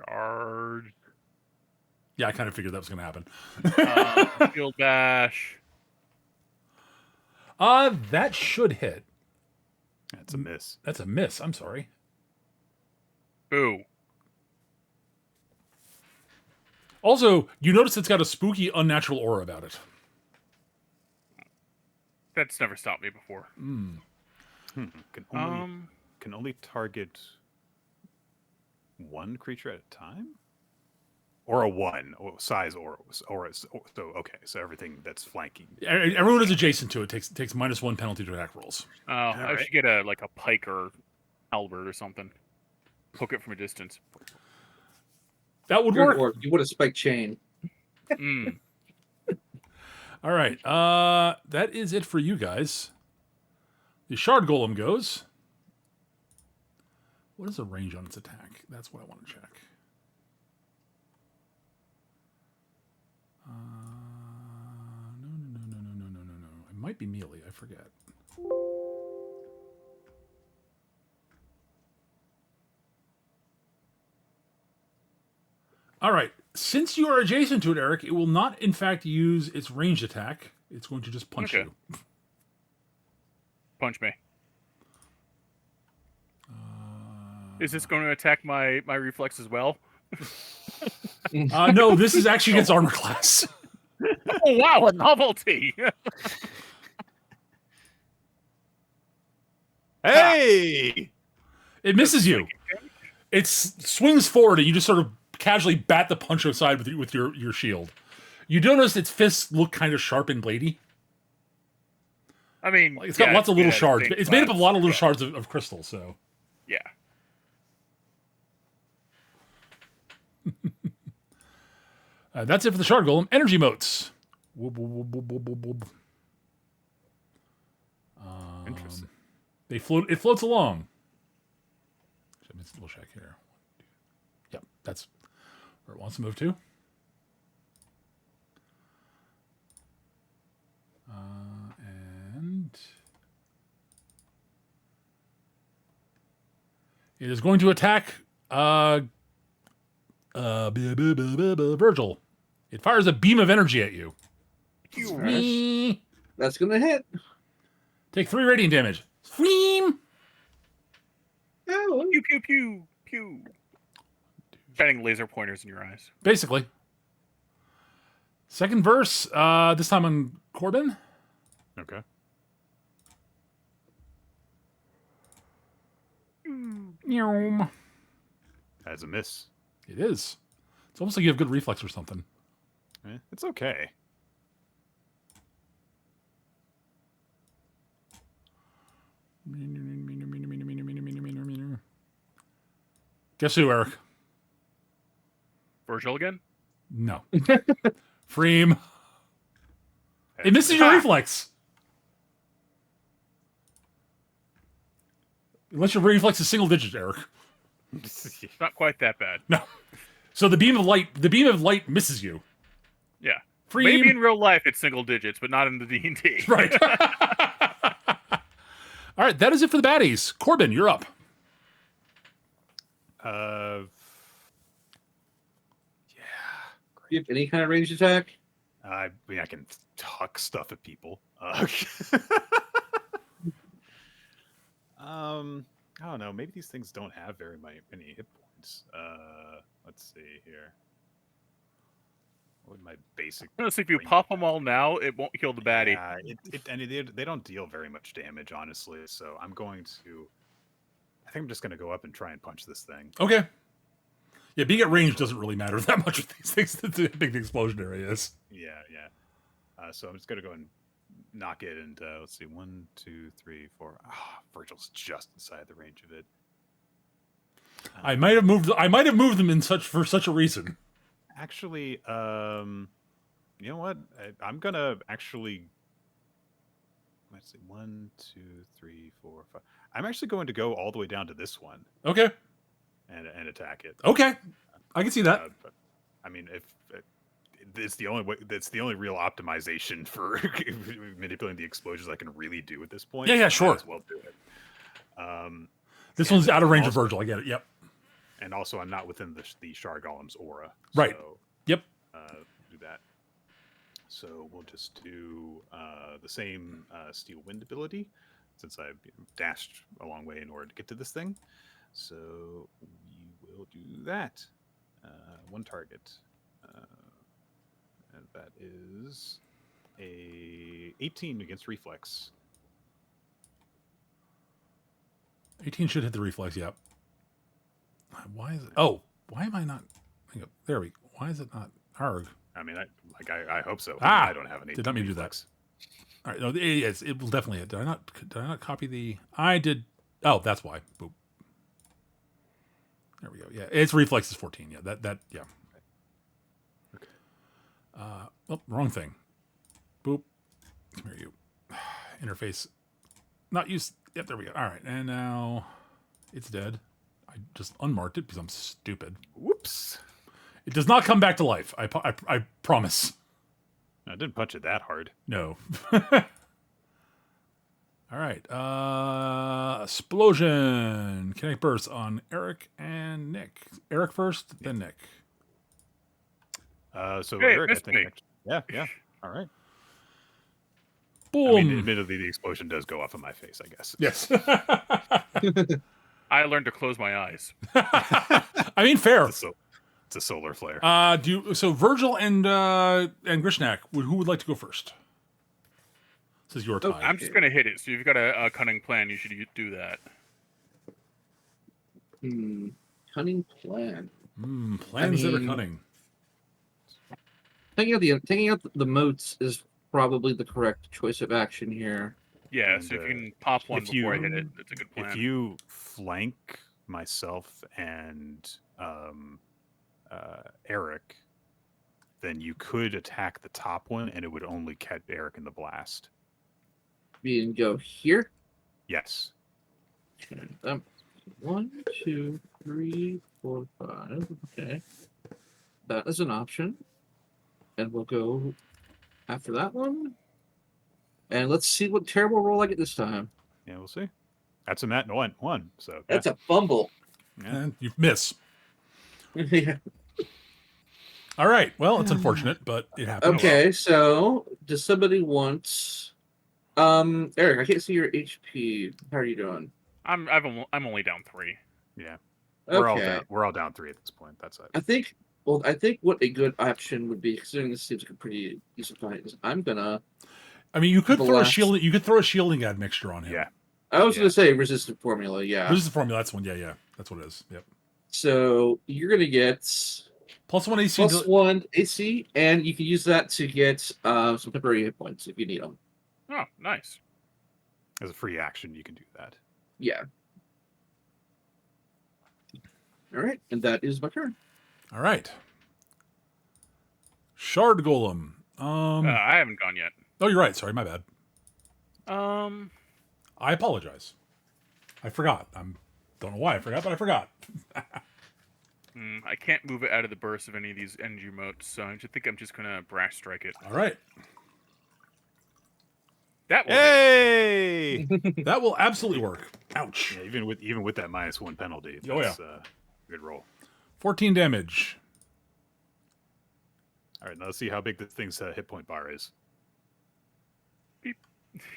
Charge. Yeah, I kind of figured that was going to happen. Field bash. That should hit. That's a miss. That's a miss. I'm sorry. Boo. Also, you notice it's got a spooky, unnatural aura about it. That's never stopped me before. Can only target one creature at a time, or a one size or so. Okay, so everything that's flanking. Everyone is adjacent to it takes -1 penalty to attack rolls. Oh, I should get a pike or halberd or something. Poke it from a distance. That would Good work. lord, you would have spiked chain. Mm. All right. That is it for you guys. The shard golem goes. What is the range on its attack? That's what I want to check. No. It might be melee. I forget. All right. Since you are adjacent to it, Eric, it will not, in fact, use its ranged attack. It's going to just punch you. Punch me. Is this going to attack my reflex as well? No, this is actually against armor class. Oh, wow, a novelty! Hey! It misses you. It swings forward, and you just sort of casually bat the punch aside with your shield. You do notice its fists look kind of sharp and bladey. I mean, It's got lots of little shards. It's made up of a lot of little yeah. shards of crystal, so. Yeah. That's it for the shard golem. Energy motes. Whoop, whoop, whoop, whoop, whoop, whoop. Interesting. They float. It floats along. We'll check here. Yep, that's where it wants to move to. And it is going to attack Virgil. It fires a beam of energy at you. That's gonna hit. Take 3 radiant damage. Scream! Oh, Pew, pew, pew, pew. Shining laser pointers in your eyes. Basically. Second verse, this time on Corbin. Okay. That's a miss. It is. It's almost like you have good reflex or something. It's okay. Guess who, Eric? Virgil again? No. Freem. It misses your reflex. Unless your reflex is single digit, Eric. Not quite that bad. No. So the beam of light misses you. Yeah. Freem. Maybe in real life it's single digits, but not in the D&D. Right. All right, that is it for the baddies. Corbin, you're up. Yeah. do you have any kind of ranged attack? I mean, I can huck stuff at people. I don't know. Maybe these things don't have very many hit points. Let's see here. What would my basic? Honestly, if you pop them all now, it won't kill the baddie. Yeah, they don't deal very much damage, honestly. So I think I'm just gonna go up and try and punch this thing. Okay. Yeah, being at range doesn't really matter that much with these things. It's how big the explosion area is. Yeah. So I'm just gonna go and knock it, and let's see, 1, 2, 3, 4. Virgil's just inside the range of it. I might have moved them for such a reason. Actually, you know what? I'm gonna actually. Let's see, 1, 2, 3, 4, 5. I'm actually going to go all the way down to this one Okay. and attack it. Okay. I can see that. But, I mean, if it's the only way, that's the only real optimization for manipulating the explosions I can really do at this point. Yeah, so I might sure. as well do it. This And one's out of I'm range of also- Virgil. I get it. Yep. And also, I'm not within the Shard Golem's aura. Right. So, Yep. do that. So we'll just do the same Steel Wind ability, since I've dashed a long way in order to get to this thing. So we will do that. One target. And that is a 18 against reflex. 18 should hit the reflex. Yep. Why is it? Oh, why am I not? Hang on. There we go. Why is it not? Arg. I mean, I hope so. Ah! I don't have any. Did not mean to do that. All right. No, yes, it will definitely hit. Did I not copy the? I did. Oh, that's why. Boop. There we go. Yeah, its reflex is 14. Yeah, that. Yeah. Okay. Oh, wrong thing. Boop. Come here, you. Interface. Not used. Yep, there we go. All right, and now it's dead. I just unmarked it because I'm stupid. Whoops. It does not come back to life. I promise. I didn't punch it that hard. No. All right. Explosion. Kinetic burst on Eric and Nick. Eric first, then Nick. So Hey, Eric, I missed think. me. Yeah. All right. Boom. I mean, admittedly, the explosion does go off in my face, I guess. Yes. I learned to close my eyes. I mean, fair. It's a solar flare. So Virgil and Grishnak, who would like to go first? This is your time. I'm just gonna hit it. So if you've got a cunning plan, you should do that. Cunning plan. Plans that are mean- cunning. Taking out the moats is probably the correct choice of action here. Yeah. And, So if you can pop one if before I you- hit it, that's a good plan. If you flank myself and Eric, then you could attack the top one, and it would only catch Eric in the blast. We can go here. Yes. Um, 1, 2, 3, 4, 5. Okay, that is an option, and we'll go after that one. And let's see what terrible roll I get this time. Yeah, we'll see. That's a nat one. So That's a fumble. yeah. And you miss. Yeah. All right. Well, it's unfortunate, but it happens. Okay, so does somebody want? Eric, I can't see your HP. How are you doing? I'm only down 3. Yeah. Okay, We're all down 3 at this point. That's it. I think. Well, I think what a good option would be, considering this seems like a pretty decent fight, is I'm gonna. I mean, you could throw a Blast. shield. You could throw a shielding admixture on him. Yeah. I was Yeah. gonna say resistant formula. Yeah. This is the formula. That's one. Yeah. That's what it is. Yep. So you're gonna get Plus 1 AC. +1 AC, and you can use that to get some temporary hit points if you need them. Oh, nice. As a free action, you can do that. Yeah. All right, and that is my turn. All right. Shard Golem. I haven't gone yet. Oh, you're right. Sorry, my bad. I apologize. I forgot. Don't know why I forgot, but I forgot. I can't move it out of the burst of any of these energy motes, so I think I'm just gonna brash strike it. All right. That will hit. Hey! That will absolutely work. Ouch. Yeah, even with that -1 penalty, Oh, that's good roll. 14 damage. All right, now let's see how big this thing's hit point bar is.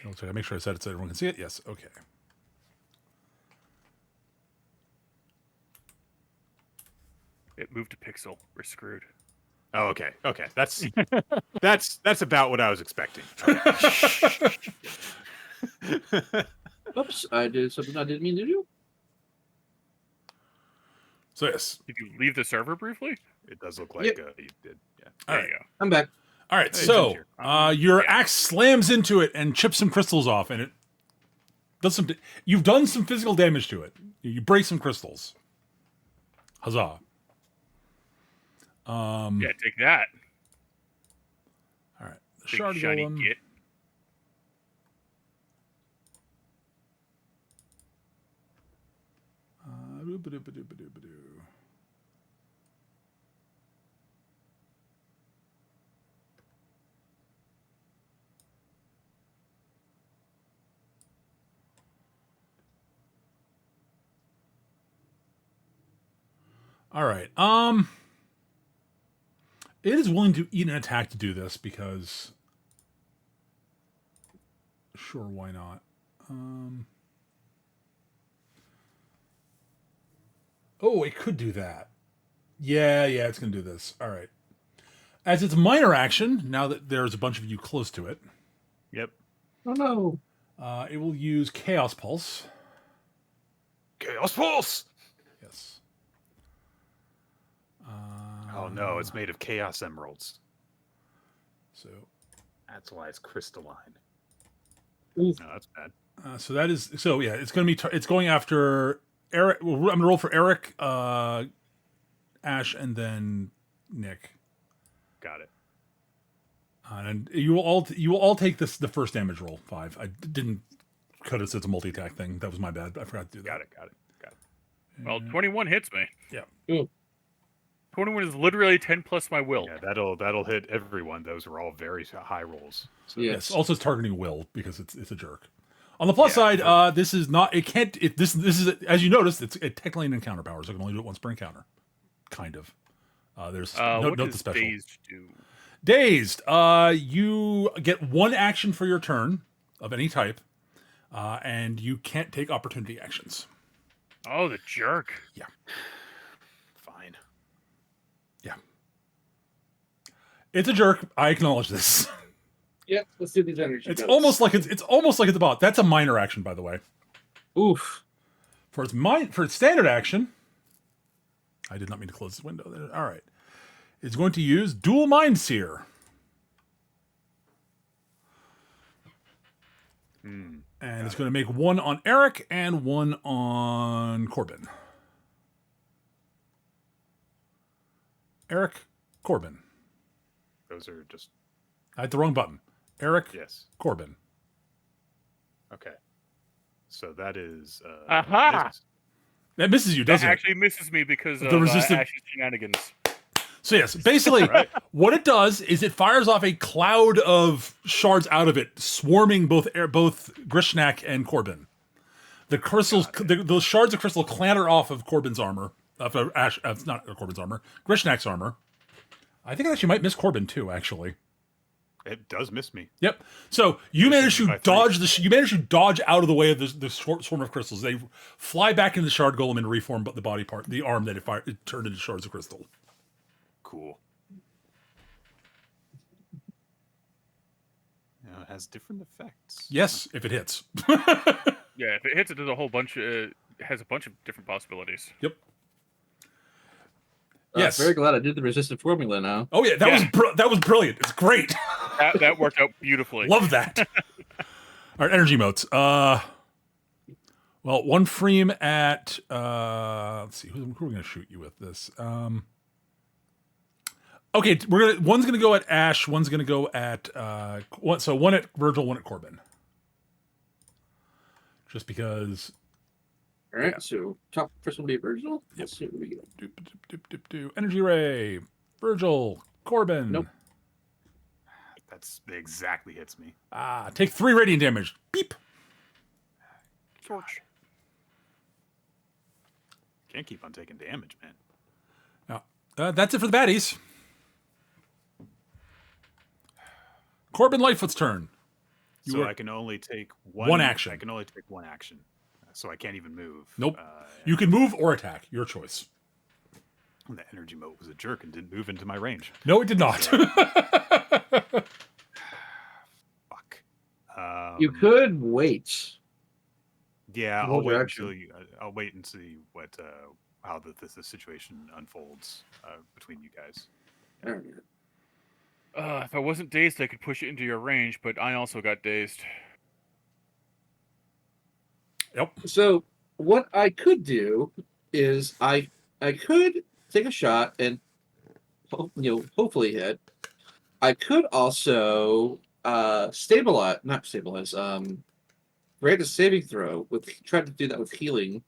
Let's make sure I said it so everyone can see it. Yes. Okay. It moved a pixel. We're screwed. Oh, okay. That's that's about what I was expecting. Oops, I did something I didn't mean to do. So yes. Did you leave the server briefly? It does look like Yep. you did. Yeah. All There right. you go. I'm back. All right. Hey, So Ginger. your axe slams into it and chips some crystals off, and it does some. You've done some physical damage to it. You break some crystals. Huzzah! Yeah, take that. All right. The Big shard shiny golem. git. Doo-ba-doo-ba-doo-ba-doo-ba-doo. All right. It is willing to eat an attack to do this because, sure, why not? Oh, it could do that. Yeah, it's going to do this. All right. As its minor action, now that there's a bunch of you close to it, Yep. Oh no. it will use Chaos Pulse. Chaos Pulse! Yes. Oh no, it's made of Chaos Emeralds. So, That's why it's crystalline. Oof. No, that's bad. so that is so. Yeah, it's going to be. It's going after Eric. Well, I'm going to roll for Eric, Ash, and then Nick. Got it. And you will all take the first damage roll 5. I didn't cut it as it's a multi attack thing. That was my bad. I forgot to do that. Got it. Well, 21 hits me. Yeah. Ooh. 21 is literally 10 plus my will. Yeah, that'll hit everyone. Those are all very high rolls. So Yeah. Yes. Also, it's targeting Will because it's a jerk. On the plus side, this is not. It can't. This is as you noticed. It's technically an encounter power, so it can only do it once per encounter. Kind of. There's What note does the special. Dazed do? Dazed. You get one action for your turn of any type, and you can't take opportunity actions. Oh, the jerk. fine. Yeah. It's a jerk. I acknowledge this. Yep, let's do these energy. It's notes. almost like it's a bot. That's a minor action, by the way. Oof. For its standard action, I did not mean to close this window there. All right. It's going to use Dual Mind Seer. And it's going to make one on Eric and one on Corbin. Eric, Corbin. Those are just I hit the wrong button. Eric, yes. Corbin. Okay. So that is Aha! misses. That misses you, That doesn't it? actually misses me because of The resistant- Ash's shenanigans. So yes, basically, Right. what it does is it fires off a cloud of shards out of it, swarming both Grishnak and Corbin. The crystals, the shards of crystal clatter off of Corbin's armor. Not Corbin's armor. Grishnak's armor. I think it actually might miss Corbin too. Actually, It does miss me. yep. So you manage to by 3. dodge You manage to dodge out of the way of the swarm of crystals. They fly back into the shard golem and reform, but the body part, the arm that it turned into shards of crystal. Cool. Now it has different effects. Yes, if it hits. Yeah, if it hits, it does a whole bunch. Has a bunch of different possibilities. Yep. I'm Yes. very glad I did the resistant formula now. Oh yeah, that was brilliant. It's great. That worked out beautifully. Love that. All right, energy motes. Well, one frame at let's see, who are we gonna shoot you with this? Okay, one's gonna go at Ash, one's gonna go at one at Virgil, one at Corbin. Just because All right, so top first will be Virgil. Yep. Let's see what we get. Energy Ray, Virgil, Corbin. Nope. That's exactly hits me. Take 3 radiant damage. Beep. Torch. Can't keep on taking damage, man. Now, that's it for the baddies. Corbin Lightfoot's turn. So I can only take One action. I can only take one action. So I can't even move. Nope. You can move or attack. Your choice. The energy mote was a jerk and didn't move into my range. No, it did not. Fuck. You could wait. Yeah, Hold your action. I'll wait and see what how the situation unfolds between you guys. All right. If I wasn't dazed, I could push it into your range, but I also got dazed. Yep. So what I could do is I could take a shot and hopefully hit. I could also not stabilize. Grant a saving throw try to do that with healing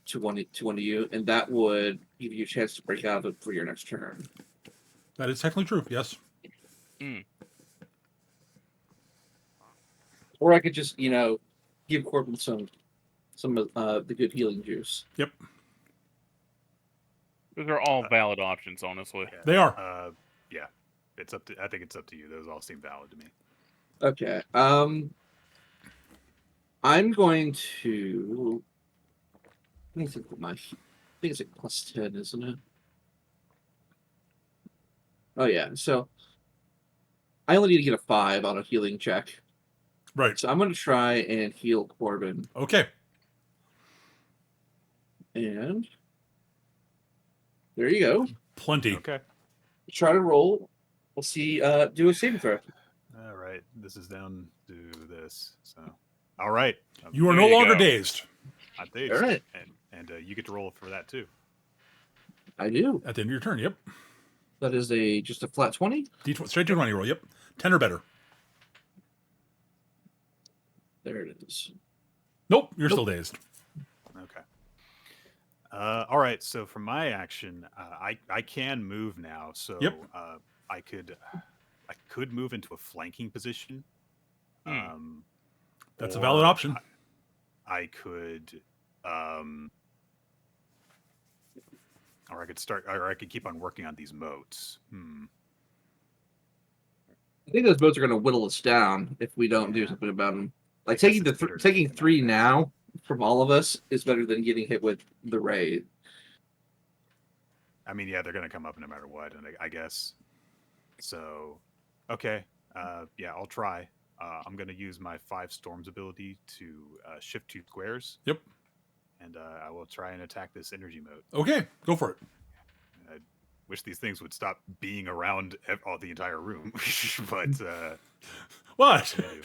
to one of you, and that would give you a chance to break out of it for your next turn. That is technically true. Yes. Or I could just give Corbin some of the good healing juice. Yep. Those are all valid options, honestly. Yeah. They are. Yeah. It's up to. I think it's up to you. Those all seem valid to me. Okay. I'm going to. I think it's like +10, isn't it? Oh yeah. So I only need to get a 5 on a healing check. Right. So I'm going to try and heal Corbin. Okay. And there you go. Plenty. Okay. Try to roll. We'll see. Do a saving throw. All right. This is down to this. So, all right. You are There no you longer go. dazed I'm dazed. All right. And you get to roll for that too. I do. at the end of your turn. Yep. That is just a flat 20. Straight to 20 roll. Yep. 10 or better. There it is. Nope. You're Nope. still dazed. Okay. All right. So for my action, I can move now. So Yep. I could move into a flanking position. That's a or valid option. I could, or I could start, or I could keep on working on these moats. I think those boats are going to whittle us down if we don't do something about them. Like I guess taking it's better to taking take them 3 out. now from all of us is better than getting hit with the raid. I mean, yeah, they're going to come up no matter what, and I guess. So, okay, yeah, I'll try. I'm going to use my 5 storms ability to shift 2 squares. Yep. And I will try and attack this energy moat. Okay. Go for it. I wish these things would stop being around the entire room, but What? they do.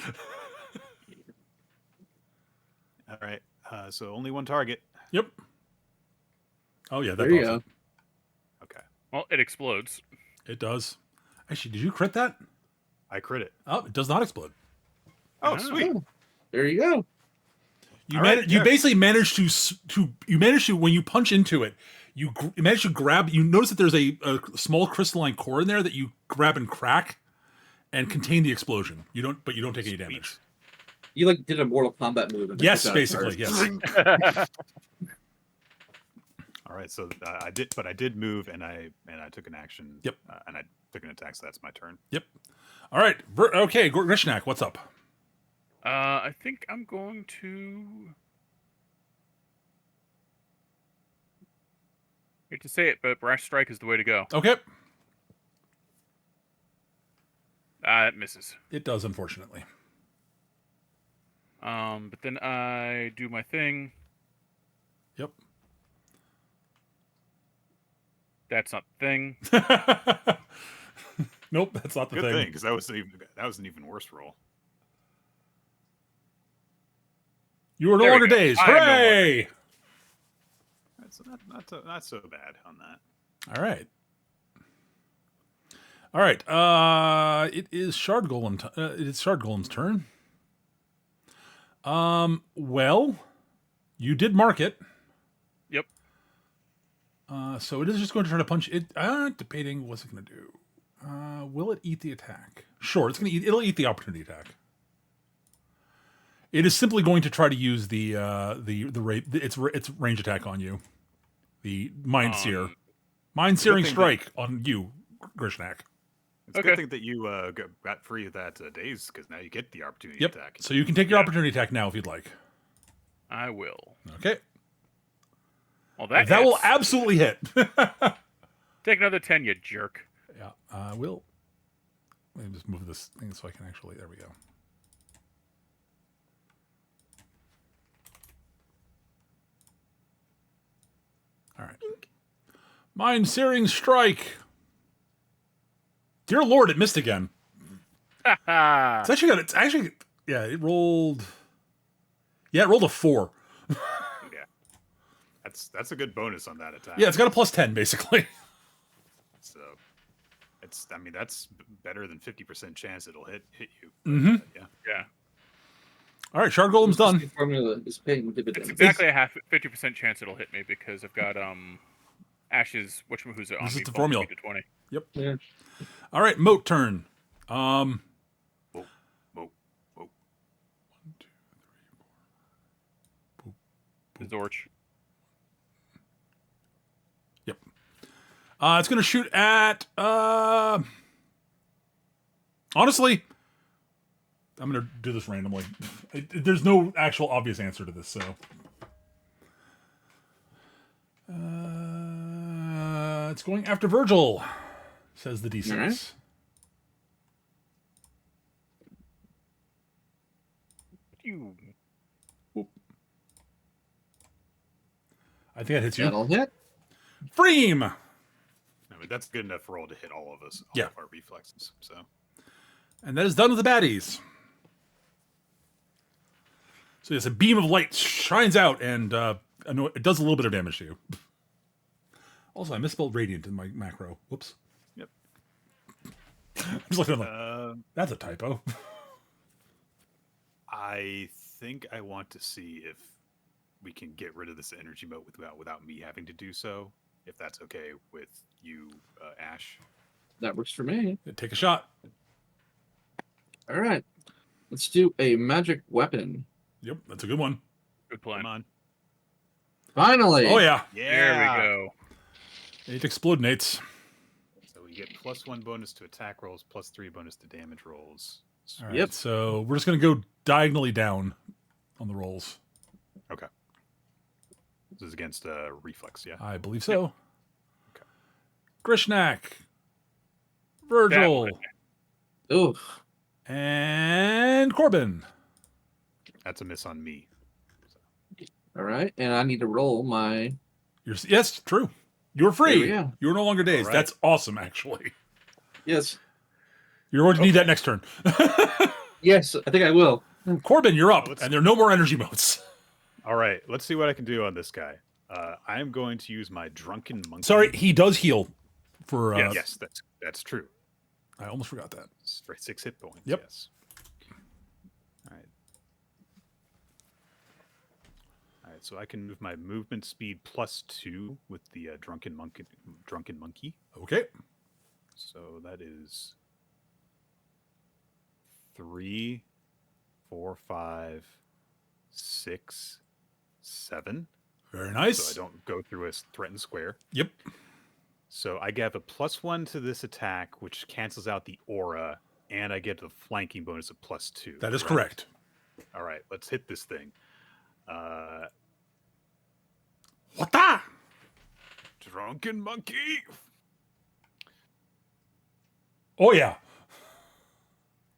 All right. So only one target. Yep. Oh yeah, that's There you awesome. go. Okay. Well, it explodes. It does. Actually, did you crit that? I crit it. Oh, it does not explode. Oh, Oh. sweet. There you go. You All right, you yeah. basically managed to when you punch into it, you manage to grab. You notice that there's a small crystalline core in there that you grab and crack, and contain the explosion. You don't take any damage. You like did a Mortal Kombat move. and Yes, took out basically, first. yes. All right. So I did move, and I took an action. Yep. And I took an attack. So that's my turn. Yep. All right. Okay, Grishnak, what's up? I think I'm going to. Hate to say it, but Brash Strike is the way to go. Okay. It misses. It does, unfortunately. But then I do my thing. Yep. That's not the thing. Nope, that's not the Good thing. thing, because that was an even worse roll. You are no There we longer go. dazed. I am no longer Hooray! That's not so bad on that. All right. All right. It is Shard Golem. It is Shard Golem's turn. Well, you did mark it. Yep. So it is just going to try to punch it. Debating what's it going to do. Will it eat the attack? Sure, it's going to eat. It'll eat the opportunity attack. It is simply going to try to use the its range attack on you. The Mind Sear. Mind Searing thing Strike on you, Grishnak. It's a Okay. good thing that you got free of that daze, because now you get the opportunity Yep. attack. So you can take your Yeah. opportunity attack now if you'd like. I will. Okay. Well, that That will hits. absolutely hit. Take another 10, you jerk. Yeah, I will. Let me just move this thing so I can actually. There we go. All right. Mind Searing Strike. Dear Lord, it missed again. Ha It's actually got. It's actually. Yeah, it rolled. Yeah, it rolled a 4. Yeah, that's a good bonus on that attack. Yeah, it's got a +10 basically. So that's better than 50% chance it'll hit you. Mm-hmm. Yeah. Yeah. All right, Shard Golem's done. The formula is paying It's dividends. exactly a 50% chance it'll hit me because I've got Ash's who's it on This me. is the bumping me formula. to 20. Yeah. All right, Moat turn. Whoa. The Zorch. Yep. It's going to shoot at. Honestly, I'm going to do this randomly. There's no actual obvious answer to this, so. It's going after Virgil, says the D6. All right. You. I think that hits you. That'll hit. Freem! I mean, that's a good enough roll to hit all of us, all Yeah. of our reflexes. So And that is done with the baddies. So yes, a beam of light shines out, and it does a little bit of damage to you. Also, I misspelled radiant in my macro. Whoops. Yep. I'm just looking like, that's a typo. I think I want to see if we can get rid of this energy mote without me having to do so. If that's okay with you, Ash. That works for me. Take a shot. All right. Let's do a magic weapon. Yep, that's a good one. Good plan. Come on. Finally. Oh, yeah. There we go. It explodes. So we get +1 bonus to attack rolls, +3 bonus to damage rolls. All right, Yep. so we're just going to go diagonally down on the rolls. Okay. This is against reflex, yeah? I believe so. Yep. Okay. Grishnak. Virgil. Oof. And Corbin. That's a miss on me. All right. And I need to roll my. Yes, true. You're free. There we go. You're no longer dazed. All right. That's awesome, actually. Yes. You're going to need that next turn. Yes, I think I will. Corbin, you're up, Let's- and there are no more energy motes. All right, let's see what I can do on this guy. I am going to use my drunken monkey. Sorry, he does heal for. Yes, that's true. I almost forgot that. For 6 hit points. Yep. Yes. All right. All right. So I can move my movement speed +2 with the drunken monkey. Okay. So that is 3, 4, 5, 6, 7. Very nice. So I don't go through a threatened square. Yep. So I get a +1 to this attack, which cancels out the aura, and I get the flanking bonus of +2. That is correct. All right, let's hit this thing. What the? Drunken monkey. Oh, yeah.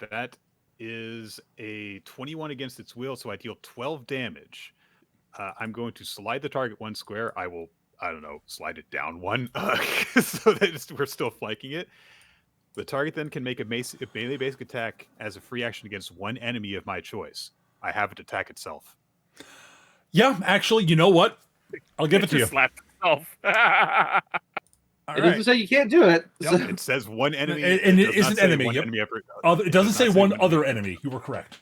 That is a 21 against its will, so I deal 12 damage. I'm going to slide the target 1 square. I will, I don't know, slide it down 1 so that we're still flanking it. The target then can make a melee basic attack as a free action against 1 enemy of my choice. I have it attack itself. Yeah, actually, you know what? I'll give it to you. Slapped itself. All It right. doesn't say you can't do it. Yep. So- It says 1 enemy. And it does is not an say enemy, 1 yep. enemy ever, It doesn't does say not one one other enemy. You were correct.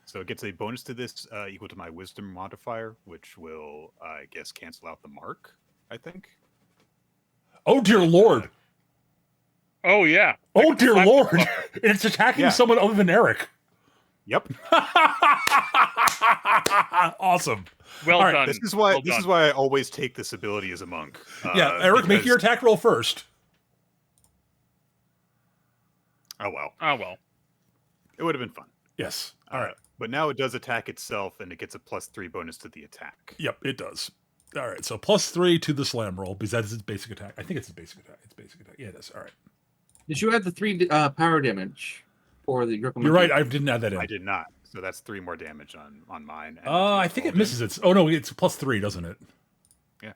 So it gets a bonus to this equal to my wisdom modifier, which will, I guess, cancel out the mark, I think. Oh, dear Lord. Oh yeah. Oh, dear Slap- Lord. It's attacking Yeah. someone other than Eric. Yep. Awesome. Well All right, done. This is why Well this done. is why I always take this ability as a monk. Yeah, Eric, make because- your attack roll first. Oh well. Oh well. It would have been fun. Yes. All right. But now it does attack itself and it gets a +3 bonus to the attack. Yep, it does. All right, so +3 to the slam roll because that is its basic attack. I think it's its basic attack. It's basic attack. Yeah, it is. All right. Did you add the 3 power damage for the Griffin? You're right. I didn't add that in. I did not. So that's 3 more damage on mine. and I think it Golden. misses its. Oh no, it's +3, doesn't it? Yeah.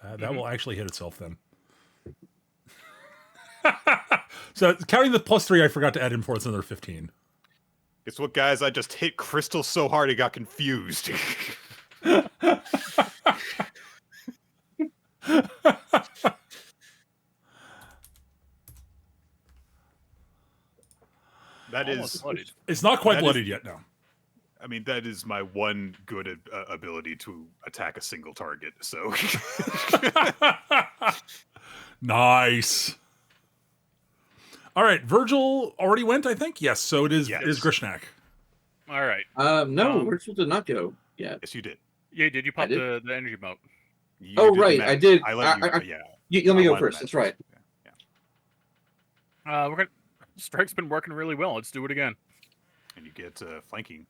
That will actually hit itself then. So counting the +3, I forgot to add in for it's another 15. Guess what, guys? I just hit Crystal so hard it got confused. That Almost is, blooded. It's not quite That is- blooded yet. No. I mean, that is my one good ability to attack a single target. So, Nice. All right, Virgil already went, I think. Yes, so it is. Yes. It is Grishnak. All right. No, Um, Virgil did not go yet. yes, you did. Yeah, did you pop did. the energy mote? You Oh, did the right, math. I did. I let you. I- yeah. Let me I go wanted first. to That's match. right. Yeah. We're gonna. Strike's been working really well. Let's do it again. And you get flanking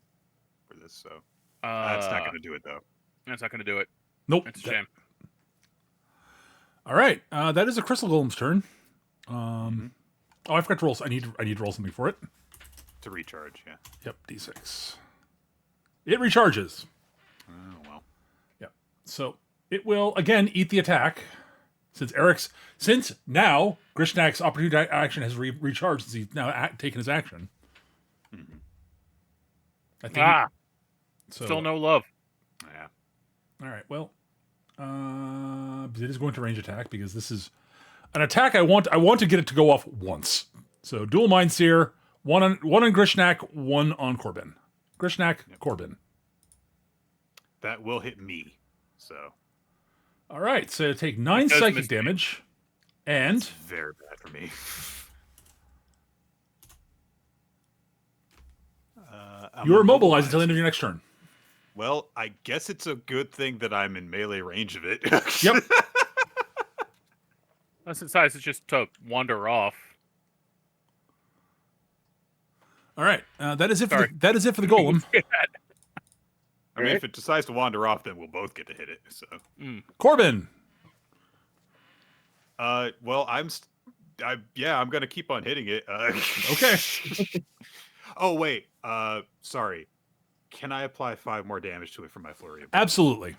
for this, so that's not going to do it though. That's not gonna do it. Nope. It's a shame. All right. That is a Crystal Golem's turn. Mm-hmm. Oh, I forgot to roll. I need to roll something for it. To recharge, yeah. Yep, D6. It recharges. Oh well. Yep. So it will again eat the attack. Since now Grishnak's opportunity action has recharged since he's now taken his action. Mm-hmm. I think Still no love. Yeah. All right. Well, it is going to range attack because this is an attack I want to get it to go off once. So dual mind seer, one on Grishnak, one on Corbin. Grishnak, Yep. Corbin. That will hit me. So All right. So take 9 does psychic miss me. damage, and it's very bad for me. you're immobilized until the end of your next turn. Well, I guess it's a good thing that I'm in melee range of it. Yep. Unless it decides just to wander off. All right. That is it. Sorry. That is it for the golem. I mean, if it decides to wander off, then we'll both get to hit it. So, Corbin. well, I'm gonna keep on hitting it. Okay. Oh wait, sorry. Can I apply 5 more damage to it from my flurry of blows? Absolutely.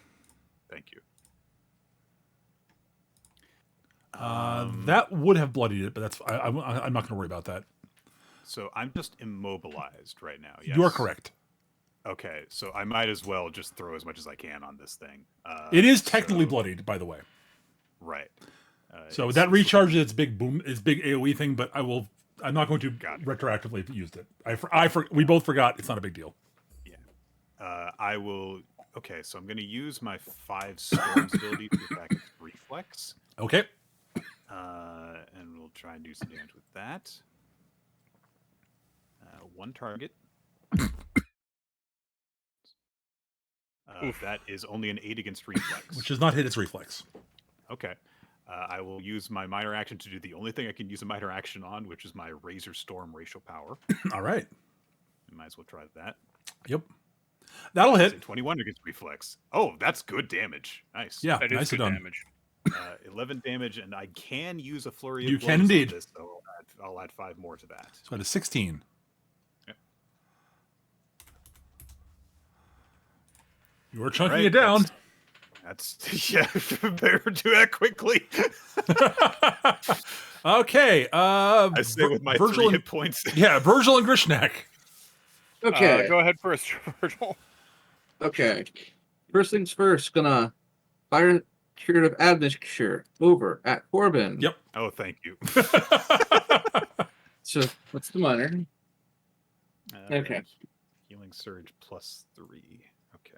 Thank you. That would have bloodied it, but that's I'm not going to worry about that. So I'm just immobilized right now. Yes? You are correct. Okay, so I might as well just throw as much as I can on this thing. It is technically bloodied, by the way. Right. So that recharges its big AOE thing, but I'm not going to retroactively use it. We both forgot. It's not a big deal. Yeah. I will. Okay, so I'm going to use my 5 storms ability to attack its reflex. Okay. And we'll try and do some damage with that. 1 target. That is only an 8 against reflex. Which does not hit its reflex. Okay. I will use my minor action to do the only thing I can use a minor action on, which is my Razor Storm Racial Power. All right. Might as well try that. Yep. That'll hit. 21 against reflex. Oh, that's good damage. Nice. Yeah, That is nicely good done. damage. 11 damage, and I can use a flurry of You blows can on indeed. this, so I'll add 5 more to that. So that is 16. Yep. You are chunking Right, it down. That's yeah. Better do that quickly. Okay. I stay with my 3 hit points. Yeah, Virgil and Grishnak. Okay. Go ahead first, Virgil. Okay. First things first, gonna fire curative admixture over at Corbin. Yep. Oh, thank you. So what's the minor? Okay. Healing surge +3. Okay.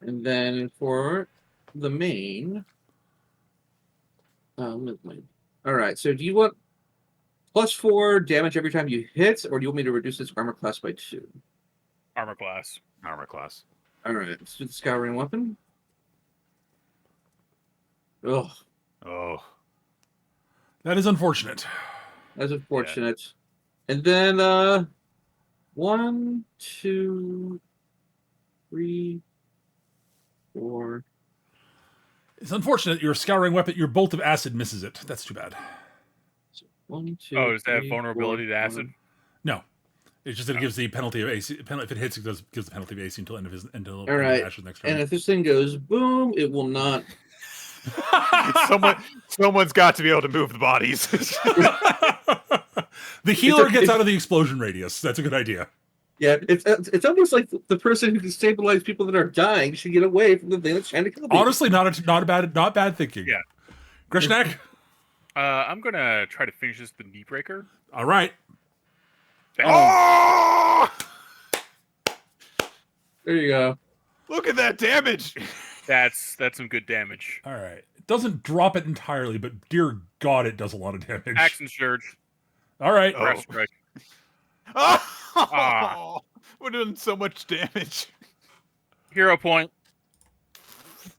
And then for the main, all right. So do you want +4 damage every time you hit, or do you want me to reduce its armor class by 2? Armor class. Armor class. All right. Let's do the scouring weapon. Oh, Oh. That is unfortunate. that's unfortunate. And then 1, 2, 3, 4. It's unfortunate your scouring weapon, your bolt of acid misses it. That's too bad. So 1, 2. Oh, does that have 3, vulnerability 4, to acid? 5. No. It's just that it gives the penalty of AC. If it hits, it gives the penalty of AC until end of All right. Ash's next turn. And if this thing goes boom, it will not. Someone's got to be able to move the bodies. The healer gets out of the explosion radius. That's a good idea. Yeah, it's almost like the person who can stabilize people that are dying should get away from the thing that's trying to kill them. Honestly, not bad thinking. Yeah. Grishnak? I'm gonna try to finish this with the knee breaker. All right. Oh! There you go. Look at that damage. That's some good damage. All right. It doesn't drop it entirely, but dear God, it does a lot of damage. Axe and surge. All right. Oh. Breath strike. Oh! Ah. We're doing so much damage. Hero point.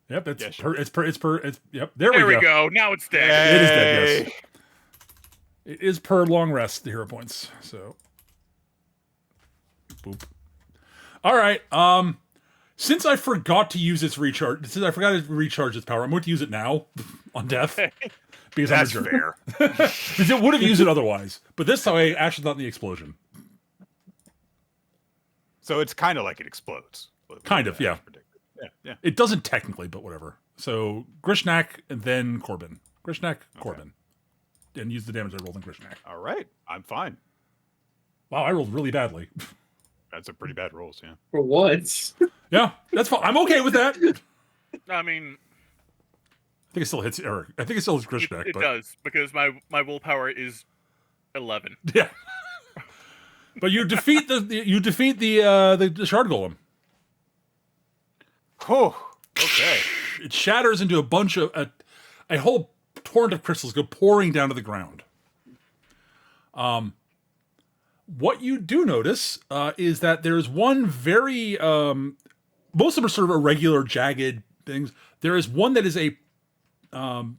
Yep, it's Yeah, sure. yep. There There we we go. go. Now it's dead. It is dead. Yes, it is per long rest. The hero points. So, boop. All right. Since I forgot to use its recharge, since I forgot to recharge its power, I'm going to use it now on death because That's I'm a jerk. fair. Because it would have used it otherwise, but this time I actually not in the explosion. So it's kind of like it explodes. Kind of, yeah. Yeah. It doesn't technically, but whatever. So Grishnak and then Corbin. Grishnak, Corbin. And use the damage I rolled on Grishnak. All right. I'm fine. Wow, I rolled really badly. That's a pretty bad rolls, yeah. For once. Yeah, that's fine. I'm okay with that. I mean, I think it still hits Eric. I think it still hits Grishnak. it but does because my willpower is 11. yeah. But you defeat the shard golem. Oh, okay. It shatters into a bunch of a whole torrent of crystals go pouring down to the ground. What you do notice is that there's one very most of them are sort of irregular, jagged things. There is one that is a I don't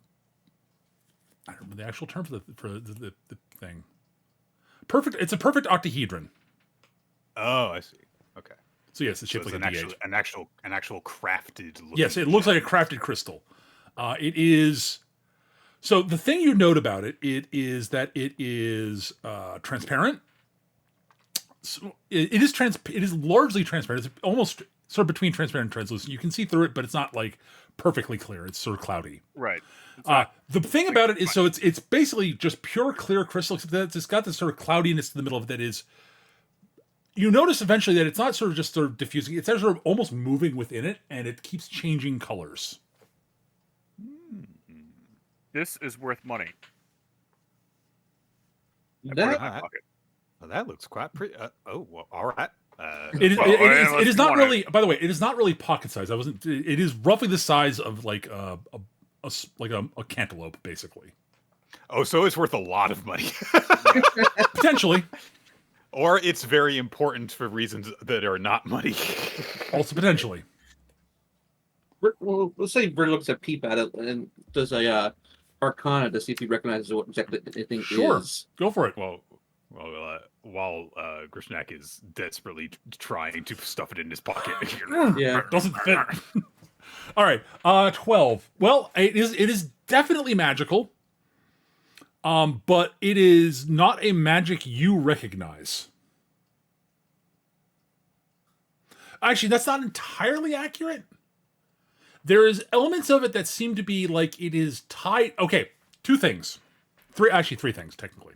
remember the actual term for the thing. Perfect. It's a perfect octahedron. Oh, I see. Okay. So yes, it's So shaped it's like a D8. an actual crafted. Yes, it looks like a crafted crystal. It is. So the thing you note about it is that it is transparent. So it is largely transparent. It's almost sort of between transparent and translucent. You can see through it, but it's not like perfectly clear. It's sort of cloudy. Right. The thing about it is, so it's basically just pure clear crystal, except that it's got this sort of cloudiness in the middle of it that is. You notice eventually that it's not sort of just sort of diffusing; it's sort of almost moving within it, and it keeps changing colors. This is worth money. I put it That, in my pocket. Well, that looks quite pretty. Well, all right. It is not want really. By the way, it is not really pocket size. I wasn't. It is roughly the size of like a cantaloupe, basically. Oh, so it's worth a lot of money. Potentially. Or it's very important for reasons that are not money. Also potentially. well, let's say Bert looks a peep at it and does a Arcana to see if he recognizes what exactly anything Sure. is. Go for it. While Grishnak is desperately trying to stuff it in his pocket. Yeah. Doesn't fit. All right. 12. Well, it is definitely magical. But it is not a magic you recognize. Actually, that's not entirely accurate. There is elements of it that seem to be like it is tied. Okay, three things, technically.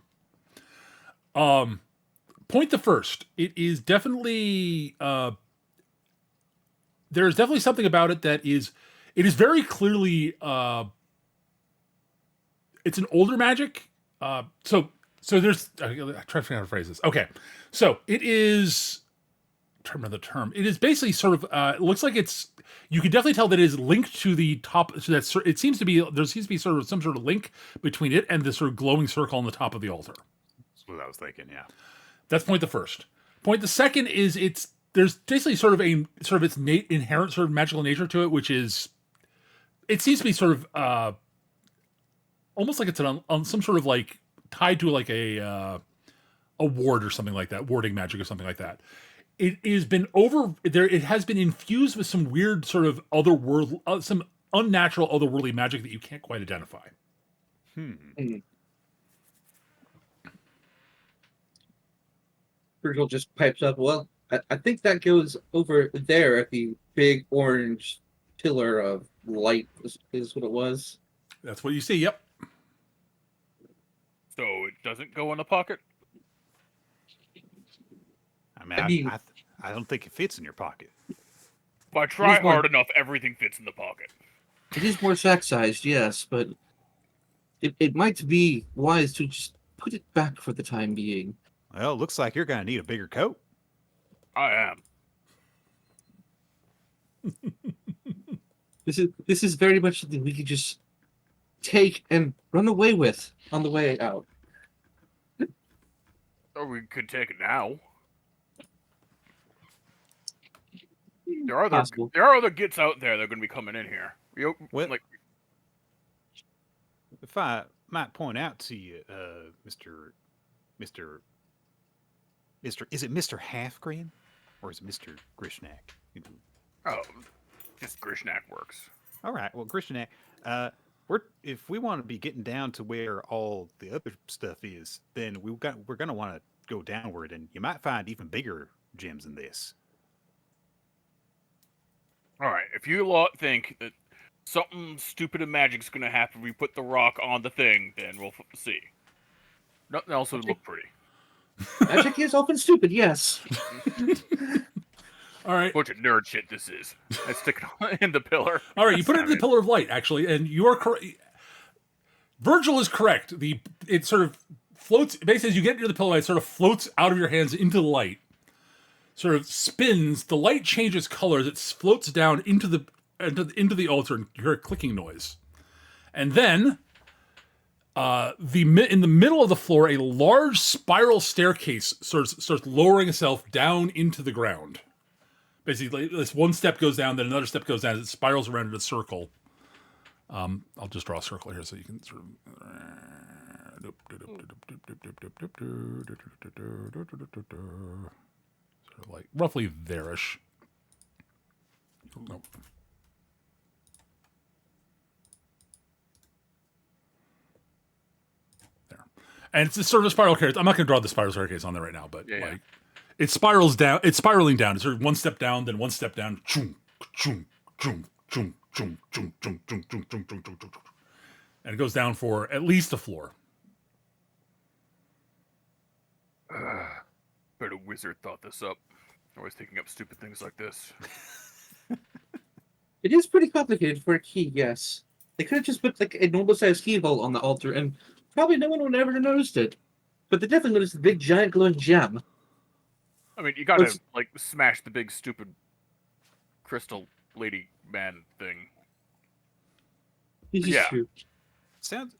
Point the first. It is definitely there is definitely something about it that is. It is very clearly. It's an older magic. So there's. I try to figure out how to phrase this. Okay, so it is. I'm trying to remember the term. It is basically sort of. It looks like it's. You can definitely tell that it is linked to the top. So that it seems to be. There seems to be sort of some sort of link between it and the sort of glowing circle on the top of the altar. That's what I was thinking. Yeah. That's point the first. Point the second is there's basically sort of its inherent sort of magical nature to it, which is. It seems to be sort of. Almost like it's on some sort of like tied to like a ward or something like that, warding magic or something like that. It has been it has been infused with some weird sort of some unnatural otherworldly magic that you can't quite identify. Virgil just pipes up. Well, I think that goes over there at the big orange pillar of light. Is what it was. That's what you see. Yep. So it doesn't go in the pocket? I mean, I don't think it fits in your pocket. If I try hard enough, everything fits in the pocket. It is more sack-sized, yes, but it might be wise to just put it back for the time being. Well, looks like you're going to need a bigger coat. I am. This is very much something we could just take and run away with on the way out. Or we could take it now. There are other gits out there that are going to be coming in here. Well- like If I might point out to you, Mr. Is it Mr. Halfgreen or is it Mr. Grishnak? oh, just Grishnak works. All right. Well, Grishnak, if we want to be getting down to where all the other stuff is, then we're gonna want to go downward, and you might find even bigger gems than this. All right, if you lot think that something stupid and magic's going to happen if we put the rock on the thing, then we'll see. Nothing else would look pretty. Magic is often stupid, yes. All right. Bunch of nerd shit this is. I stick it in the pillar. All right, you put it in the pillar of light, actually, and you are correct. Virgil is correct. It sort of floats. Basically, as you get near the pillar, it sort of floats out of your hands into the light. Sort of spins. The light changes colors. It floats down into the altar, and you hear a clicking noise. And then, in the middle of the floor, a large spiral staircase starts lowering itself down into the ground. Basically, this one step goes down, then another step goes down. It spirals around in a circle. I'll just draw a circle here so you can sort of. Sort of like roughly there-ish. Nope. There. And it's sort of a spiral staircase. I'm not going to draw the spiral staircase on there right now, but like it spirals down. It's spiraling down. It's sort of one step down, then one step down. And it goes down for at least a floor. Bet a wizard thought this up. Always thinking up stupid things like this. It is pretty complicated for a key, yes. They could have just put like a normal-sized keyhole on the altar, and probably no one would ever have noticed it. But they definitely noticed the big, giant, glowing gem. I mean, you gotta like smash the big stupid crystal lady man thing. Yeah. Sounds.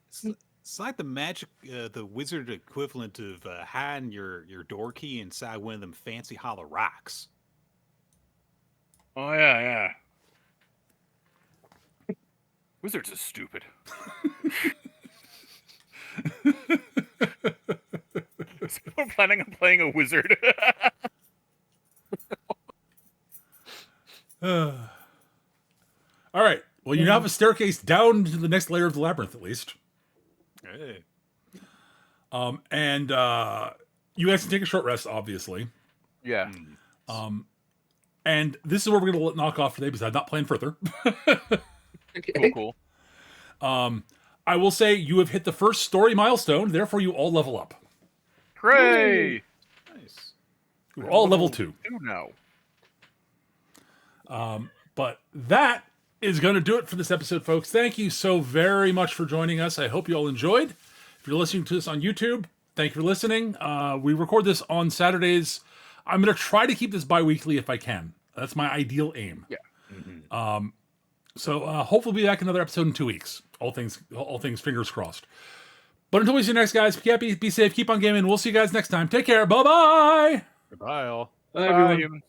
It's like the magic, the wizard equivalent of hiding your door key inside one of them fancy hollow rocks. Oh yeah. Wizards are stupid. So I'm planning on playing a wizard. All right. Well, you now have a staircase down to the next layer of the labyrinth, at least. Hey. And you guys can take a short rest, obviously. Yeah. And this is where we're going to knock off today because I've not planned further. Okay. Cool. I will say you have hit the first story milestone, therefore you all level up. Hooray! Nice. We're all level 2. Two now. But that is going to do it for this episode, folks. Thank you so very much for joining us. I hope you all enjoyed. If you're listening to this on YouTube, thank you for listening. We record this on Saturdays. I'm going to try to keep this bi-weekly if I can. That's my ideal aim. Yeah. Mm-hmm. So hopefully we'll be back another episode in 2 weeks. All things fingers crossed. But until we see you next, guys, be safe, keep on gaming. We'll see you guys next time. Take care. Bye-bye. Goodbye, all. Bye, everyone. Humans.